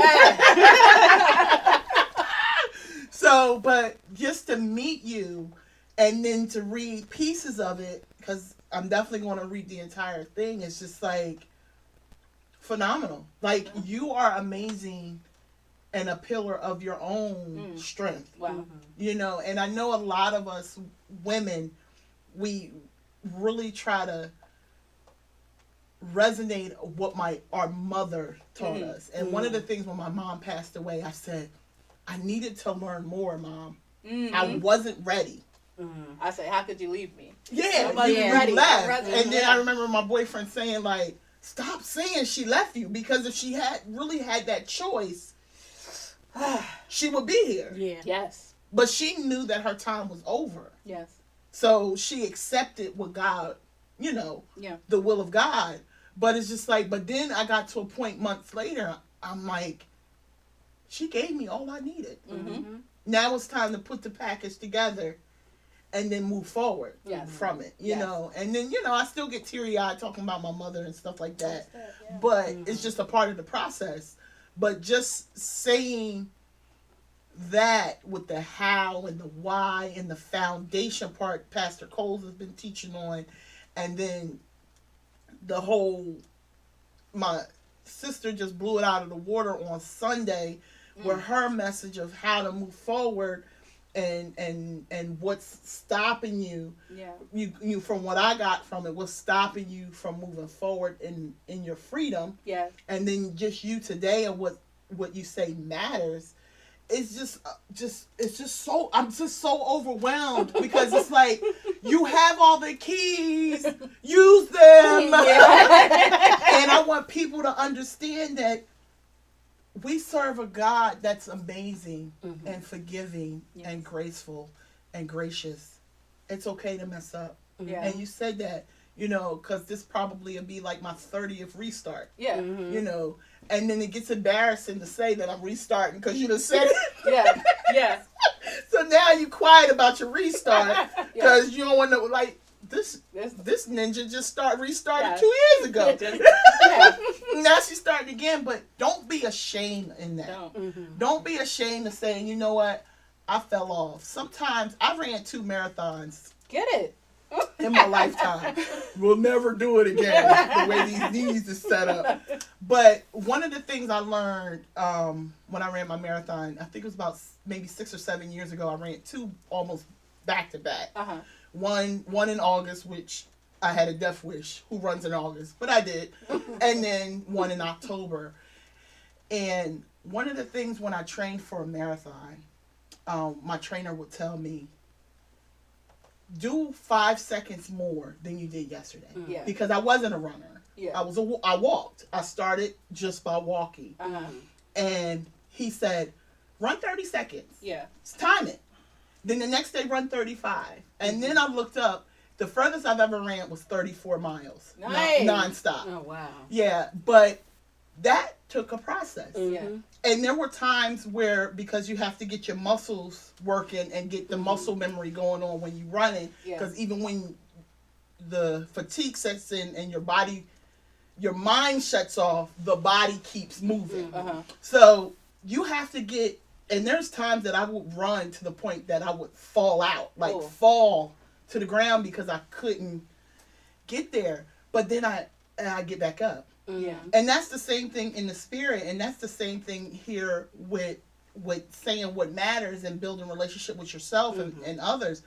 Speaker 3: So, but just to meet you and then to read pieces of it, because I'm definitely going to read the entire thing, it's just like phenomenal. Like, you are amazing and a pillar of your own strength.
Speaker 2: Wow.
Speaker 3: And I know a lot of us women, we really try to resonate what our mother taught us. And one of the things when my mom passed away, I said, I needed to learn more, Mom. I wasn't ready.
Speaker 2: I said, how could you leave me?
Speaker 3: Yeah,
Speaker 2: you
Speaker 3: left. And then I remember my boyfriend saying, like, stop saying she left you, because if she had really had that choice, she would be here.
Speaker 1: Yeah.
Speaker 2: Yes.
Speaker 3: But she knew that her time was over.
Speaker 2: Yes.
Speaker 3: So she accepted what God, the will of God. But it's just like, but then I got to a point months later, I'm like, she gave me all I needed. Now it's time to put the package together and then move forward from it, you know. And then, I still get teary-eyed talking about my mother and stuff like that. But it's just a part of the process. But just saying that with the how and the why and the foundation part Pastor Coles has been teaching on, and then the whole, my sister just blew it out of the water on Sunday with her message of how to move forward and what's stopping you. You from what I got from it, what's stopping you from moving forward in your freedom. And then just you today and what you say matters. It's just so, I'm just so overwhelmed, because it's like, you have all the keys, use them. And I want people to understand that we serve a God that's amazing and forgiving and graceful and gracious. It's okay to mess up. And you said that, because this probably will be like my 30th restart. And then it gets embarrassing to say that I'm restarting because you done said it. So now you quiet about your restart because you don't want to, like, this ninja just restarted 2 years ago. Now she's starting again, but don't be ashamed in that. Don't be ashamed of saying, you know what, I fell off. Sometimes I ran 2 marathons
Speaker 2: Get it.
Speaker 3: in my lifetime. We'll never do it again, the way these knees is set up. But one of the things I learned when I ran my marathon, I think it was about maybe 6 or 7 years ago, I ran 2 almost back to back.
Speaker 2: Uh-huh.
Speaker 3: One in August, which I had a death wish. Who runs in August? But I did. And then one in October. And one of the things when I trained for a marathon, my trainer would tell me, do 5 seconds more than you did yesterday.
Speaker 2: Yeah.
Speaker 3: Because I wasn't a runner.
Speaker 2: Yeah.
Speaker 3: I walked. I started just by walking.
Speaker 2: Uh-huh.
Speaker 3: And he said, run 30 seconds.
Speaker 2: Yeah.
Speaker 3: Time it. Then the next day, run 35. And then I looked up. The furthest I've ever ran was 34 miles.
Speaker 2: Nice.
Speaker 3: Non-stop.
Speaker 1: Oh, wow.
Speaker 3: Yeah, but that took a process.
Speaker 2: Yeah.
Speaker 3: And there were times where, because you have to get your muscles working and get the muscle memory going on when you're running,
Speaker 2: Yeah.
Speaker 3: because even when the fatigue sets in and your mind shuts off, the body keeps moving.
Speaker 2: Uh-huh.
Speaker 3: So you have to get, and there's times that I would run to the point that I would fall out, like fall to the ground because I couldn't get there. But then I get back up.
Speaker 2: Yeah.
Speaker 3: And that's the same thing in the spirit, and that's the same thing here with saying what matters and building relationship with yourself and others.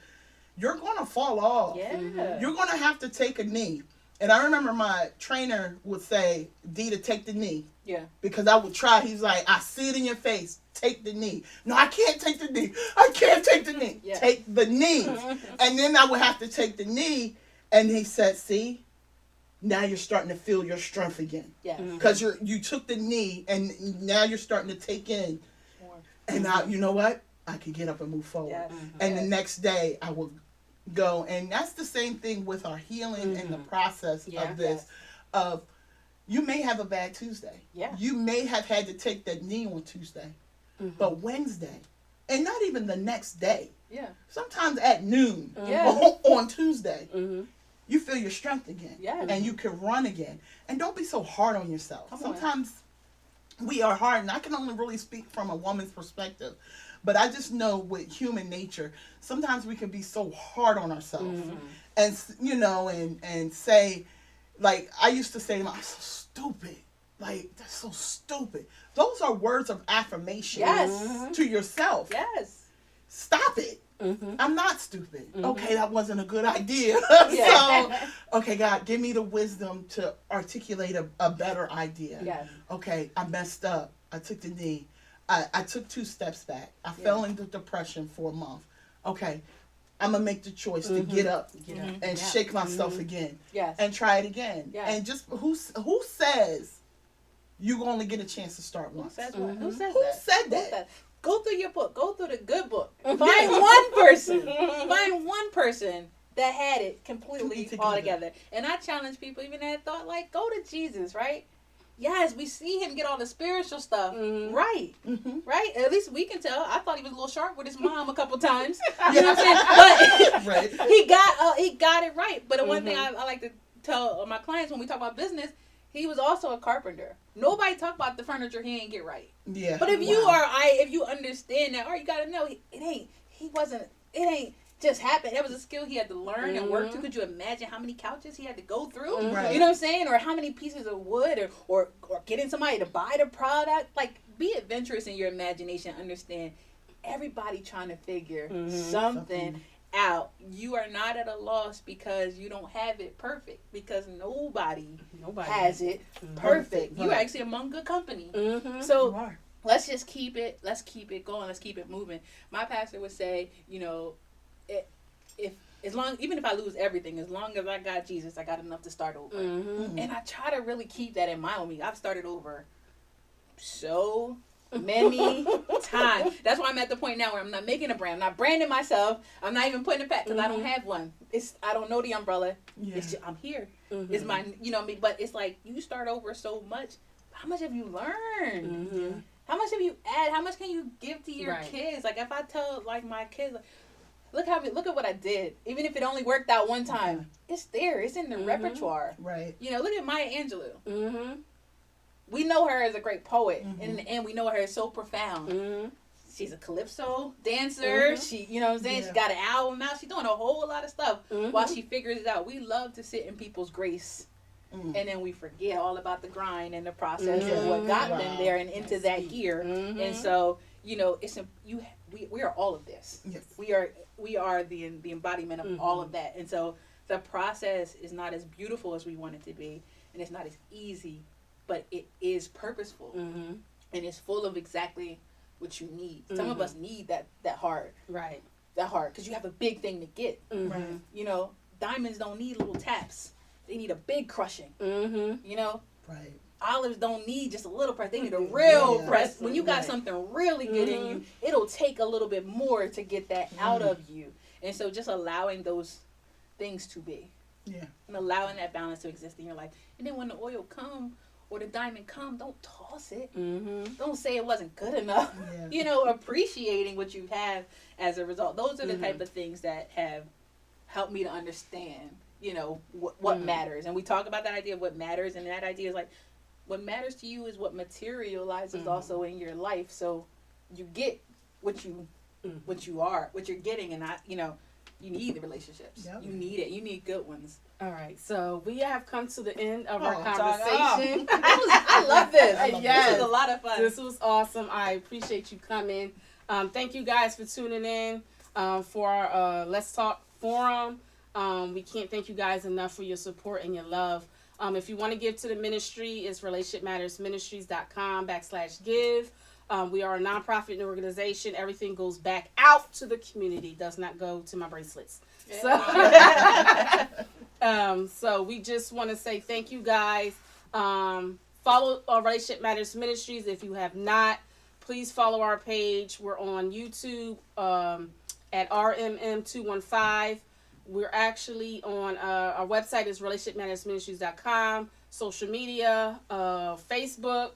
Speaker 3: You're going to fall off.
Speaker 2: Yeah.
Speaker 3: You're going to have to take a knee. And I remember my trainer would say, Dita, take the knee.
Speaker 2: Yeah.
Speaker 3: Because I would try. He's like, I see it in your face. Take the knee. No, I can't take the knee. I can't take the knee.
Speaker 2: Yeah.
Speaker 3: Take the knee. And then I would have to take the knee. And he said, see, now you're starting to feel your strength again.
Speaker 2: Yeah.
Speaker 3: Because you took the knee, and now you're starting to take in.
Speaker 2: More.
Speaker 3: And now, you know what? I can get up and move forward.
Speaker 2: Yes.
Speaker 3: And the next day, I will go. And that's the same thing with our healing and the process of this.
Speaker 2: Yes.
Speaker 3: Of you may have a bad Tuesday.
Speaker 2: Yeah.
Speaker 3: You may have had to take that knee on Tuesday. But Wednesday, and not even the next day,
Speaker 2: Yeah.
Speaker 3: sometimes at noon
Speaker 2: Yeah.
Speaker 3: on Tuesday, you feel your strength again.
Speaker 2: Yes.
Speaker 3: And you can run again. And don't be so hard on yourself.
Speaker 2: Come on.
Speaker 3: Sometimes we are hard, and I can only really speak from a woman's perspective. But I just know with human nature, sometimes we can be so hard on ourselves. And, and say, like, I used to say, I'm so stupid. Like, that's so stupid. Those are words of affirmation to yourself.
Speaker 2: Yes.
Speaker 3: Stop it. I'm not stupid. Okay, that wasn't a good idea.
Speaker 2: Yeah.
Speaker 3: So, okay, God, give me the wisdom to articulate a better idea.
Speaker 2: Yes.
Speaker 3: Okay, I messed up. I took the knee. I took 2 steps back. I fell into depression for a month. Okay, I'm going to make the choice to get up and shake myself again.
Speaker 2: Yes.
Speaker 3: And try it again.
Speaker 2: Yes.
Speaker 3: And just, who says you only get a chance to start
Speaker 2: Who
Speaker 3: once?
Speaker 2: says what? Who says
Speaker 3: Who
Speaker 2: that?
Speaker 3: said that?
Speaker 2: Go through your book. Go through the good book. Find one person. Find one person that had it completely all together. And I challenge people, even that thought, like, go to Jesus, right? Yes, we see him get all the spiritual stuff right. Right? At least we can tell. I thought he was a little sharp with his mom a couple times. You know what I'm saying? But
Speaker 3: Right.
Speaker 2: he got it right. But the one thing I like to tell my clients when we talk about business, he was also a carpenter. Nobody talk about the furniture he ain't get right.
Speaker 3: Yeah.
Speaker 2: But if you understand that, or you gotta know, it ain't just happened. That was a skill he had to learn and work to. Could you imagine how many couches he had to go through?
Speaker 3: Right.
Speaker 2: You know what I'm saying? Or how many pieces of wood, or getting somebody to buy the product. Like, be adventurous in your imagination. Understand, everybody trying to figure something out. You are not at a loss because you don't have it perfect, because nobody has it perfect. You're actually among good company. So let's just keep it going. Let's keep it moving. My pastor would say, even if I lose everything, as long as I got Jesus, I got enough to start over. And I try to really keep that in mind with me. I've started over so many times. That's why I'm at the point now where I'm not making a brand. I'm not branding myself. I'm not even putting it back because I don't have one. I don't know the umbrella.
Speaker 3: Yeah.
Speaker 2: It's just, I'm here. It's my, but it's like you start over so much. How much have you learned? How much have you added? How much can you give to your kids? Like, if I tell my kids, look at what I did. Even if it only worked out one time, it's there. It's in the repertoire.
Speaker 3: Right.
Speaker 2: Look at Maya Angelou. We know her as a great poet, and we know her as so profound. she's a calypso dancer.
Speaker 1: Mhm.
Speaker 2: She, you know what I'm saying?
Speaker 3: Yeah.
Speaker 2: She got an album out. She's doing a whole lot of stuff
Speaker 1: Mhm.
Speaker 2: while she figures it out. We love to sit in people's grace.
Speaker 3: Mm.
Speaker 2: And then we forget all about the grind and the process of what
Speaker 1: Mhm.
Speaker 2: got
Speaker 3: Wow.
Speaker 2: them there and into
Speaker 3: That's
Speaker 2: that
Speaker 3: deep.
Speaker 2: gear.
Speaker 1: Mhm.
Speaker 2: And so, you know, we are all of this.
Speaker 3: Yes.
Speaker 2: We are the embodiment of all of that. And so the process is not as beautiful as we want it to be, and it's not as easy, but it is purposeful,
Speaker 1: Mhm.
Speaker 2: and it's full of exactly what you need. Some of
Speaker 1: Mhm.
Speaker 2: us need that hard,
Speaker 1: Right.
Speaker 2: because you have a big thing to get.
Speaker 1: Mhm.
Speaker 3: Right.
Speaker 2: You know, diamonds don't need little taps; they need a big crushing.
Speaker 1: Mhm.
Speaker 2: You know,
Speaker 3: Right.
Speaker 2: olives don't need just a little press; they need a real
Speaker 3: Yeah.
Speaker 2: press. When you got
Speaker 3: Right.
Speaker 2: something really good in you, it'll take a little bit more to get that out of you. And so, just allowing those things to be,
Speaker 3: Yeah.
Speaker 2: and allowing that balance to exist in your life. And then when the oil come or the diamond come, don't toss it.
Speaker 1: Mhm.
Speaker 2: Don't say it wasn't good enough.
Speaker 3: Yeah.
Speaker 2: You know, appreciating what you have as a result. Those are the
Speaker 1: Mhm.
Speaker 2: type of things that have helped me to understand, you know, what
Speaker 1: Mhm.
Speaker 2: matters. And we talk about that idea of what matters, and that idea is like, what matters to you is what materializes
Speaker 1: Mhm.
Speaker 2: also in your life. So you get what you
Speaker 1: Mhm.
Speaker 2: what you're getting, and not, you know, you need the relationships.
Speaker 3: Yep.
Speaker 2: You need it. You need good ones.
Speaker 1: All right, so we have come to the end of
Speaker 3: Oh,
Speaker 1: our conversation.
Speaker 2: I love this.
Speaker 3: I love
Speaker 1: Yes.
Speaker 2: This was a lot of fun.
Speaker 1: This was awesome. I appreciate you coming. Thank you guys for tuning in for our Let's Talk forum. We can't thank you guys enough for your support and your love. If you want to give to the ministry, it's relationshipmattersministries.com/give. We are a nonprofit organization. Everything goes back out to the community. Does not go to my bracelets.
Speaker 2: Yeah.
Speaker 1: So we just want to say thank you guys. Follow Relationship Matters Ministries. If you have not, please follow our page. We're on YouTube at RMM215. We're actually on our website is relationshipmattersministries.com. Social media, Facebook,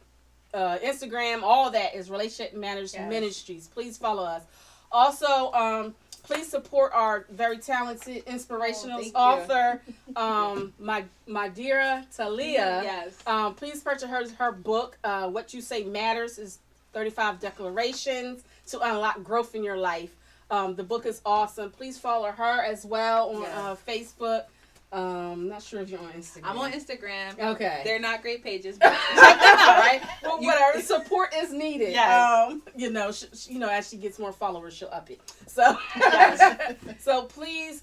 Speaker 1: Instagram, all that is Relationship Matters
Speaker 2: Yes.
Speaker 1: Ministries. Please follow us. Also, please support our very talented inspirational author, Mydera, Taliah.
Speaker 2: Yes.
Speaker 1: Please purchase her book, What You Say Matters, is 35 Declarations to Unlock Growth in Your Life. The book is awesome. Please follow her as well on
Speaker 2: Yes.
Speaker 1: Facebook. Not sure if you're on Instagram.
Speaker 2: I'm on Instagram.
Speaker 1: Okay.
Speaker 2: They're not great pages, but check them out, right?
Speaker 1: Well, whatever. Support is needed.
Speaker 2: Yes.
Speaker 1: You know, as she gets more followers, she'll up it. So,
Speaker 2: Yes.
Speaker 1: so please,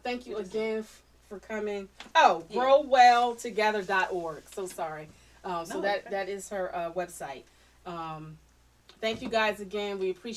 Speaker 1: thank you again for coming. Oh, growwelltogether.org. So sorry. So
Speaker 2: No,
Speaker 1: that is her website. Thank you guys again. We appreciate